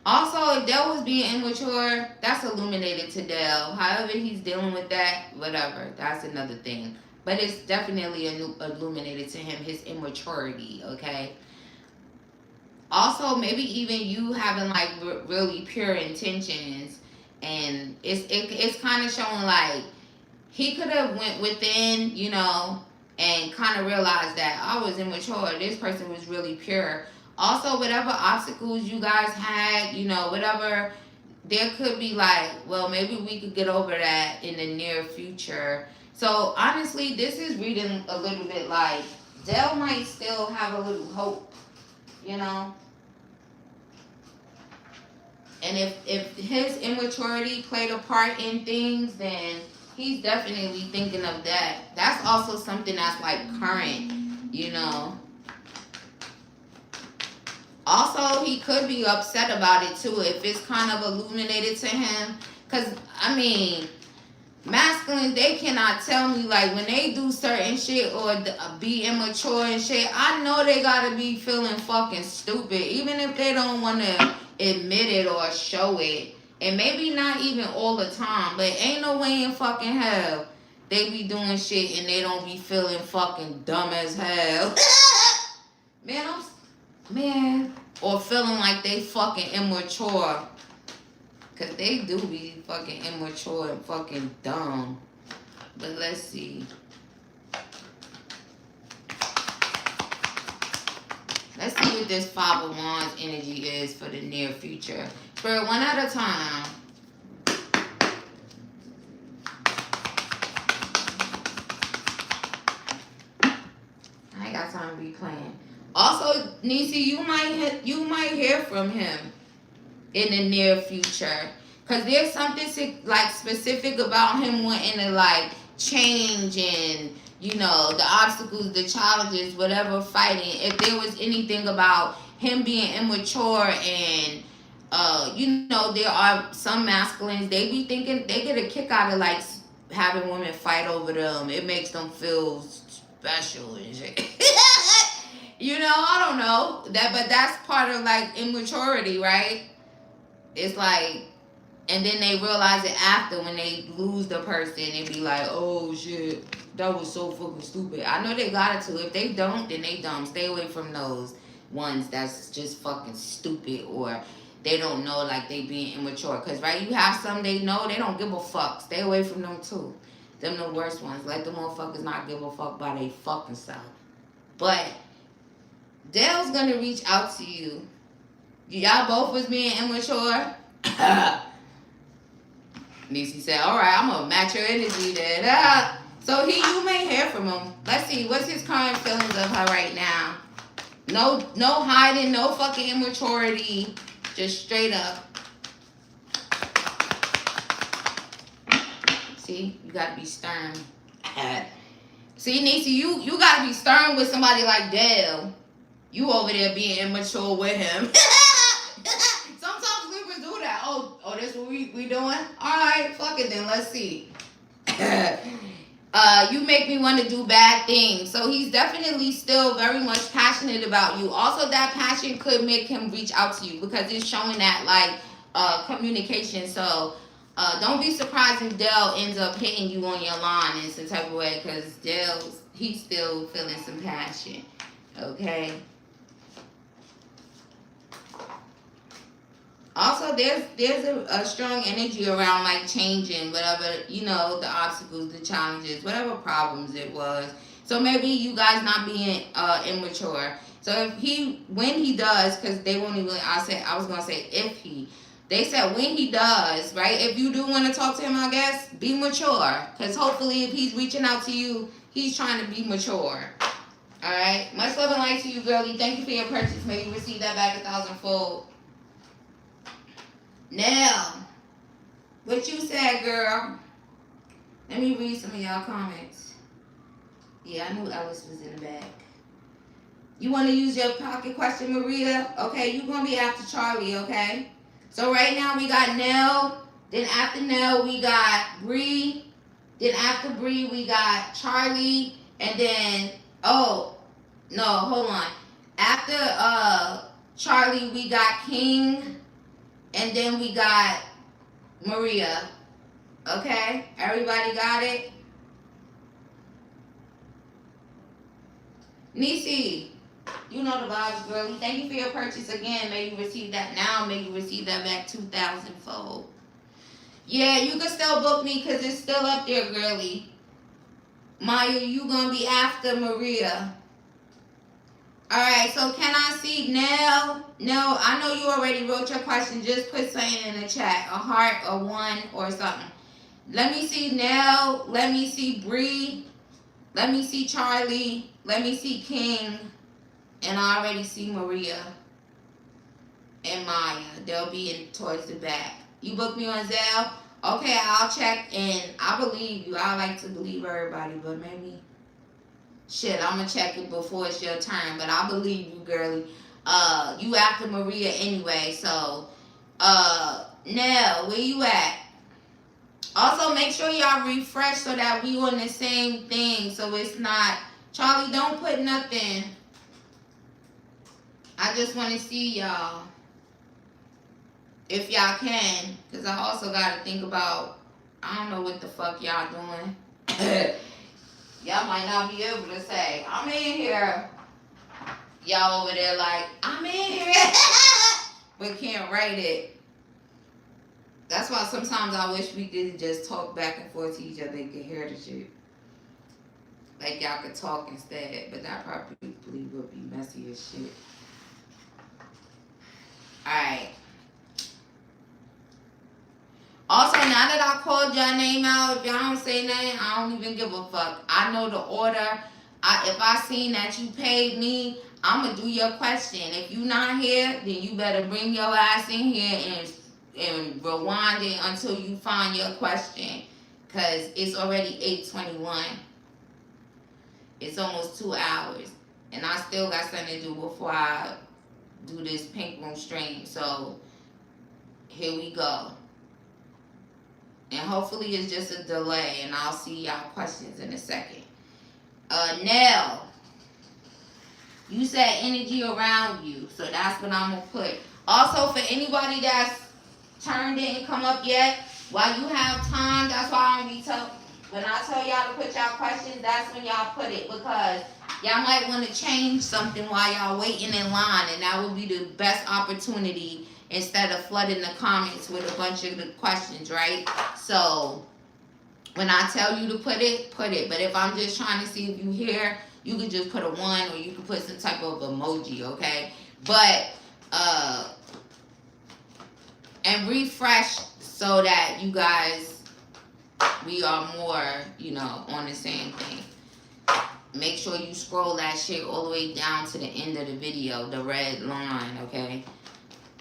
Also, if Dell was being immature, that's illuminated to Dell. However he's dealing with that, whatever. That's another thing. But it's definitely illuminated to him, his immaturity, okay? Also, maybe even you having, like, really pure intentions. And it's kind of showing, like, he could have went within, and kind of realized that I was immature. This person was really pure. Also, whatever obstacles you guys had, whatever, there could be like, well, maybe we could get over that in the near future. So, honestly, this is reading a little bit like Dell might still have a little hope, you know. And if his immaturity played a part in things, then he's definitely thinking of that. That's also something that's like current, you know. Also, he could be upset about it too if it's kind of illuminated to him. Because, I mean, masculines, they cannot tell me, like, when they do certain shit or be immature and shit, I know they gotta be feeling fucking stupid, even if they don't want to admit it or show it. And maybe not even all the time, but ain't no way in fucking hell they be doing shit and they don't be feeling fucking dumb as hell. Man, or feeling like they fucking immature. Cause they do be fucking immature and fucking dumb. But let's see. Let's see what this Five of Wands energy is for the near future. Spirit, one at a time. I ain't got time to be playing. Also, Nisi, you might hear from him in the near future, cause there's something like specific about him wanting to like change and, you know, the obstacles, the challenges, whatever fighting. If there was anything about him being immature and you know, there are some masculines, they be thinking they get a kick out of like having women fight over them. It makes them feel special and shit. You know, I don't know that, but that's part of like immaturity, right? It's like, and then they realize it after when they lose the person and be like, oh shit, that was so fucking stupid. I know they got it to. If they don't, then they dumb. Stay away from those ones that's just fucking stupid or they don't know, like they being immature. Cause right, you have some they know, they don't give a fuck. Stay away from them too. Them the worst ones. Let the motherfuckers not give a fuck by they fucking self. But Dale's gonna reach out to you. Y'all both was being immature. Nisi said, all right, I'm gonna match your energy then. So you may hear from him. Let's see, what's his current feelings of her right now? No hiding, no fucking immaturity. Just straight up. See, you gotta be stern. See, Nisi, you gotta be stern with somebody like Dale. You over there being immature with him. Sometimes Libras do that. Oh, that's what we doing? All right, fuck it then. Let's see. You make me want to do bad things. So he's definitely still very much passionate about you. Also, that passion could make him reach out to you because it's showing that like communication. So don't be surprised if Dale ends up hitting you on your line in some type of way because he's still feeling some passion. Okay. Also, there's a strong energy around like changing whatever, you know, the obstacles, the challenges, whatever problems it was. So maybe you guys not being immature. So when he does, because they won't even, I was gonna say if he. They said when he does, right? If you do want to talk to him, I guess, be mature. Because hopefully if he's reaching out to you, he's trying to be mature. All right? Much love and light to you, girlie. Thank you for your purchase. May you receive that back 1,000-fold. Nell, what you said, girl? Let me read some of y'all comments. Yeah, I knew Ellis was in the back. You want to use your pocket question, Maria? Okay, you're going to be after Charlie, okay? So right now we got Nell. Then after Nell, we got Bree. Then after Bree, we got Charlie. And then, oh, no, hold on. After Charlie, we got King. And then we got Maria. Okay? Everybody got it? Nisi, you know the vibes, girlie. Thank you for your purchase again. May you receive that now. May you receive that back 2,000-fold. Yeah, you can still book me because it's still up there, girlie. Maya, you going to be after Maria. All right, so can I see Nell? No, I know you already wrote your question. Just put something in the chat. A heart, a one, or something. Let me see Nell. Let me see Bree. Let me see Charlie. Let me see King, and I already see Maria and Maya. They'll be in towards the back. You booked me on Zelle? Okay, I'll check, and I believe you. I like to believe everybody, but maybe shit, I'm gonna check it before it's your turn. But I believe you, girlie. You after Maria anyway, so Nell, where you at? Also, make sure y'all refresh so that we on the same thing, so it's not Charlie. Don't put nothing. I just want to see y'all. If y'all can, because I also got to think about, I don't know what the fuck y'all doing. Y'all might not be able to say, I'm in here. Y'all over there like, I'm in here. But can't write it. That's why sometimes I wish we could just talk back and forth to each other and could hear the shit. Like y'all could talk instead. But that probably would be messy as shit. Alright. Also, now that I called y'all name out, if y'all don't say nothing, I don't even give a fuck. I know the order. If I seen that you paid me, I'm going to do your question. If you not here, then you better bring your ass in here and rewind it until you find your question. Because it's already 8:21. It's almost 2 hours. And I still got something to do before I do this pink room stream. So, here we go. And hopefully it's just a delay, and I'll see y'all questions in a second. Nell, you said energy around you, so that's what I'm going to put. Also, for anybody that's turned in and come up yet, while you have time, that's why I don't be when I tell y'all to put y'all questions, that's when y'all put it, because y'all might want to change something while y'all waiting in line, and that would be the best opportunity instead of flooding the comments with a bunch of the questions, right? So, when I tell you to put it. But if I'm just trying to see if you here, you could just put a 1 or you could put some type of emoji, okay? But, and refresh so that you guys, we are more, on the same thing. Make sure you scroll that shit all the way down to the end of the video, the red line, okay?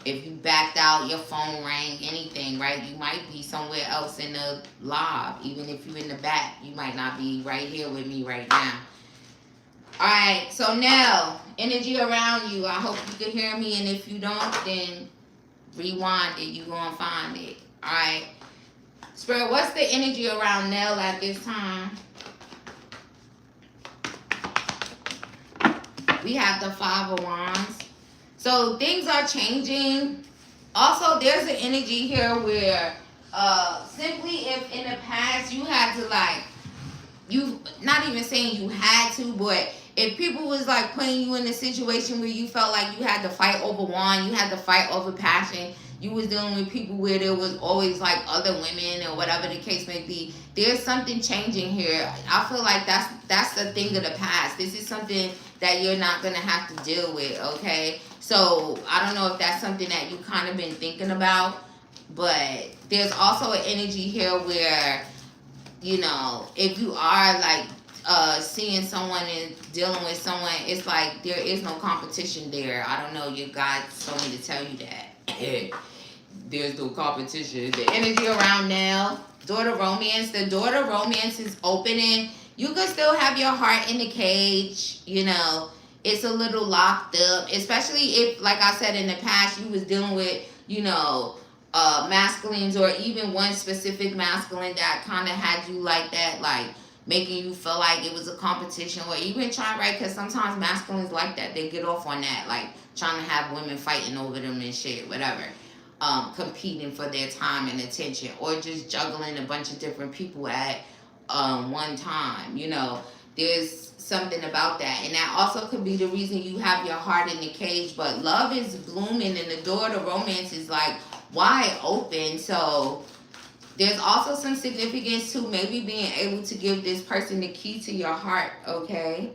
If you backed out, your phone rang, anything, right? You might be somewhere else in the live. Even if you're in the back, you might not be right here with me right now. All right, so now, energy around you. I hope you can hear me, and if you don't, then rewind it. You're going to find it. All right. Spirit, what's the energy around Nell at this time? We have the 5 of Wands. So things are changing. Also, there's an energy here where simply if in the past you had to you not even saying you had to, but if people was putting you in a situation where you felt like you had to fight over wine, you had to fight over passion, you was dealing with people where there was always other women or whatever the case may be, there's something changing here. I feel like that's the thing of the past. This is something that you're not going to have to deal with, okay? So I don't know if that's something that you kind of been thinking about, but there's also an energy here where, if you are seeing someone and dealing with someone, it's like there is no competition there. I don't know, your God told me to tell you that. There's no competition. The energy around Nell, daughter romance. The daughter romance is opening. You could still have your heart in the cage, It's a little locked up, especially if, like I said in the past, you was dealing with, masculines or even one specific masculine that kind of had you like that, making you feel like it was a competition, or even trying, right? Because sometimes masculines like that. They get off on that, trying to have women fighting over them and shit, whatever. Competing for their time and attention, or just juggling a bunch of different people at one time. There's something about that, and that also could be the reason you have your heart in the cage. But love is blooming, and the door to romance is wide open. So there's also some significance to maybe being able to give this person the key to your heart, okay?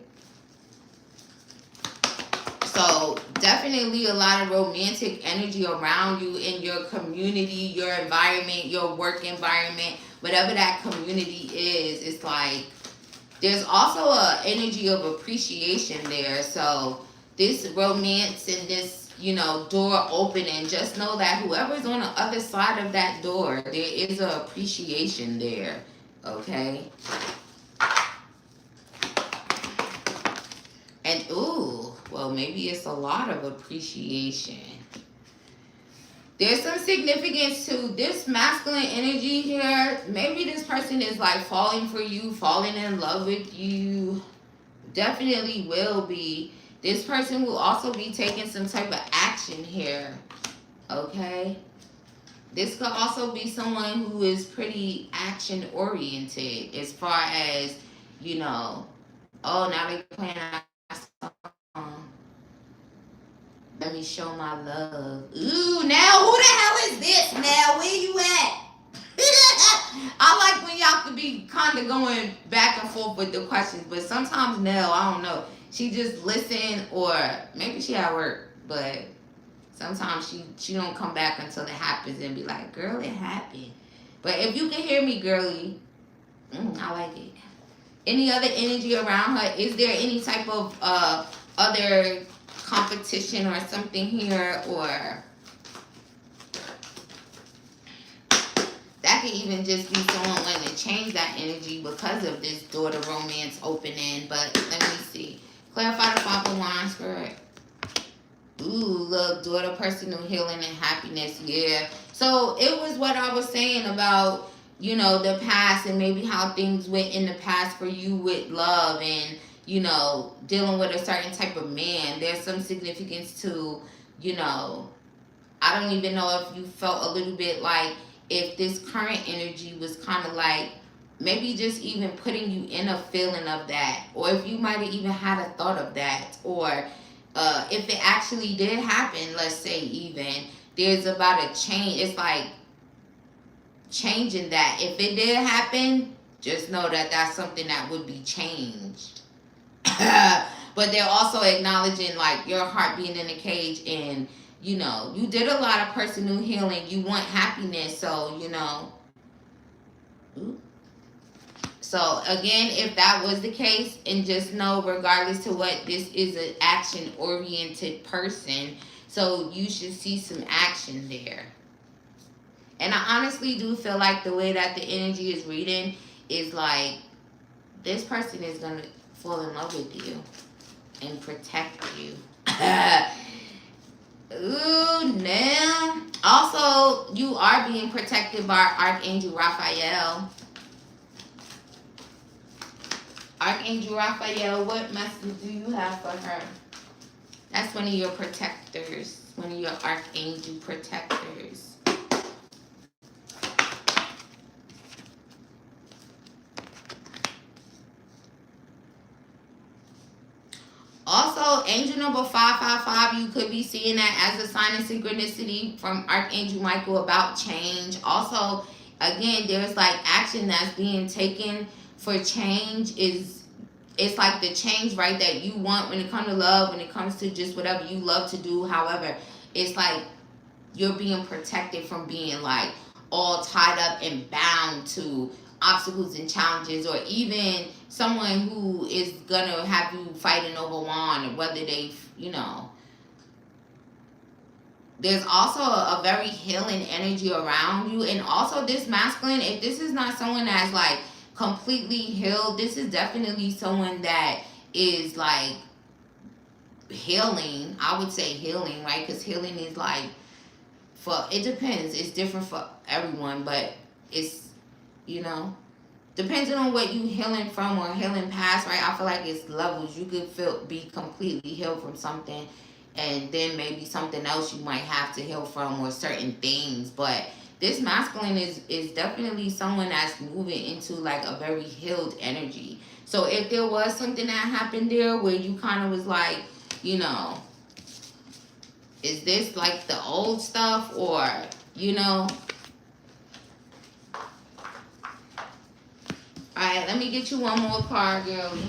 So definitely a lot of romantic energy around you in your community, your environment, your work environment, whatever that community is. It's There's also a energy of appreciation there. So this romance and this, you know, door opening, just know that whoever's on the other side of that door, there is a appreciation there. Okay. And ooh, well, maybe it's a lot of appreciation. There's some significance to this masculine energy here. Maybe this person is like falling for you, falling in love with you. Definitely will be. This person will also be taking some type of action here. Okay? This could also be someone who is pretty action oriented as far as, you know, oh, now they're playing that song. Let me show my love. Ooh, now who the hell is this? Now where you at? I like when y'all could be kind of going back and forth with the questions, but sometimes Nell, I don't know. She just listen, or maybe she at work, but sometimes she don't come back until it happens and be like, girl, it happened. But if you can hear me, girly, I like it. Any other energy around her? Is there any type of other competition or something here, or that could even just be someone wanting to change that energy because of this door to romance opening? But let me see. Clarify the Five of Wands, Spirit. Ooh, look, door to personal healing and happiness. Yeah. So it was what I was saying about, you know, the past and maybe how things went in the past for you with love and, you know, dealing with a certain type of man. There's some significance to, you know, I don't even know if you felt a little bit like if this current energy was kind of like maybe just even putting you in a feeling of that, or if you might have even had a thought of that, or if it actually did happen, let's say even, there's about a change. It's like changing that. If it did happen, just know that that's something that would be changed. But they're also acknowledging like your heart being in a cage, and you know, you did a lot of personal healing. You want happiness, so you know. Ooh. So again, if that was the case, and just know regardless to what, this is an action oriented person, so you should see some action there. And I honestly do feel like the way that the energy is reading is like this person is gonna fall in love with you and protect you. Ooh, Nell. Also, you are being protected by Archangel Raphael. Archangel Raphael, what message do you have for her? That's one of your protectors, one of your archangel protectors. Also, angel number 555, you could be seeing that as a sign of synchronicity from Archangel Michael about change. Also, again, there's like action that's being taken for change. It's like the change, right, that you want when it comes to love, when it comes to just whatever you love to do. However, it's like you're being protected from being like all tied up and bound to obstacles and challenges, or even someone who is gonna have you fighting over one, or whether they, you know. There's also a very healing energy around you. And also this masculine, if this is not someone that's like completely healed, this is definitely someone that is like healing. I would say healing, right? Because healing is like, for, it depends, it's different for everyone, but it's, you know, depending on what you healing from or healing past, right? I feel like it's levels. You could be completely healed from something, and then maybe something else you might have to heal from, or certain things. But this masculine is definitely someone that's moving into like a very healed energy. So if there was something that happened there where you kind of was like, you know, is this like the old stuff, or, you know. Alright, let me get you one more card, girlie.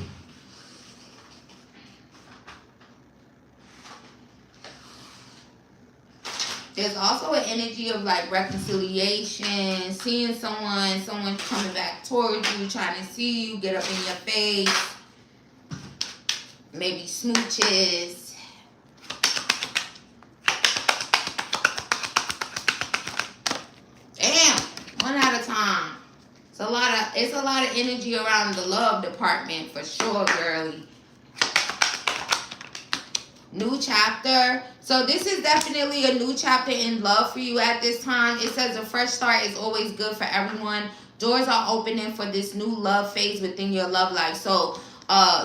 There's also an energy of like reconciliation, seeing someone coming back towards you, trying to see you, get up in your face, maybe smooches. Damn, one at a time. It's a lot of energy around the love department for sure, girly. New chapter. So this is definitely a new chapter in love for you at this time. It says a fresh start is always good for everyone. Doors are opening for this new love phase within your love life. So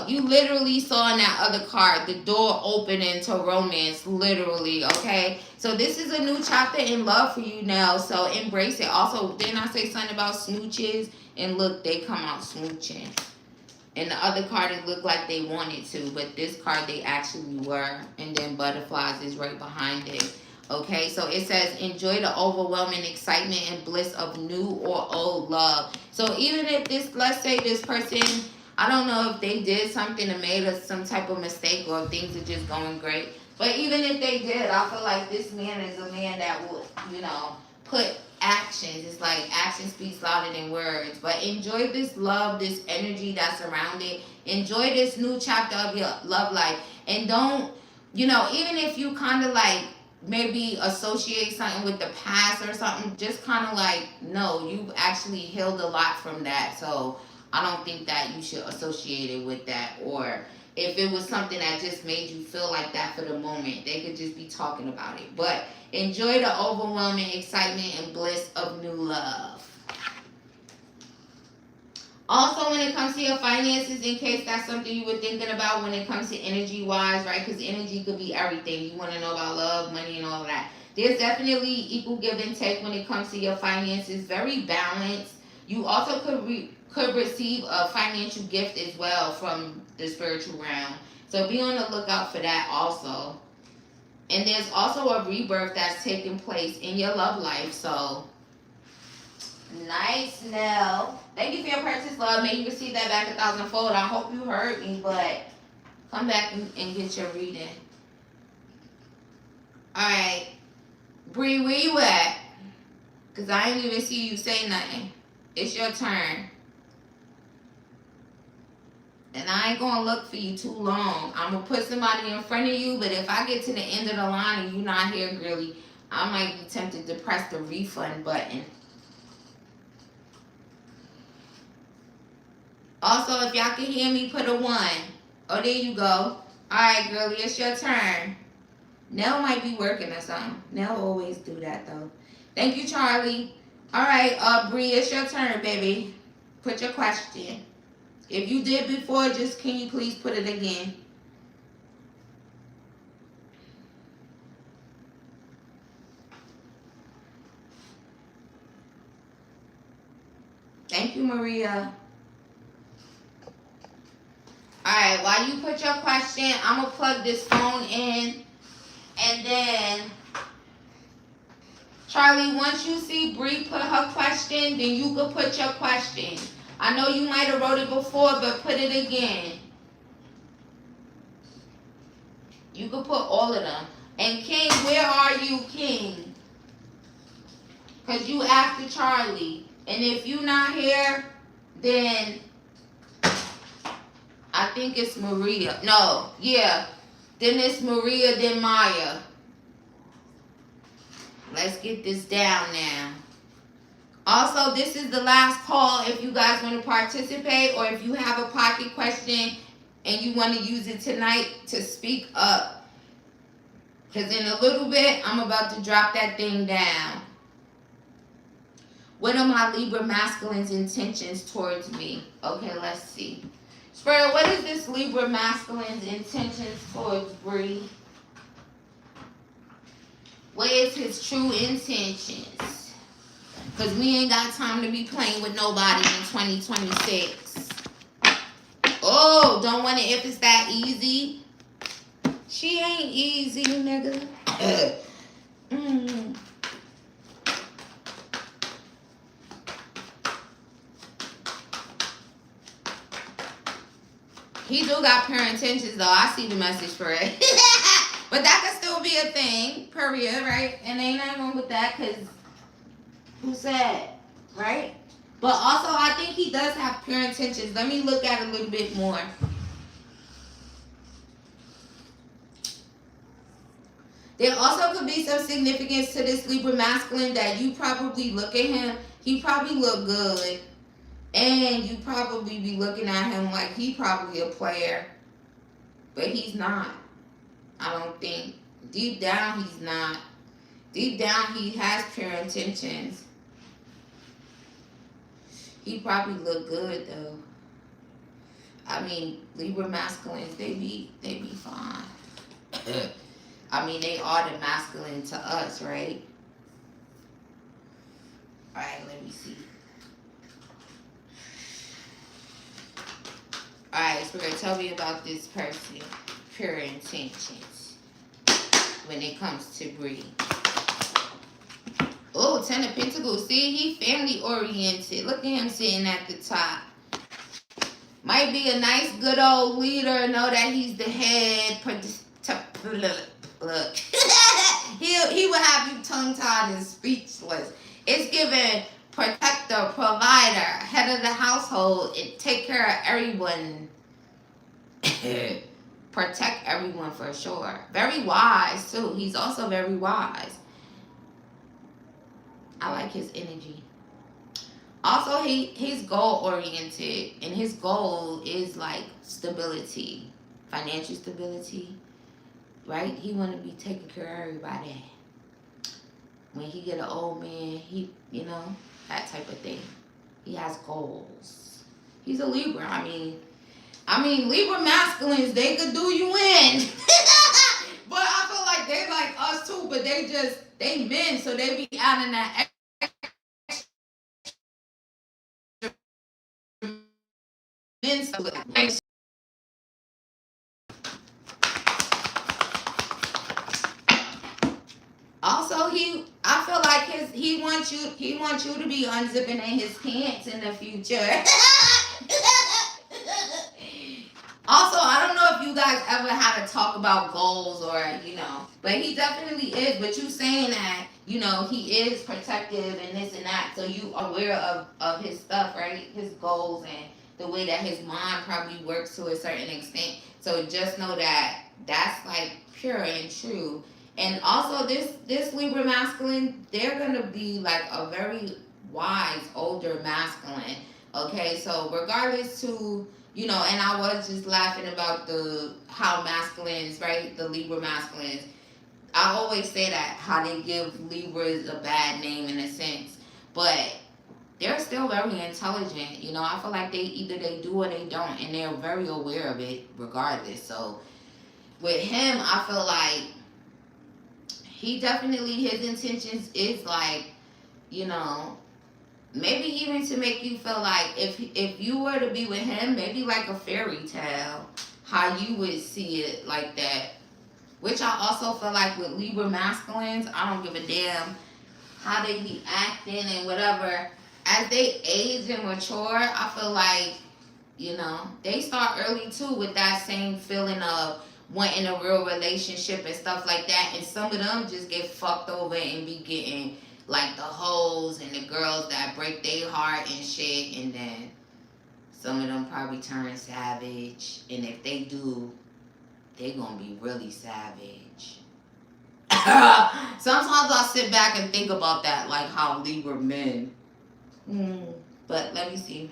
you literally saw in that other card the door opening to romance, literally, okay? So this is a new chapter in love for you now, so embrace it. Also, didn't I say something about smooches? And look, they come out smooching. And the other card, it looked like they wanted to, but this card, they actually were. And then butterflies is right behind it. Okay, so it says, enjoy the overwhelming excitement and bliss of new or old love. So even if this, let's say this person, I don't know if they did something and made us some type of mistake or if things are just going great. But even if they did, I feel like this man is a man that would, you know, put actions. It's like action speaks louder than words. But enjoy this love, this energy that's around it. Enjoy this new chapter of your love life. And don't, you know, even if you kind of like maybe associate something with the past or something, just kind of like, no, you've actually healed a lot from that. So I don't think that you should associate it with that. Or if it was something that just made you feel like that for the moment, they could just be talking about it. But enjoy the overwhelming excitement and bliss of new love. Also, when it comes to your finances, in case that's something you were thinking about when it comes to energy-wise, right? Because energy could be everything. You want to know about love, money, and all of that. There's definitely equal give and take when it comes to your finances. Very balanced. You also could receive a financial gift as well from the spiritual realm. So be on the lookout for that also. And there's also a rebirth that's taking place in your love life. So nice, Nell. Thank you for your purchase, love. May you receive that back 1,000-fold. I hope you heard me, but come back and get your reading. Alright. Bree, where you at? Because I ain't even see you say nothing. It's your turn. And I ain't going to look for you too long. I'm going to put somebody in front of you, but if I get to the end of the line and you're not here, girly, I might be tempted to press the refund button. Also, if y'all can hear me, put a 1. Oh, there you go. Alright, girlie, it's your turn. Nell might be working or something. Nell always do that, though. Thank you, Charlie. Alright, Bree, it's your turn, baby. Put your question. If you did before, just can you please put it again? Thank you, Maria. Alright, while you put your question, I'm going to plug this phone in. And then, Charlie, once you see Bree put her question, then you can put your question. I know you might have wrote it before, but put it again. You can put all of them. And King, where are you, King? Because you after Charlie. And if you not here, then I think it's Maria. No, yeah. Then it's Maria, then Maya. Let's get this down now. Also, this is the last call if you guys want to participate or if you have a pocket question and you want to use it tonight to speak up. Because in a little bit, I'm about to drop that thing down. What are my Libra masculine's intentions towards me? Okay, let's see. Spirit, what is this Libra masculine's intentions towards Bree? What is his true intentions? Because we ain't got time to be playing with nobody in 2026. Oh, don't want it if it's that easy. She ain't easy, nigga. He do got pure intentions, though. I see the message for it. But that could still will be a thing, period, right? And ain't nothing wrong with that, because who said, right? But also, I think he does have pure intentions. Let me look at it a little bit more. There also could be some significance to this Libra masculine that you probably look at him, he probably look good, and you probably be looking at him like he probably a player, but he's not. I don't think. Deep down, he's not. Deep down, he has pure intentions. He probably look good though. I mean, Libra masculines, they be fine. I mean, they are the masculine to us, right? All right, let me see. All right, Spirit, tell me about this person. Pure intentions when it comes to breed. Oh, 10 of Pentacles. See, he family oriented. Look at him sitting at the top. Might be a nice, good old leader. Know that he's the head. Look. he will have you tongue-tied and speechless. It's giving protector, provider, head of the household, and take care of everyone. Protect everyone for sure. Very wise, too. He's also very wise. I like his energy. Also, he's goal-oriented, and his goal is like stability, financial stability, right? He want to be taking care of everybody. When he get an old man, he, you know, that type of thing. He has goals. He's a Libra. I mean, Libra masculines, they could do you in. But I feel like they like us too, but they men, so they be out in that men stuff. Also, I feel like he wants you to be unzipping in his pants in the future. Also, I don't know if you guys ever had to talk about goals or, you know, but he definitely is. But you saying that, you know, he is protective and this and that, so you are aware of his stuff, right? His goals and the way that his mind probably works to a certain extent. So just know that that's like pure and true. And also this Libra masculine, they're going to be like a very wise older masculine. Okay, so regardless to, you know, and I was just laughing about how masculines, right? The Libra masculines. I always say that, how they give Libras a bad name in a sense. But they're still very intelligent. You know, I feel like either they do or they don't. And they're very aware of it regardless. So with him, I feel like he definitely, his intentions is like, you know, maybe even to make you feel like if you were to be with him, maybe like a fairy tale, how you would see it like that. Which I also feel like with Libra masculines, I don't give a damn how they be acting and whatever. As they age and mature, I feel like, you know, they start early too with that same feeling of wanting a real relationship and stuff like that. And some of them just get fucked over and be getting like the hoes and the girls that break their heart and shit. And then some of them probably turn savage. And if they do, they gonna be really savage. Sometimes I sit back and think about that, like how Libra men. But let me see.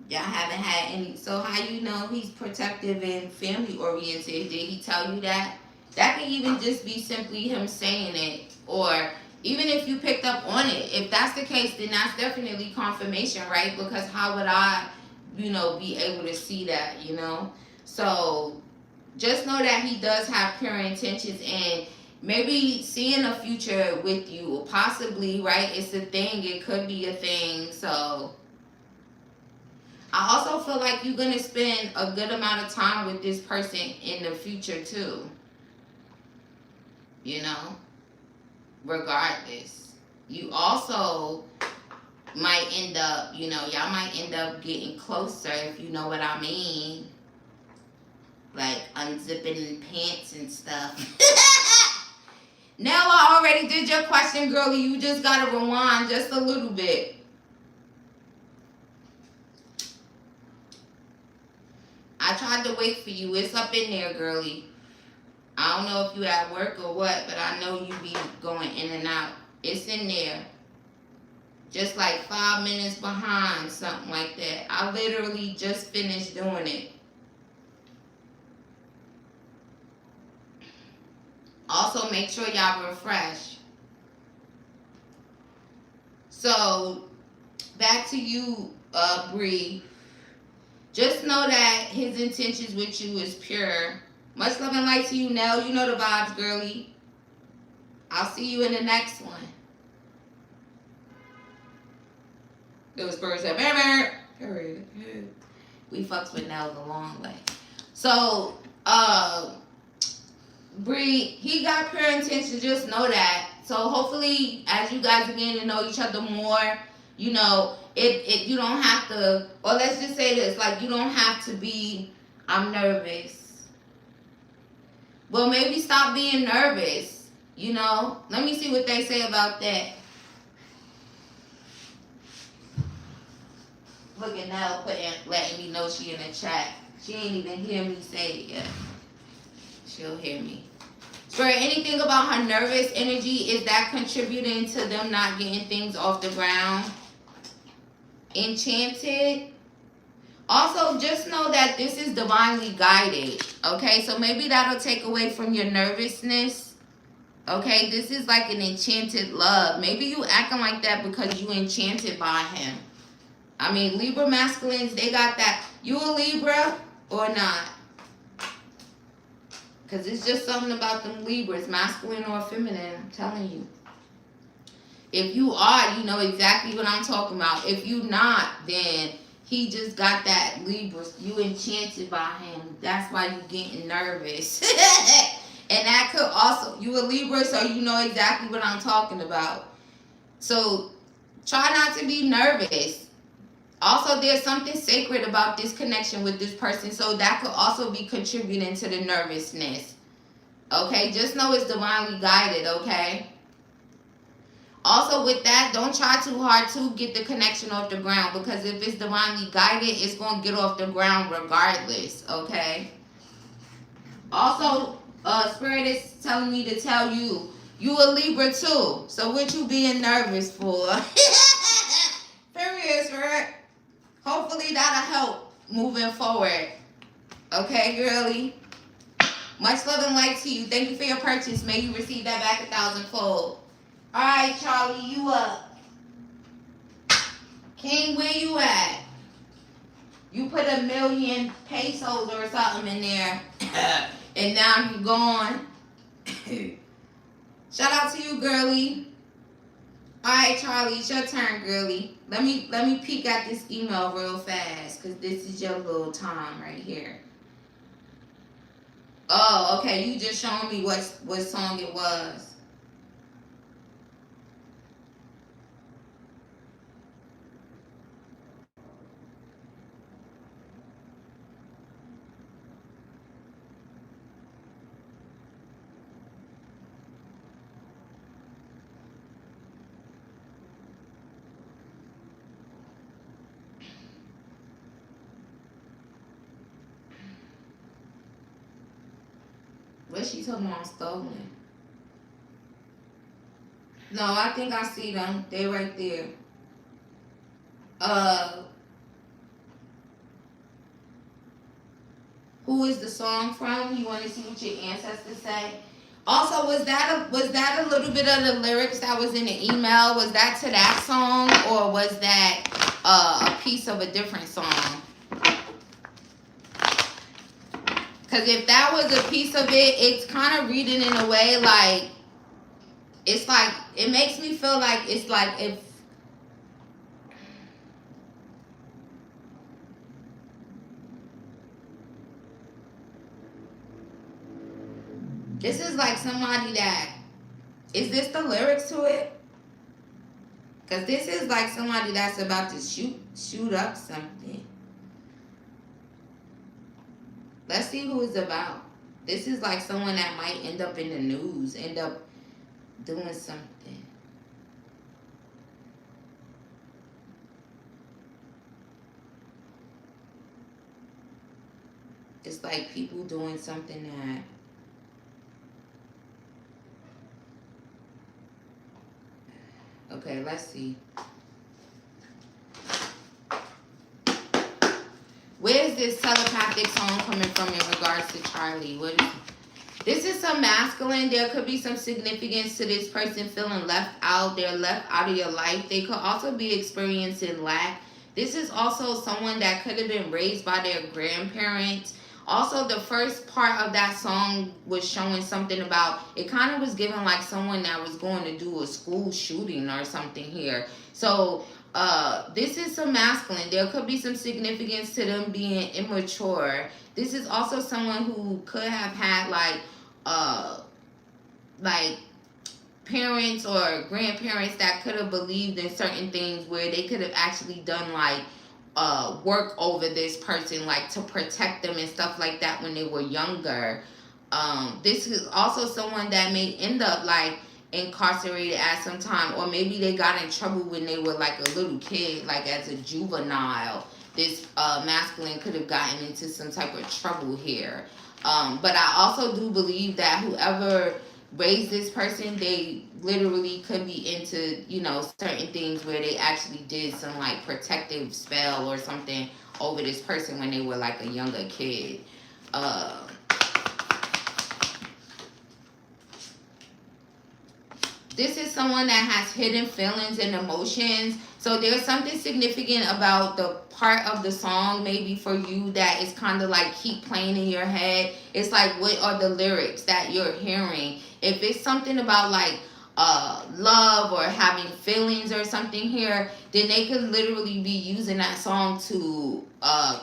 Y'all haven't had any. So how you know he's protective and family oriented? Did he tell you that? That can even just be simply him saying it, or even if you picked up on it. If that's the case, then that's definitely confirmation, right? Because how would I, you know, be able to see that, you know? So just know that he does have pure intentions and maybe seeing a future with you, possibly, right? It's a thing. It could be a thing. So I also feel like you're going to spend a good amount of time with this person in the future too. You know, regardless. You also might end up, you know, y'all might end up getting closer, if you know what I mean. like unzipping pants and stuff. Nell, I already did your question, girlie. You just gotta rewind just a little bit. I tried to wait for you. It's up in there, girlie. I don't know if you at work or what, but I know you be going in and out. It's in there. Just like 5 minutes behind, something like that. I literally just finished doing it. Also, make sure y'all refresh. So, back to you, Bree. Just know that his intentions with you is pure. Much love and light to you, Nell. You know the vibes, girlie. I'll see you in the next one. Those birds that we fucks with Nell the long way. So, Bree, he got pure intentions. Just know that. So hopefully, as you guys begin to know each other more, you know, you don't have to, or let's just say this, like, you don't have to be, I'm nervous. Well, maybe stop being nervous, you know. Let me see what they say about that. Look at Nell letting me know she in the chat. She ain't even hear me say it yet. She'll hear me. Spirit, anything about her nervous energy, is that contributing to them not getting things off the ground? Enchanted. Also, just know that this is divinely guided. Okay, so maybe that'll take away from your nervousness. Okay, this is like an enchanted love. Maybe you acting like that because you enchanted by him. I mean, Libra masculines, they got that. You a Libra or not? Because it's just something about them Libras, masculine or feminine, I'm telling you. If you are, you know exactly what I'm talking about. If you not, then he just got that Libra. You enchanted by him. That's why you getting nervous. And that could also, you a Libra, so you know exactly what I'm talking about. So try not to be nervous. Also, there's something sacred about this connection with this person, so that could also be contributing to the nervousness. Okay, just know it's divinely guided, okay? Also, with that, don't try too hard to get the connection off the ground, because if it's divinely guided, it's going to get off the ground regardless, okay? Also, Spirit is telling me to tell you, you a Libra too, so what you being nervous for? Period, Spirit. Hopefully that'll help moving forward. Okay, girlie? Much love and light to you. Thank you for your purchase. May you receive that back 1,000-fold. All right, Charlie, you up. King, where you at? You put 1 million pesos or something in there, and now you gone. Shout out to you, girlie. All right, Charlie, it's your turn, girlie. Let me peek at this email real fast, because this is your little time right here. Oh, okay. You just showing me what song it was. What's she talking about stolen? No, I think I see them. They right there. Who is the song from? You want to see what your ancestors say? Also, was that a little bit of the lyrics that was in the email? Was that to that song, or was that a piece of a different song? Because if that was a piece of it, it's kind of reading in a way like, it's like, it makes me feel like it's like if, this is like somebody that, is this the lyrics to it? Because this is like somebody that's about to shoot up something. Let's see who it's about. This is like someone that might end up in the news, end up doing something. It's like people doing something that okay, let's see. Where's this telepathic song coming from in regards to Charlie? What is this? Is some masculine. There could be some significance to this person feeling left out. They're left out of your life. They could also be experiencing lack. This is also someone that could have been raised by their grandparents. Also, the first part of that song was showing something about, it kind of was given like someone that was going to do a school shooting or something here. So, this is some masculine. There could be some significance to them being immature. This is also someone who could have had like parents or grandparents that could have believed in certain things where they could have actually done like work over this person, like to protect them and stuff like that when they were younger. This is also someone that may end up like incarcerated at some time, or maybe they got in trouble when they were like a little kid, like as a juvenile. This masculine could have gotten into some type of trouble here. But I also do believe that whoever raised this person, they literally could be into, you know, certain things where they actually did some like protective spell or something over this person when they were like a younger kid. This is someone that has hidden feelings and emotions. So there's something significant about the part of the song maybe for you that is kind of like keep playing in your head. It's like, what are the lyrics that you're hearing? If it's something about like love or having feelings or something here, then they could literally be using that song to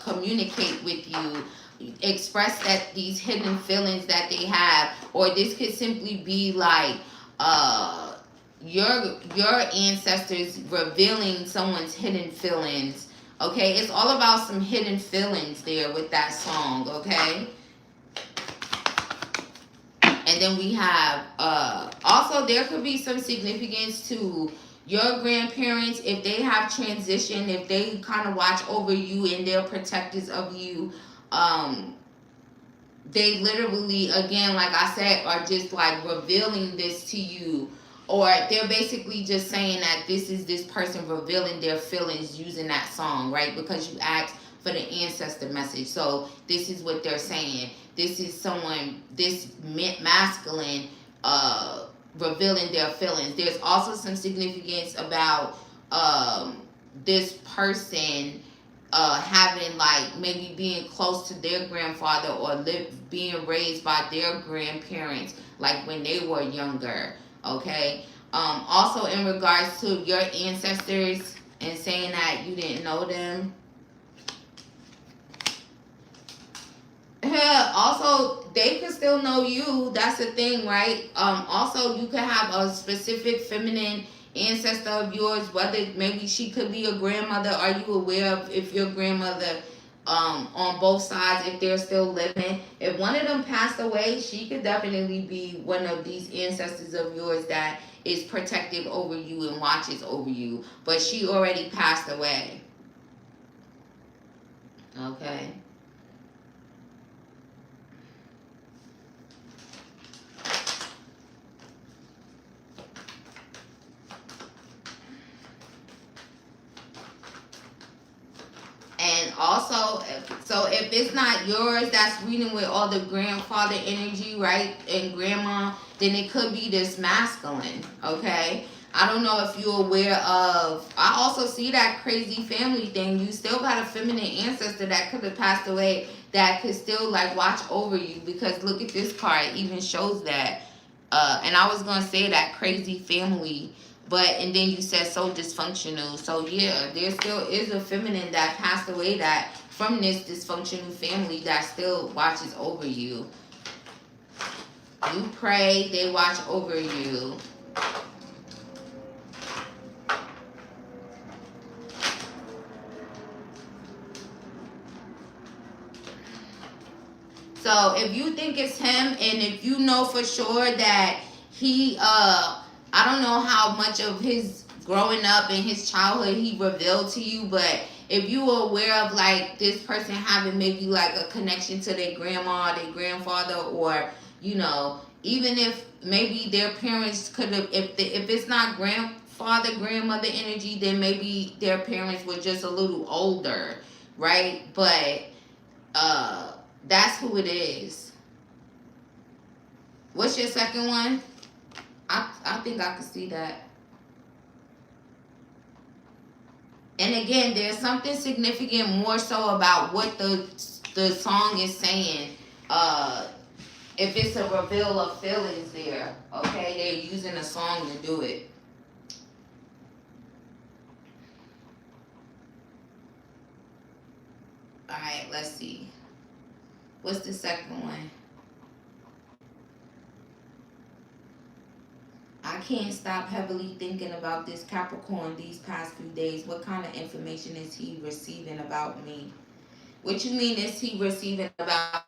communicate with you, express that these hidden feelings that they have. Or this could simply be like your ancestors revealing someone's hidden feelings. Okay, it's all about some hidden feelings there with that song. Okay, and then we have also there could be some significance to your grandparents if they have transitioned, if they kind of watch over you and they're protectors of you. They literally, again, like I said, are just like revealing this to you, or they're basically just saying that this is this person revealing their feelings using that song, right? Because you asked for the ancestor message. So this is what they're saying. This is someone, this masculine, revealing their feelings. There's also some significance about this person having like maybe being close to their grandfather or being raised by their grandparents like when they were younger. Okay. Also in regards to your ancestors and saying that you didn't know them. Also, they could still know you. That's the thing, right? Also, you could have a specific feminine ancestor of yours, whether maybe she could be a grandmother. Are you aware of if your grandmother on both sides, if they're still living? If one of them passed away, she could definitely be one of these ancestors of yours that is protective over you and watches over you. But she already passed away. Okay. And also, so if it's not yours that's reading with all the grandfather energy, right, and grandma, then it could be this masculine, okay? I don't know if you're aware of, I also see that crazy family thing. You still got a feminine ancestor that could have passed away that could still like watch over you, because look at this card, it even shows that. And I was going to say that crazy family, but and then you said so dysfunctional. So yeah, there still is a feminine that passed away that from this dysfunctional family that still watches over you. You pray, they watch over you. So if you think it's him, and if you know for sure that he, I don't know how much of his growing up and his childhood he revealed to you, but if you were aware of like this person having maybe like a connection to their grandma, their grandfather, or you know, even if maybe their parents could have, if it's not grandfather, grandmother energy, then maybe their parents were just a little older, right? But that's who it is. What's your second one? I think I can see that. And again, there's something significant more so about what the song is saying. If it's a reveal of feelings there, okay? They're using a song to do it. All right, let's see. What's the second one? I can't stop heavily thinking about this Capricorn these past few days. What kind of information is he receiving about me? What you mean is he receiving about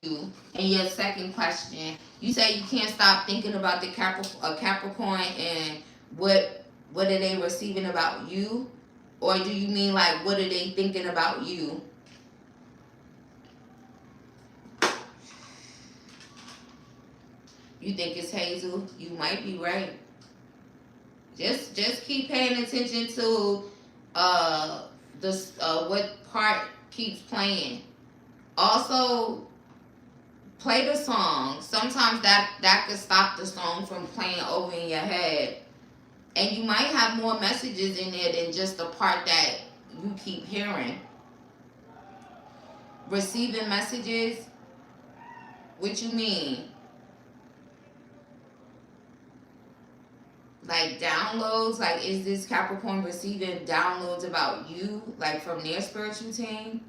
you? And your second question, you say you can't stop thinking about the Capricorn, and what are they receiving about you? Or do you mean like what are they thinking about you? You think it's Hazel? You might be right. Just keep paying attention to what part keeps playing. Also, play the song. Sometimes that could stop the song from playing over in your head. And you might have more messages in there than just the part that you keep hearing. Receiving messages? What you mean? Like downloads? Like, is this Capricorn receiving downloads about you? Like from their spiritual team?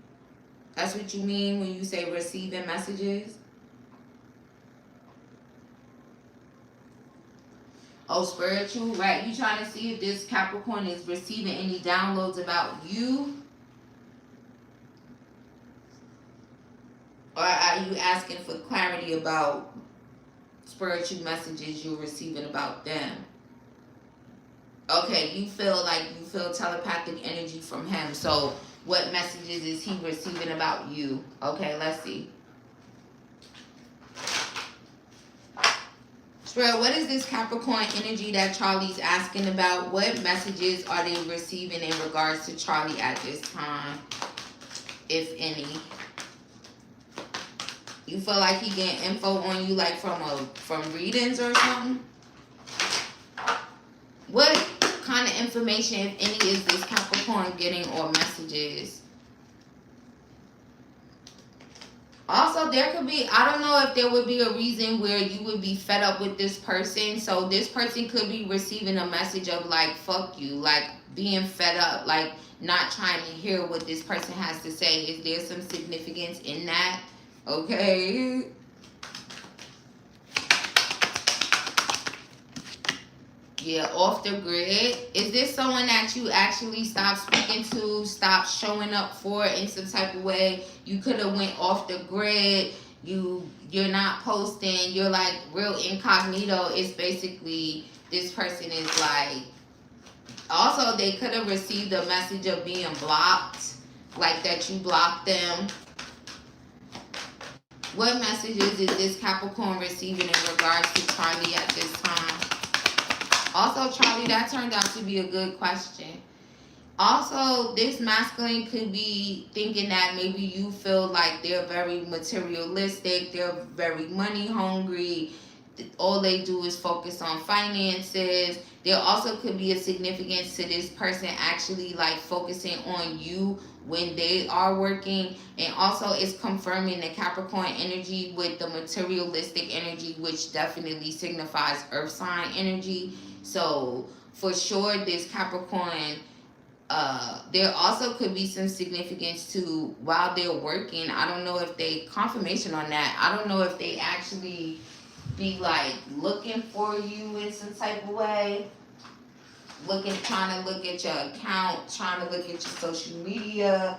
That's what you mean when you say receiving messages? Oh, spiritual, right? You trying to see if this Capricorn is receiving any downloads about you? Or are you asking for clarity about spiritual messages you're receiving about them? Okay, you feel telepathic energy from him. So what messages is he receiving about you? Okay, let's see. Spirit, what is this Capricorn energy that Charlie's asking about? What messages are they receiving in regards to Charlie at this time, if any? You feel like he getting info on you like from readings or something? What kind of information, if any, is this Capricorn getting, or messages? Also, there could be, I don't know if there would be a reason where you would be fed up with this person. So this person could be receiving a message of like, fuck you, like being fed up, like not trying to hear what this person has to say. Is there some significance in that? Okay. Yeah, off the grid. Is this someone that you actually stopped speaking to, stopped showing up for in some type of way? You could have went off the grid. You're not posting. You're like real incognito. It's basically this person is like. Also, they could have received a message of being blocked, like that you blocked them. What messages is this Capricorn receiving in regards to Charlie at this time? Also, Charlie, that turned out to be a good question. Also, this masculine could be thinking that maybe you feel like they're very materialistic, they're very money hungry, all they do is focus on finances. There also could be a significance to this person actually like focusing on you when they are working. And also it's confirming the Capricorn energy with the materialistic energy, which definitely signifies earth sign energy. So for sure this Capricorn, there also could be some significance to while they're working. I don't know if they, confirmation on that, I don't know if they actually be like looking for you in some type of way, trying to look at your account, trying to look at your social media,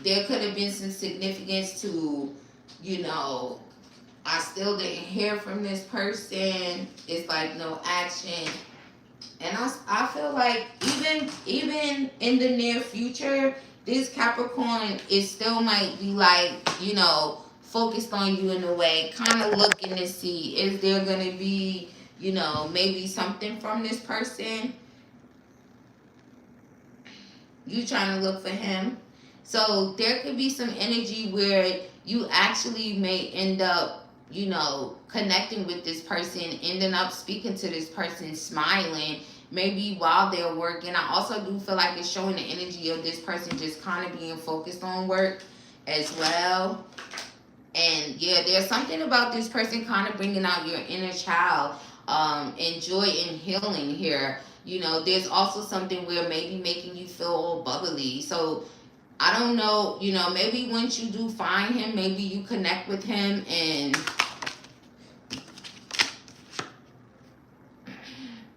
there could have been some significance to, you know, I still didn't hear from this person. It's like no action. And I feel like even in the near future, this Capricorn is still might be like, you know, focused on you in a way, kind of looking to see is there going to be, you know, maybe something from this person. You trying to look for him. So there could be some energy where you actually may end up, you know, connecting with this person, ending up speaking to this person, smiling, maybe while they're working. I also do feel like it's showing the energy of this person just kind of being focused on work as well. And yeah, there's something about this person kind of bringing out your inner child, and joy and healing here. You know, there's also something where maybe making you feel all bubbly. So I don't know, you know, maybe once you do find him, maybe you connect with him and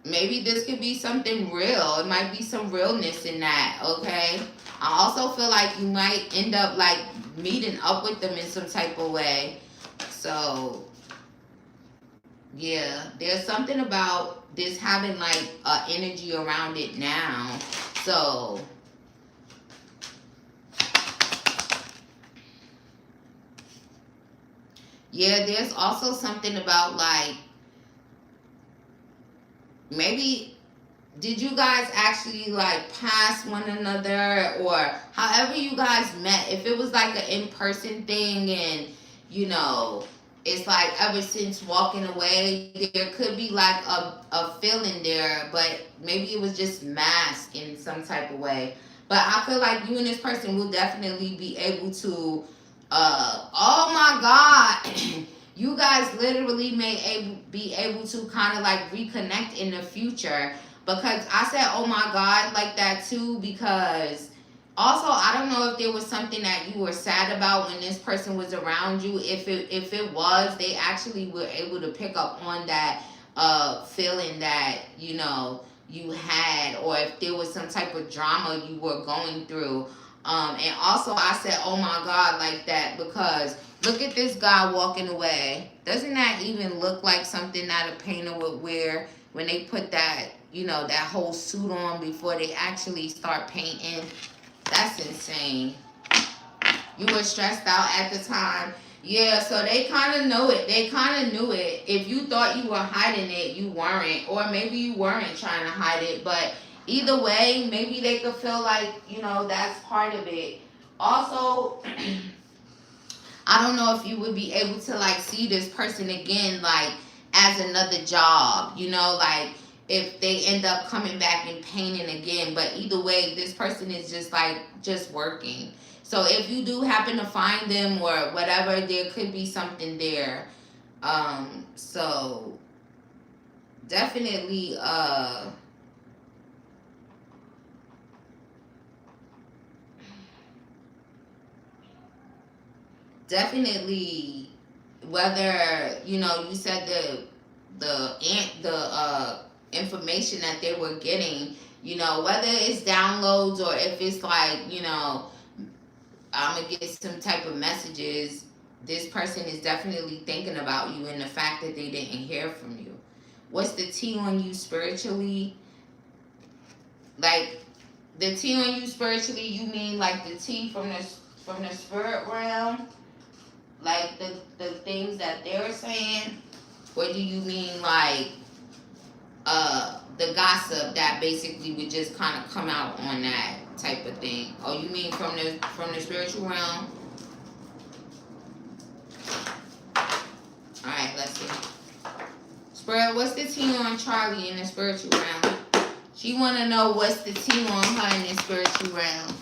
maybe this could be something real. It might be some realness in that, okay? I also feel like you might end up like meeting up with them in some type of way. So yeah, there's something about this having like energy around it now. So yeah, there's also something about like maybe did you guys actually like pass one another, or however you guys met, if it was like an in-person thing and you know it's like ever since walking away there could be like a feeling there, but maybe it was just masked in some type of way. But I feel like you and this person will definitely be able to oh my god you guys literally may be able to kind of like reconnect in the future. Because I said, oh my God, like that too, because also I don't know if there was something that you were sad about when this person was around you. If it was, they actually were able to pick up on that feeling that, you know, you had, or if there was some type of drama you were going through. And also I said, oh my God, like that, because look at this guy walking away. Doesn't that even look like something that a painter would wear when they put that, you know, that whole suit on before they actually start painting? That's insane. You were stressed out at the time. Yeah, so they kind of know it. They kind of knew it. If you thought you were hiding it, you weren't. Or maybe you weren't trying to hide it. But either way, maybe they could feel like, you know, that's part of it. Also, I don't know if you would be able to like see this person again, like as another job, you know, like if they end up coming back and painting again. But either way, this person is just like just working. So if you do happen to find them or whatever, there could be something there. So definitely definitely, whether you know, you said the information that they were getting, you know, whether it's downloads or if it's like, you know, I'm gonna get some type of messages, this person is definitely thinking about you and the fact that they didn't hear from you. What's the T on you spiritually? Like the T on you spiritually, you mean like the T from the spirit realm? Like the things that they're saying? Or do you mean like the gossip that basically would just kind of come out on that type of thing? Oh, you mean from the spiritual realm? Alright, let's see. Spirit, what's the T on Charlie in the spiritual realm? She wanna know what's the T on her in the spiritual realm.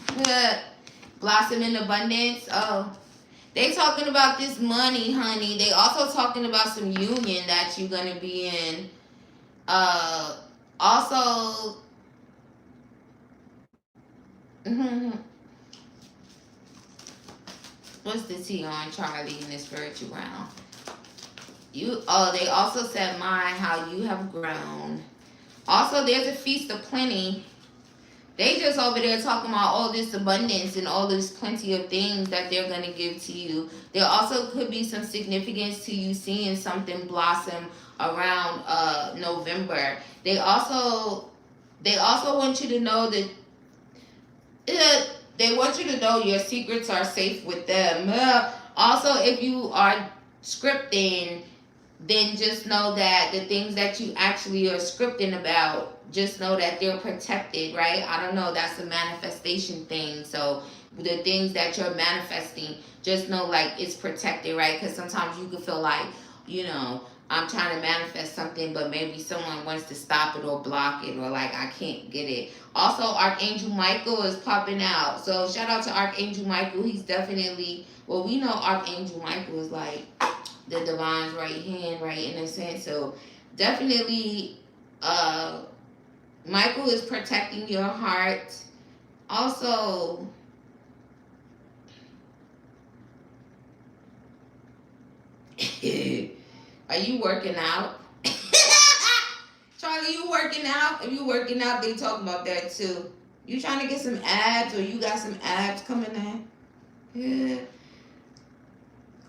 Blossom in abundance. Oh. They talking about this money, honey. They also talking about some union that you're gonna be in. Also, what's the T on Charlie in the spiritual realm? They also said, my, how you have grown. Also, there's a feast of plenty They just over there talking about all this abundance and all this plenty of things that they're gonna give to you. There also could be some significance to you seeing something blossom around November. They also want you to know that they want you to know your secrets are safe with them. Also, if you are scripting, then just know that the things that you actually are scripting about, just know that they're protected, right? I don't know, that's a manifestation thing. So the things that you're manifesting, just know like it's protected, right? Because sometimes you can feel like, I'm trying to manifest something, but maybe someone wants to stop it or block it, or like I can't get it. Also, Archangel Michael is popping out. So shout out to Archangel Michael. He's definitely, well, we know Archangel Michael is like the divine's right hand, right, in a sense. So definitely Michael is protecting your heart. Also, are you working out? Charlie, you working out? If you working out, they talking about that too. You trying to get some abs, or you got some abs coming in? Yeah.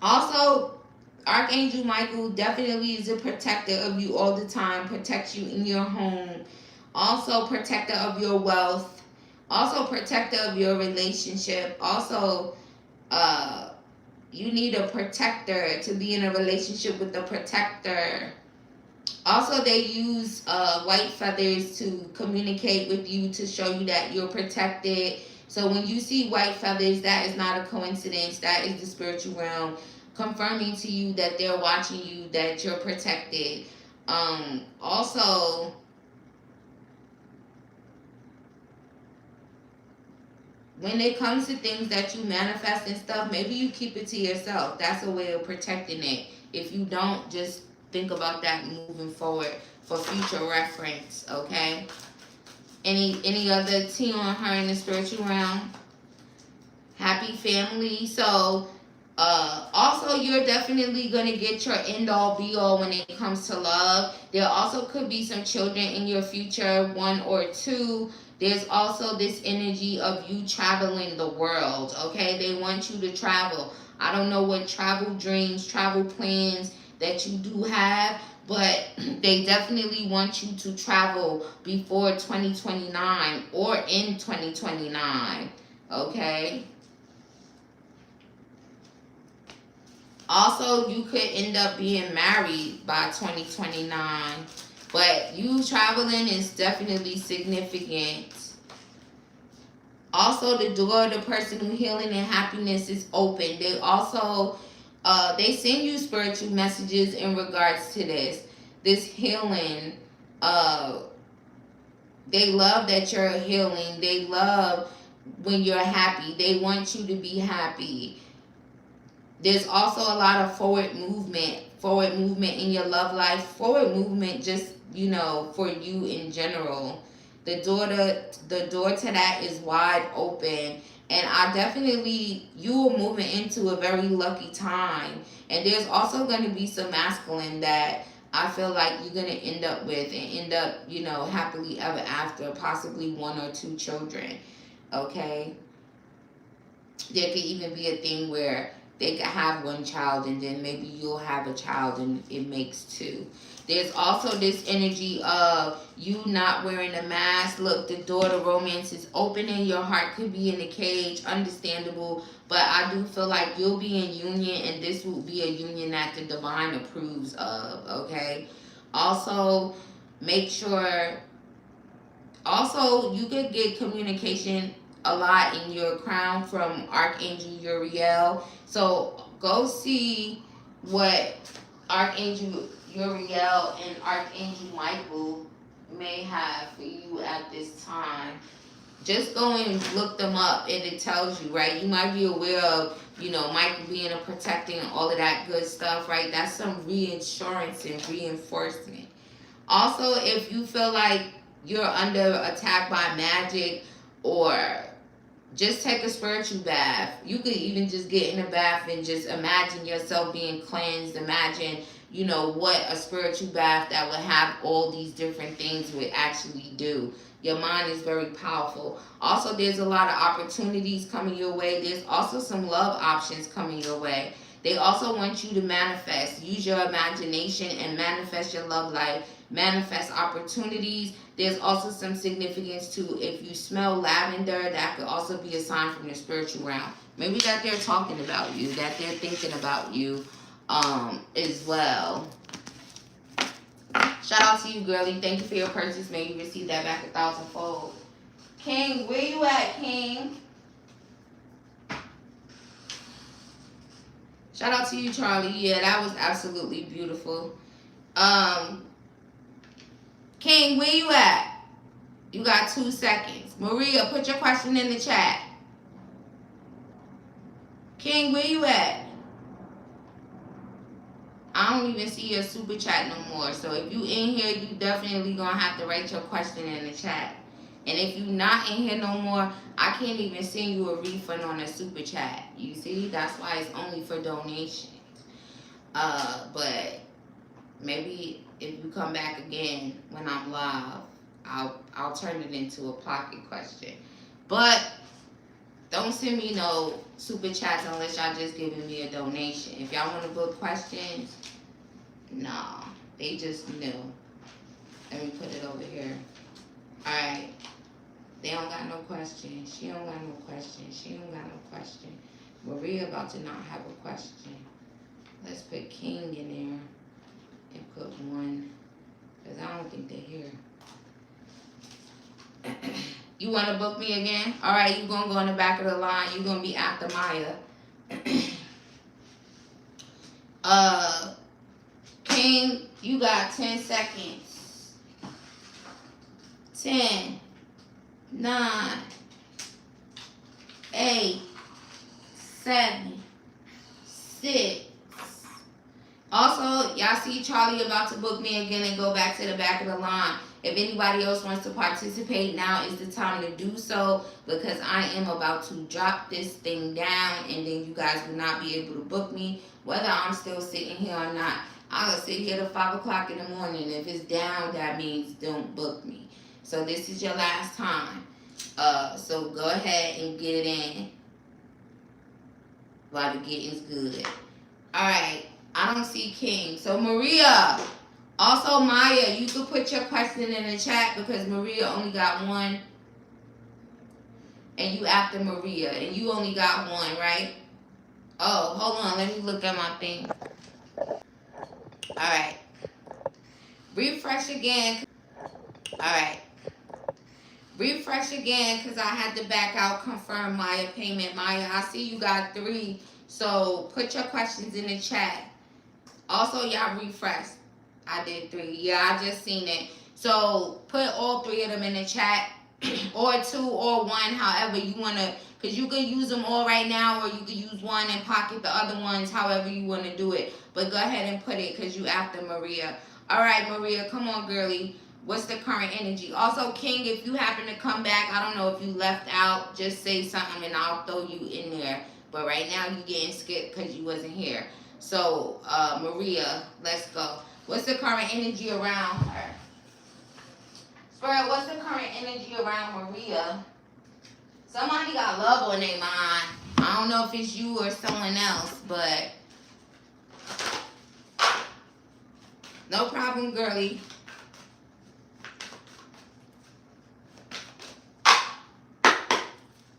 Also, Archangel Michael definitely is a protector of you all the time. Protects you in your home. Also, protector of your wealth. Also, protector of your relationship. Also, you need a protector to be in a relationship with a protector. Also, they use white feathers to communicate with you, to show you that you're protected. So when you see white feathers, that is not a coincidence. That is the spiritual realm confirming to you that they're watching you, that you're protected. Also, when it comes to things that you manifest and stuff, maybe you keep it to yourself. That's a way of protecting it. If you don't, just think about that moving forward for future reference, okay? Any other tea on her in the spiritual realm? Happy family. So, also, you're definitely going to get your end-all, be-all when it comes to love. There also could be some children in your future, 1 or 2. There's also this energy of you traveling the world, okay? They want you to travel. I don't know what travel dreams, travel plans that you do have, but they definitely want you to travel before 2029 or in 2029, okay? Also, you could end up being married by 2029. But you traveling is definitely significant. Also, the door of the personal healing and happiness is open. They also, they send you spiritual messages in regards to this healing. They love that you're healing. They love when you're happy. They want you to be happy. There's also a lot of forward movement in your love life, forward movement just, for you in general. The door to that is wide open, and you are moving into a very lucky time. And there's also going to be some masculine that I feel like you're going to end up with and end up, happily ever after, possibly 1 or 2 children, okay? There could even be a thing where they could have 1 child and then maybe you'll have a child and it makes 2. There's also this energy of you not wearing a mask. Look, the door to romance is opening. Your heart could be in a cage, understandable. But I do feel like you'll be in union, and this will be a union that the divine approves of, okay? Also, make sure, you could get communication a lot in your crown from Archangel Uriel. So go see what Archangel Uriel and Archangel Michael may have for you at this time. Just go and look them up and it tells you, right? You might be aware of, Michael being a protecting and all of that good stuff, right? That's some reinsurance and reinforcement. Also, if you feel like you're under attack by magic, or just take a spiritual bath. You could even just get in a bath and just imagine yourself being cleansed. Imagine, what a spiritual bath that would have all these different things would actually do. Your mind is very powerful. Also, there's a lot of opportunities coming your way. There's also some love options coming your way. They also want you to manifest. Use your imagination and manifest your love life. Manifest opportunities. There's also some significance to if you smell lavender, that could also be a sign from the spiritual realm. Maybe that they're talking about you, that they're thinking about you as well. Shout out to you, girlie. Thank you for your purchase. May you receive that back 1,000-fold. King, where you at, King? Shout out to you, Charlie. Yeah, that was absolutely beautiful. King, where you at? You got 2 seconds. Maria, put your question in the chat. King, where you at? I don't even see your super chat no more. So if you in here, you definitely gonna have to write your question in the chat. And if you not in here no more, I can't even send you a refund on a super chat. You see, that's why it's only for donations. But maybe if you come back again when I'm live, I'll turn it into a pocket question. But don't send me no super chats unless y'all just giving me a donation. If y'all want to book questions, nah, they just knew. Let me put it over here. Alright. They don't got no question. She don't got no question. She don't got no question. Maria about to not have a question. Let's put King in there and put 1. Because I don't think they're here. You want to book me again? All right, you're going to go in the back of the line. You're going to be after Maya. King, you got 10 seconds. 10, 9, 8, 7, 6. Also, y'all see Charlie about to book me again and go back to the back of the line. If anybody else wants to participate, now is the time to do so, because I am about to drop this thing down and then you guys will not be able to book me, whether I'm still sitting here or not. I'll sit here till 5 o'clock in the morning. If it's down, that means don't book me. So this is your last time. So go ahead and get it in while the getting's good. All right. I don't see King. So Maria, also Maya, you could put your question in the chat because Maria only got 1. And you after Maria. And you only got 1, right? Oh, hold on. Let me look at my thing. Alright. Refresh again. Alright. Refresh again because I had to back out, confirm Maya payment. Maya, I see you got 3. So put your questions in the chat. Also, y'all refresh. I did 3. Yeah, I just seen it. So put all 3 of them in the chat. Or 2 or 1, however you want to. Because you can use them all right now, or you can use 1 and pocket the other ones, however you want to do it. But go ahead and put it because you after Maria. All right, Maria, come on, girlie. What's the current energy? Also, King, if you happen to come back, I don't know if you left out, just say something and I'll throw you in there. But right now, you're getting skipped because you wasn't here. So, Maria, let's go. What's the current energy around her? Spirit, what's the current energy around Maria? Somebody got love on their mind. I don't know if it's you or someone else, but no problem, girlie.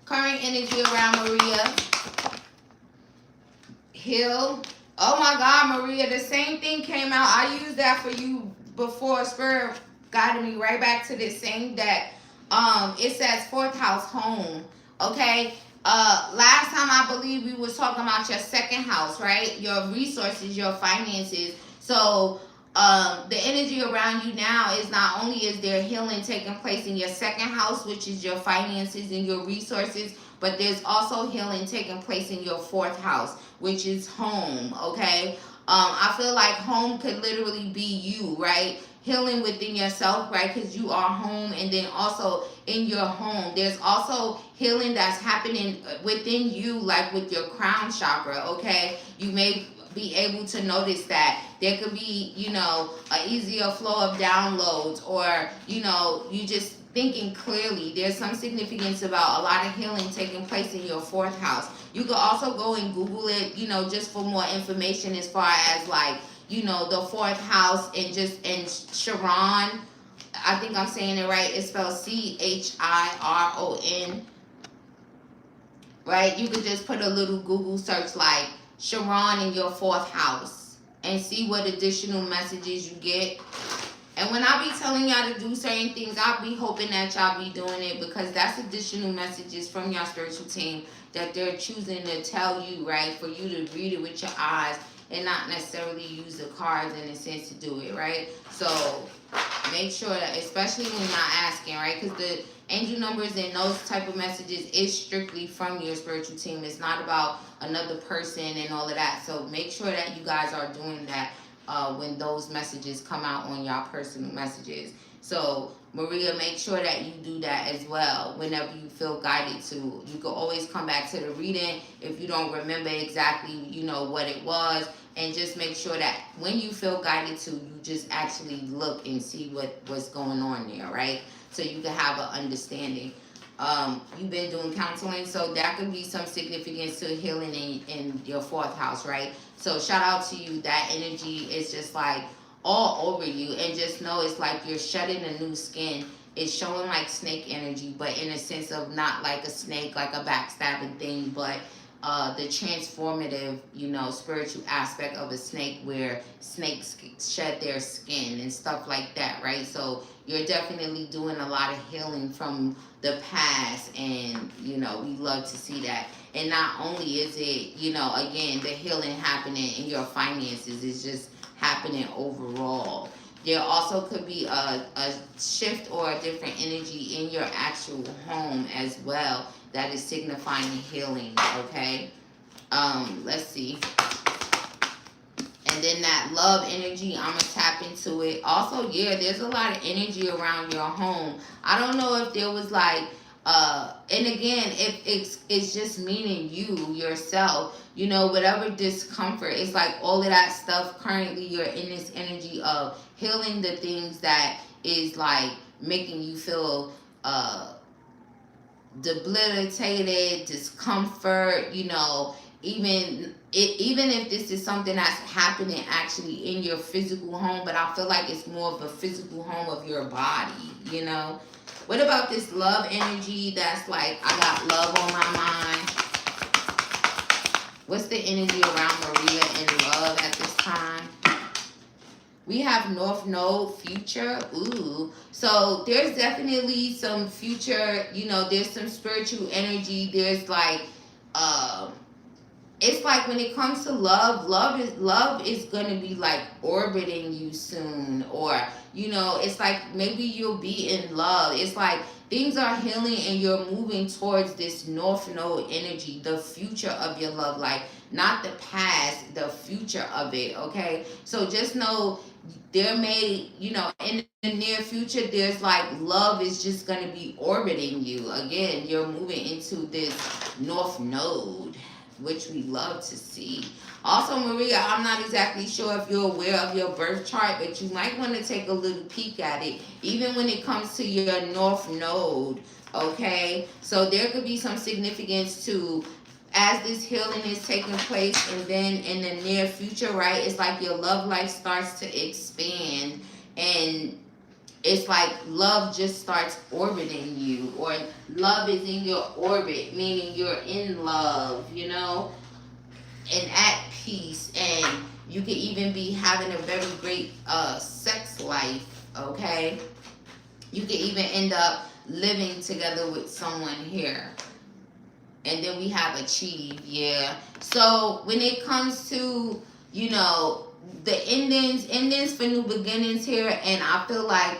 Current energy around Maria. Heal. Oh my God, Maria, the same thing came out. I used that for you before. Spirit guided me right back to this same deck. It says 4th house, home. Okay. Last time I believe we was talking about your 2nd house, right? Your resources, your finances. So the energy around you now is not only is there healing taking place in your 2nd house, which is your finances and your resources, but there's also healing taking place in your 4th house, which is home, okay? I feel like home could literally be you, right? Healing within yourself, right? Because you are home, and then also in your home, there's also healing that's happening within you, like with your crown chakra, okay? You may be able to notice that there could be, you know, an easier flow of downloads, or, you know, you just thinking clearly. There's some significance about a lot of healing taking place in your fourth house. You could also go and Google it, you know, just for more information as far as like, you know, the fourth house, and just in Chiron. I think I'm saying it right. It's spelled Chiron, right? You could just put a little Google search like Chiron in your fourth house and see what additional messages you get. And when I be telling y'all to do certain things, I'll be hoping that y'all be doing it, because that's additional messages from your spiritual team that they're choosing to tell you, right? For you to read it with your eyes and not necessarily use the cards in a sense to do it, right? So make sure that, especially when you're not asking, right? Because the angel numbers and those type of messages is strictly from your spiritual team. It's not about another person and all of that. So make sure that you guys are doing that when those messages come out on y'all personal messages. So Maria, make sure that you do that as well whenever you feel guided to. You can always come back to the reading if you don't remember exactly, you know, what it was, and just make sure that when you feel guided to, you just actually look and see what's going on there, right? So you can have an understanding. You've been doing counseling, so that could be some significance to healing in your fourth house, right? So shout out to you. That energy is just like all over you, and just know it's like you're shedding a new skin. It's showing like snake energy, but in a sense of not like a snake, like a backstabbing thing, but the transformative, you know, spiritual aspect of a snake, where snakes shed their skin and stuff like that, right? So you're definitely doing a lot of healing from the past, and, you know, we love to see that. And not only is it, you know, again, the healing happening in your finances, it's just happening overall. There also could be a shift or a different energy in your actual home as well that is signifying healing, okay? Let's see. And then that love energy, I'm going to tap into it. Also, yeah, there's a lot of energy around your home. I don't know if there was like, and again, if it's just meaning you, yourself, you know, whatever discomfort, it's like all of that stuff currently, you're in this energy of healing the things that is like making you feel debilitated, discomfort, you know, even if this is something that's happening actually in your physical home, but I feel like it's more of a physical home of your body, you know. What about this love energy that's like, I got love on my mind? What's the energy around Maria and love at this time? We have North Node, future. Ooh. So there's definitely some future, you know, there's some spiritual energy. There's like, it's like when it comes to love is going to be like orbiting you soon, or, you know, it's like maybe you'll be in love. It's like things are healing and you're moving towards this North Node energy, the future of your love life, not the past, the future of it, okay? So just know there may, you know, in the near future, there's like love is just going to be orbiting you. Again, you're moving into this North Node, which we love to see. Also, Maria, I'm not exactly sure if you're aware of your birth chart, but you might want to take a little peek at it, even when it comes to your North Node, okay? So there could be some significance to, as this healing is taking place, and then in the near future, right, it's like your love life starts to expand, and it's like love just starts orbiting you, or love is in your orbit, meaning you're in love, you know, and at peace, and you could even be having a very great sex life, okay? You could even end up living together with someone here. And then we have achieve, yeah. So when it comes to, you know, the endings for new beginnings here, and I feel like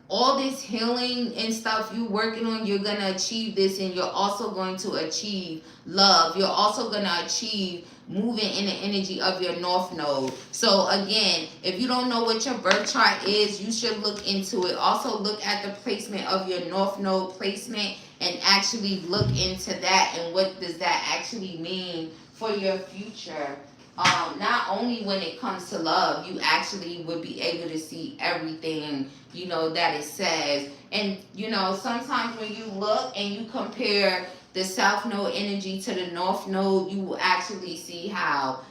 all this healing and stuff you're working on, you're going to achieve this, and you're also going to achieve love. You're also going to achieve moving in the energy of your North Node. So again, if you don't know what your birth chart is, you should look into it. Also look at the placement of your North Node placement, and actually look into that, and what does that actually mean for your future. not only when it comes to love, you actually would be able to see everything, you know, that it says. And, you know, sometimes when you look and you compare the South Node energy to the North Node, you will actually see how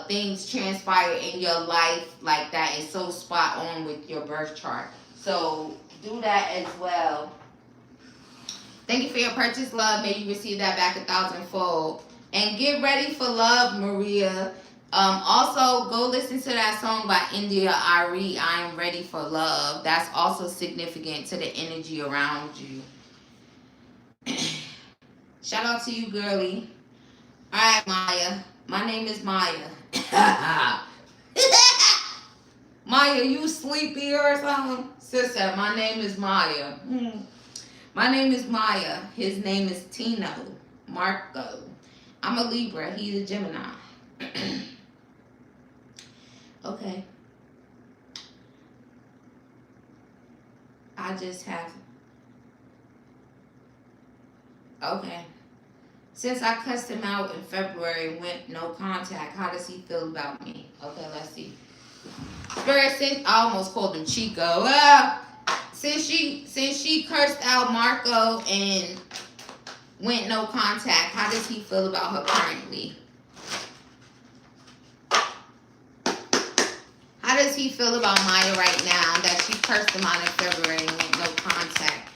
things transpire in your life like that is so spot on with your birth chart. So do that as well. Thank you for your purchase, love. May you receive that back 1,000-fold. And get ready for love, Maria. Also, go listen to that song by India Ari, I Am Ready for Love. That's also significant to the energy around you. Shout out to you, girly. All right, Maya. My name is Maya. Maya, you sleepy or something? Sister, my name is Maya. My name is Maya. His name is Tino Marco. I'm a Libra. He's a Gemini. Okay. I just have... Okay. Since I cussed him out in February, went no contact, how does he feel about me? Okay, let's see. Spirit, since I almost called him Chico. Since she cursed out Marco and went no contact, how does he feel about her currently? How does he feel about Maya right now that she cursed him out in February and went no contact?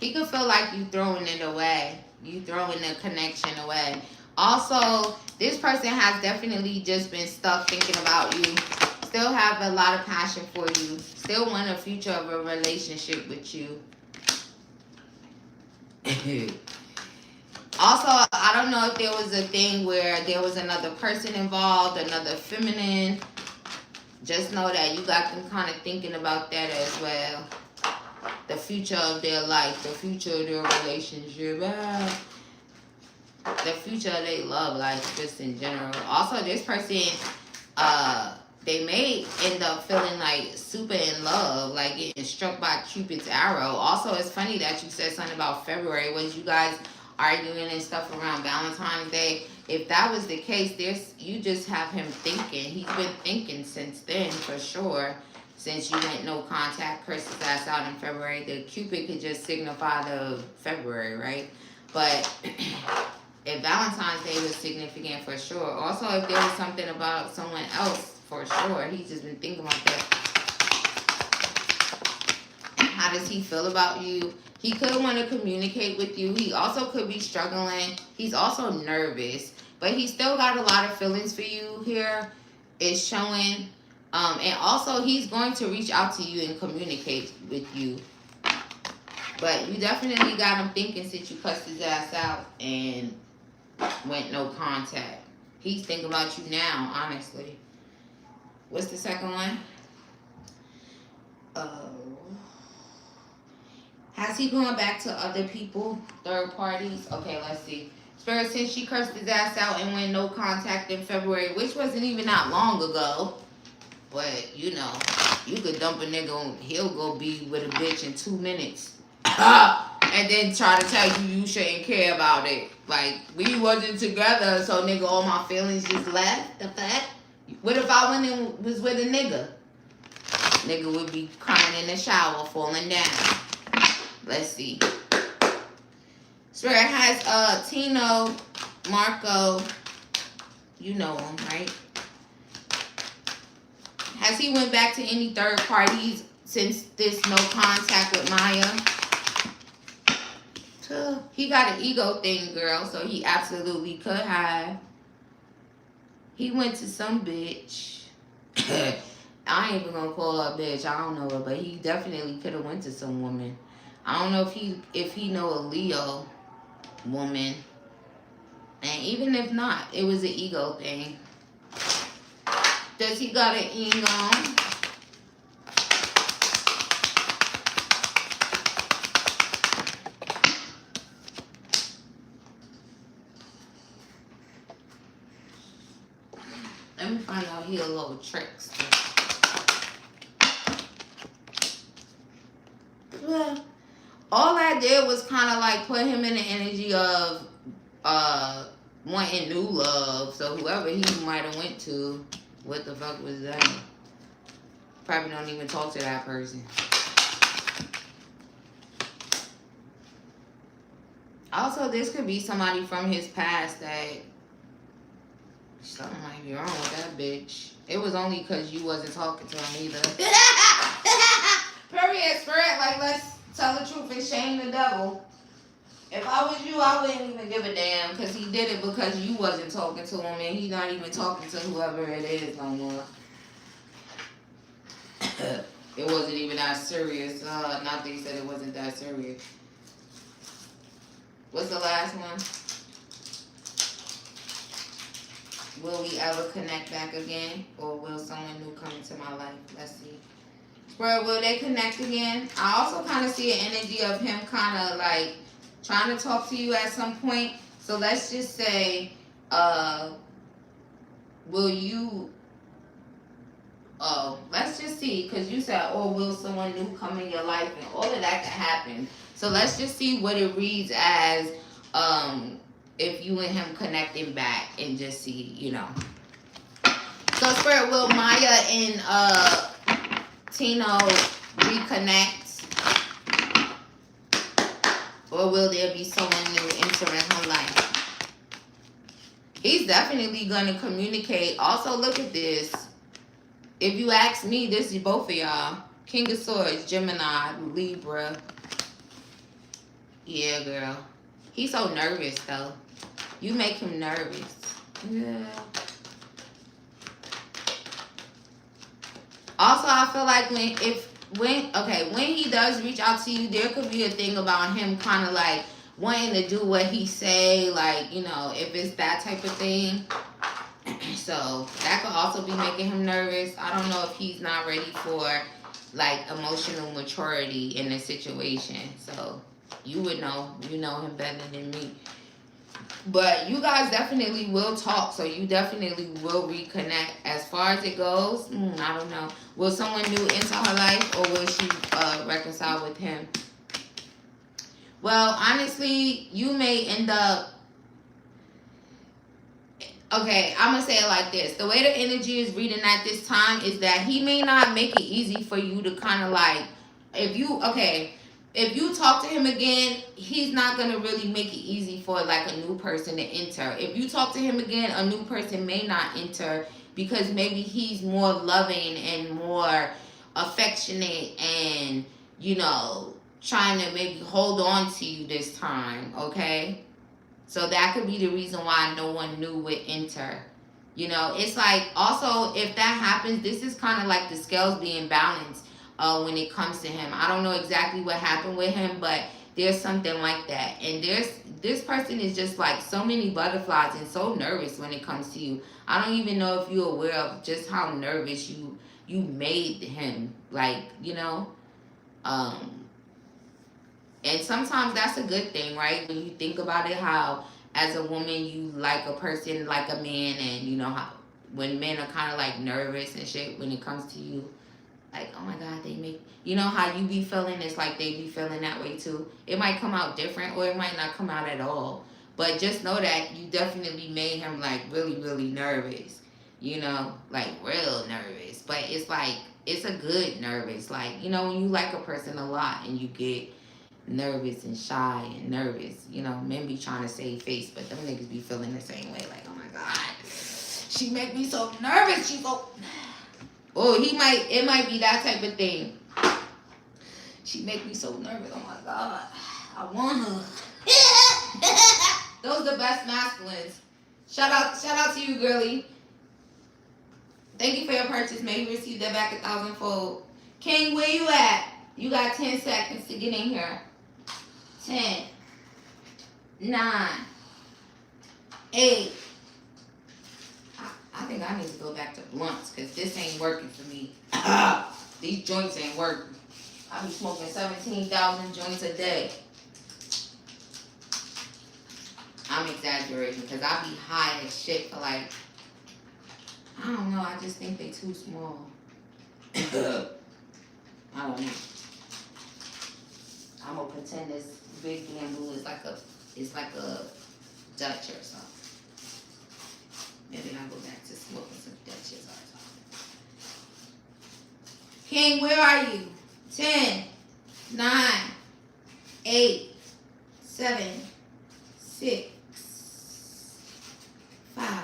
He could feel like you throwing it away. You throwing the connection away. Also, this person has definitely just been stuck thinking about you. Still have a lot of passion for you. Still want a future of a relationship with you. Also, I don't know if there was a thing where there was another person involved, another feminine. Just know that you got them kind of thinking about that as well. The future of their life, the future of their relationship, the future of their love life, just in general. Also, this person, they may end up feeling like super in love, like getting struck by Cupid's arrow. Also, it's funny that you said something about February. Was you guys arguing and stuff around Valentine's Day? If that was the case, you just have him thinking. He's been thinking since then, for sure. Since you went no contact, cursed his ass out in February, the Cupid could just signify the February, right? But if Valentine's Day was significant, for sure. Also, if there was something about someone else, for sure. He's just been thinking about that. How does he feel about you? He could want to communicate with you. He also could be struggling. He's also nervous. But he still got a lot of feelings for you here. It's showing. And also, he's going to reach out to you and communicate with you. But you definitely got him thinking since you cussed his ass out and went no contact. He's thinking about you now, honestly. What's the second one? Has he gone back to other people, third parties? Okay, let's see. Spirit, since she cursed his ass out and went no contact in February, which wasn't even that long ago. But, you know, you could dump a nigga, he'll go be with a bitch in 2 minutes. And then try to tell you shouldn't care about it. Like, we wasn't together, so nigga, all my feelings just left. The fact? What if I went and was with a nigga? Nigga would be crying in the shower, falling down. Let's see. Spirit has Tino, Marco. You know him, right? Has he went back to any third parties since this no contact with Maya? He got an ego thing, girl, so he absolutely could have. He went to some bitch. I ain't even gonna call her a bitch. I don't know her, but he definitely could have went to some woman. I don't know if he know a Leo woman. And even if not, it was an ego thing. Does he got an ego? Let me find out he a little trickster. All I did was kind of like put him in the energy of wanting new love. So whoever he might have went to, what the fuck was that? Probably don't even talk to that person. Also, this could be somebody from his past that something might be wrong with that bitch. It was only because you wasn't talking to him either. Period, spirit. Like, let's tell the truth and shame the devil. If I was you, I wouldn't even give a damn, because he did it because you wasn't talking to him, and he's not even talking to whoever it is no more. It wasn't even that serious. Not they said it wasn't that serious. What's the last one? Will we ever connect back again? Or will someone new come into my life? Let's see. Spirit, will they connect again? I also kind of see an energy of him kind of like trying to talk to you at some point. So let's just say, will you... Oh, let's just see, because you said, or will someone new come in your life, and all of that can happen. So let's just see what it reads as, if you and him connecting back, and just see, you know. So Spirit, will Maya and Tino reconnect? Or will there be someone new entering her life? He's definitely going to communicate. Also, look at this. If you ask me, this is both of y'all. King of Swords, Gemini, Libra. Yeah, girl. He's so nervous, though. You make him nervous. Yeah. Also, I feel like when he does reach out to you, there could be a thing about him kind of like wanting to do what he say, like, you know, if it's that type of thing. So that could also be making him nervous. I don't know if he's not ready for like emotional maturity in this situation. So you would know. You know him better than me. But you guys definitely will talk. So you definitely will reconnect. As far as it goes, I don't know. Will someone new enter her life, or will she reconcile with him? Well, honestly, you may end up... Okay, I'm going to say it like this. The way the energy is reading at this time is that he may not make it easy for you to kind of like... If you talk to him again, he's not going to really make it easy for like a new person to enter. If you talk to him again, a new person may not enter because maybe he's more loving and more affectionate and, you know, trying to maybe hold on to you this time, okay? So that could be the reason why no one new would enter. You know, it's like, also, if that happens, this is kind of like the scales being balanced when it comes to him. I don't know exactly what happened with him, but there's something like that. And this person is just like so many butterflies and so nervous when it comes to you. I don't even know if you're aware of just how nervous you made him. Like, you know, and sometimes that's a good thing, right? When you think about it, how as a woman you like a person like a man, and you know how when men are kind of like nervous and shit when it comes to you, like, oh my God, they make, you know how you be feeling, it's like they be feeling that way too. It might come out different or it might not come out at all. But just know that you definitely made him like really, really nervous, you know, like real nervous. But it's like, it's a good nervous. Like, you know, when you like a person a lot and you get nervous and shy and nervous, you know, men be trying to save face, but them niggas be feeling the same way, like, oh my God, she make me so nervous, she go, oh, it might be that type of thing. She make me so nervous, oh my God, I want her. Those are the best masculines. Shout out to you, girly. Thank you for your purchase. May you receive that back 1,000-fold. King, where you at? You got 10 seconds to get in here. 10, 9, 8. I think I need to go back to blunts because this ain't working for me. These joints ain't working. I be smoking 17,000 joints a day. I'm exaggerating because I be high as shit for like, I don't know, I just think they too small. I don't know. I'm gonna pretend this big bamboo is like a Dutch or something. And then I go back to smoking some that shit. King, where are you? 10, 9, 8, 7, 6, 5,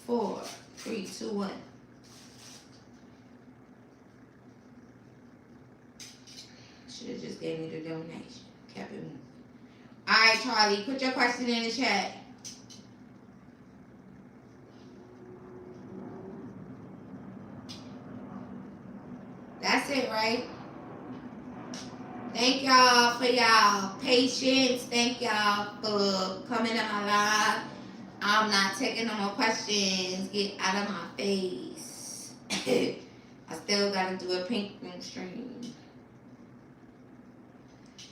4, 3, 2, 1. Should have just gave me the donation. Kept it moving. Alright, Charlie, put your question in the chat. That's it, right? Thank y'all for y'all patience. Thank y'all for coming to my live. I'm not taking no more questions. Get out of my face. I still gotta do a pink room stream.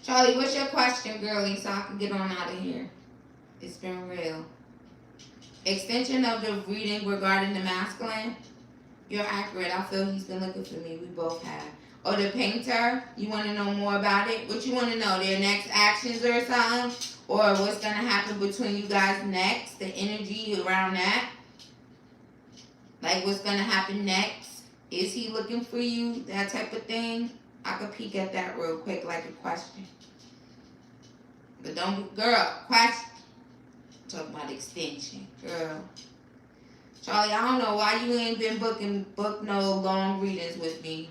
Charlie, what's your question, girlie, so I can get on out of here? It's been real. Extension of the reading regarding the masculine. You're accurate. I feel he's been looking for me. We both have. Oh, the painter? You want to know more about it? What you want to know? Their next actions or something? Or what's going to happen between you guys next? The energy around that? Like what's going to happen next? Is he looking for you? That type of thing? I could peek at that real quick like a question. But don't, girl, question. Talk about extension, girl. Charlie, I don't know why you ain't been book no long readings with me.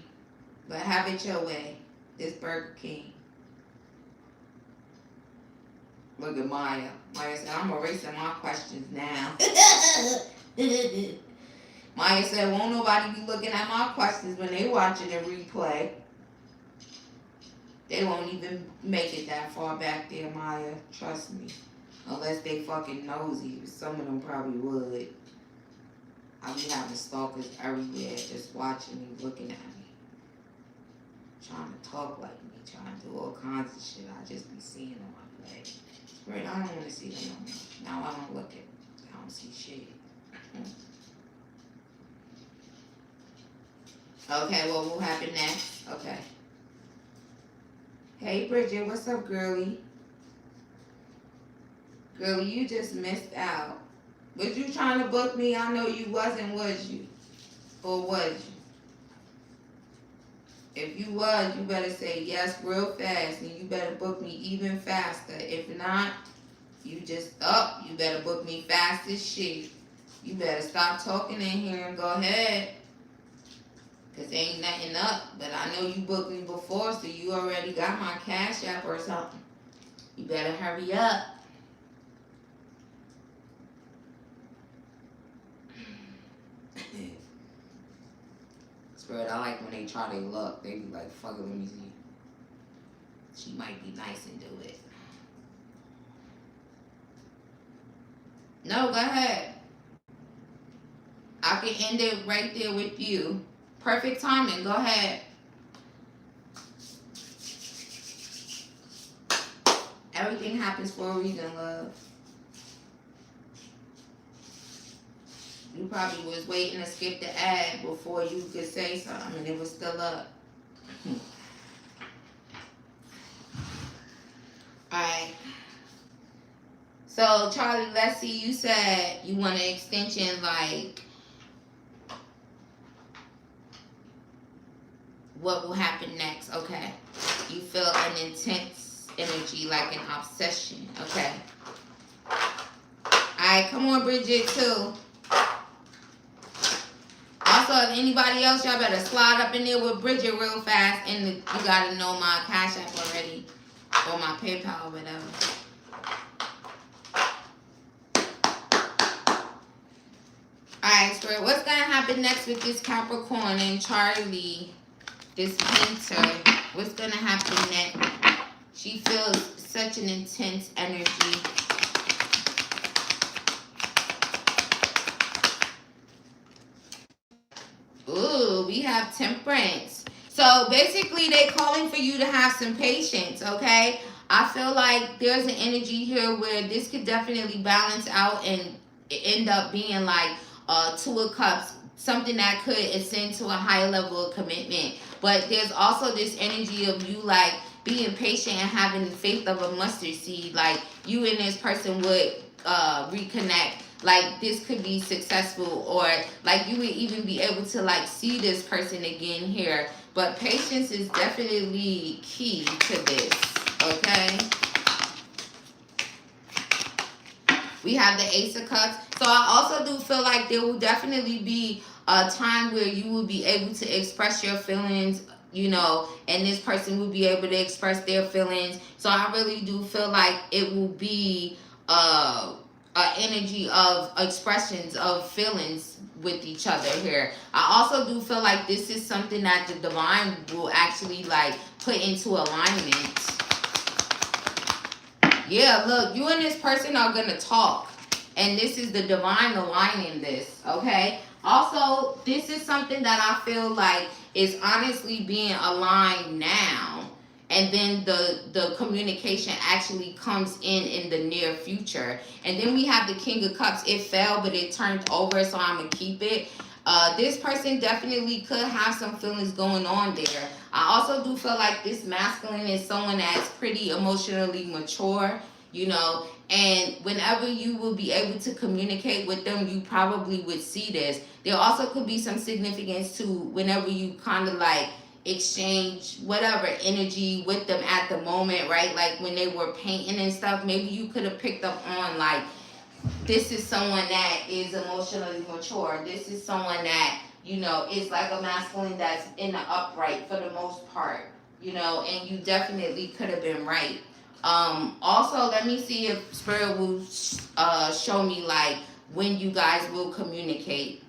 But have it your way. This Burger King. Look at Maya. Maya said, I'm erasing my questions now. Maya said, won't nobody be looking at my questions when they watching the replay. They won't even make it that far back there, Maya. Trust me. Unless they fucking nosy. Some of them probably would. I'll be having stalkers everywhere just watching me, looking at me. Trying to talk like me, trying to do all kinds of shit. I just be seeing them. I'm like, Spirit, I don't want to see them no more. Now I don't look at them. I don't see shit. Okay, well, what will happen next? Okay. Hey, Bridget, what's up, girlie? Girlie, you just missed out. Was you trying to book me? I know you wasn't, was you? Or was you? If you was, you better say yes real fast, and you better book me even faster. If not, you just up. You better book me fast as shit. You better stop talking in here and go ahead. Because ain't nothing up. But I know you booked me before, so you already got my Cash App or something. You better hurry up. Spirit, I like when they try their luck. They be like, fuck it, let me see. She might be nice and do it. No, go ahead. I can end it right there with you. Perfect timing. Go ahead. Everything happens for a reason, love. You probably was waiting to skip the ad before you could say something, and it was still up. Alright. So, Charlie, let's see. You said you want an extension, like, what will happen next? Okay. You feel an intense energy, like an obsession. Okay. Alright, come on, Bridget, too. Also, if anybody else, y'all better slide up in there with Bridget real fast. And you gotta know my Cash App already. Or my PayPal or whatever. Alright, Spirit, what's gonna happen next with this Capricorn and Charlie? This painter. What's gonna happen next? She feels such an intense energy. Ooh, we have Temperance. So basically, they're calling for you to have some patience, okay? I feel like there's an energy here where this could definitely balance out and end up being like Two of Cups, something that could ascend to a higher level of commitment. But there's also this energy of you like being patient and having the faith of a mustard seed. Like you and this person would reconnect. like this could be successful, or like you would even be able to like see this person again here. But patience is definitely key to this, okay? We have the Ace of Cups. So I also do feel like there will definitely be a time where you will be able to express your feelings, you know, and this person will be able to express their feelings. So I really do feel like it will be a energy of expressions of feelings with each other here. I also do feel like this is something that the divine will actually like put into alignment. Yeah, look, you and this person are going to talk. And this is the divine aligning this, okay? Also, this is something that I feel like is honestly being aligned now. And then the communication actually comes in the near future. And then we have the King of Cups. It fell, but it turned over, so I'm going to keep it. This person definitely could have some feelings going on there. I also do feel like this masculine is someone that's pretty emotionally mature, you know, and whenever you will be able to communicate with them, you probably would see this. There also could be some significance to whenever you kind of like exchange whatever energy with them at the moment, right? Like when they were painting and stuff, maybe you could have picked up on like, this is someone that is emotionally mature. This is someone that, you know, is like a masculine that's in the upright for the most part, you know, and you definitely could have been right. Also, let me see if Spirit will show me like when you guys will communicate.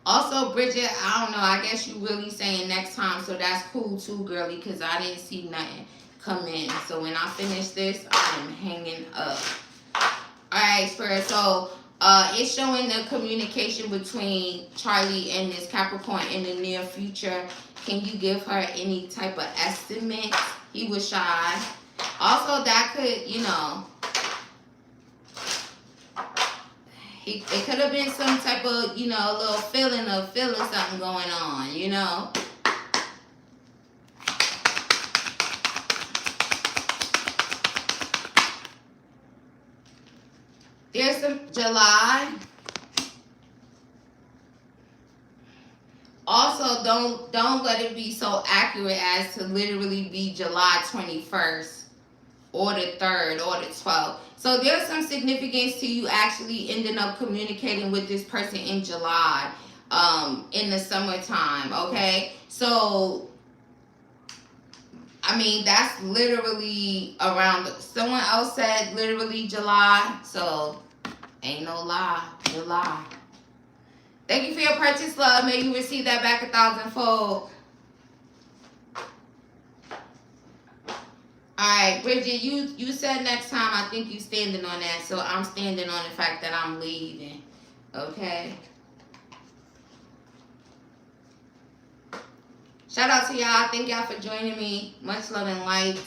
Also, Bridget, I don't know, I guess you really saying next time, so that's cool too, girly, because I didn't see nothing come in. So when I finish this, I'm hanging up. Alright, Spirit, so it's showing the communication between Charlie and this Capricorn in the near future. Can you give her any type of estimate? He was shy. Also, that could, you know, it could have been some type of, you know, little feeling of feeling something going on, you know. There's some July. Also, don't let it be so accurate as to literally be July 21st or the 3rd or the 12th. So there's some significance to you actually ending up communicating with this person in July, in the summertime, okay? So, I mean, that's literally around, someone else said literally July, so ain't no lie, July. Thank you for your purchase, love. May you receive that back 1,000-fold. Alright, Bridget, you said next time. I think you standing on that. So I'm standing on the fact that I'm leaving. Okay? Shout out to y'all. Thank y'all for joining me. Much love and light.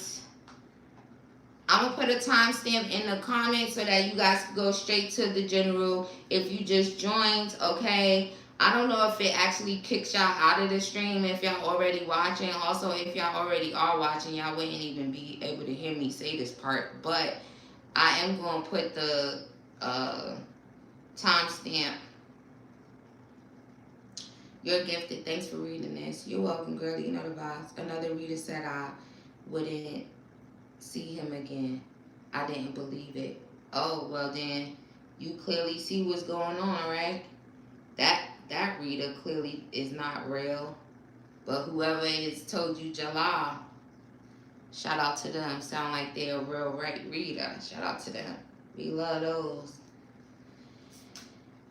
I'm going to put a timestamp in the comments so that you guys can go straight to the general if you just joined, okay? I don't know if it actually kicks y'all out of the stream if y'all already watching. Also, if y'all already are watching, y'all wouldn't even be able to hear me say this part. But I am going to put the timestamp. You're gifted. Thanks for reading this. You're welcome, girl. You know the vibes. Another reader said I wouldn't see him again. I didn't believe it. Oh, well then, you clearly see what's going on, right? That reader clearly is not real. But whoever has told you July, shout out to them. Sound like they're a real right reader. Shout out to them. We love those.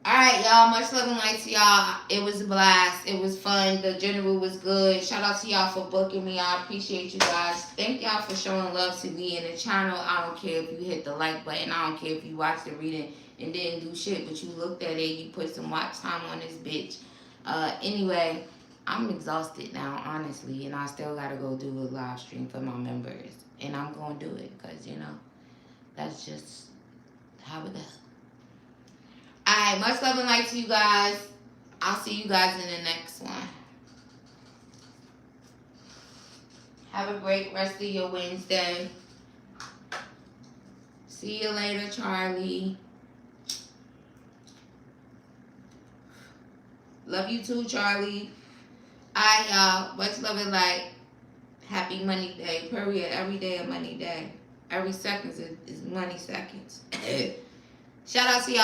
Alright, y'all. Much love and light to y'all. It was a blast. It was fun. The general was good. Shout out to y'all for booking me. I appreciate you guys. Thank y'all for showing love to me and the channel. I don't care if you hit the like button. I don't care if you watched the reading and didn't do shit, but you looked at it. You put some watch time on this bitch. Anyway, I'm exhausted now, honestly, and I still gotta go do a live stream for my members. And I'm gonna do it because, you know, that's just how it is. Alright, much love and light to you guys. I'll see you guys in the next one. Have a great rest of your Wednesday. See you later, Charlie. Love you too, Charlie. I much love and light. Happy Money Day. Period. Every day a money day. Every second is money seconds. Shout out to y'all.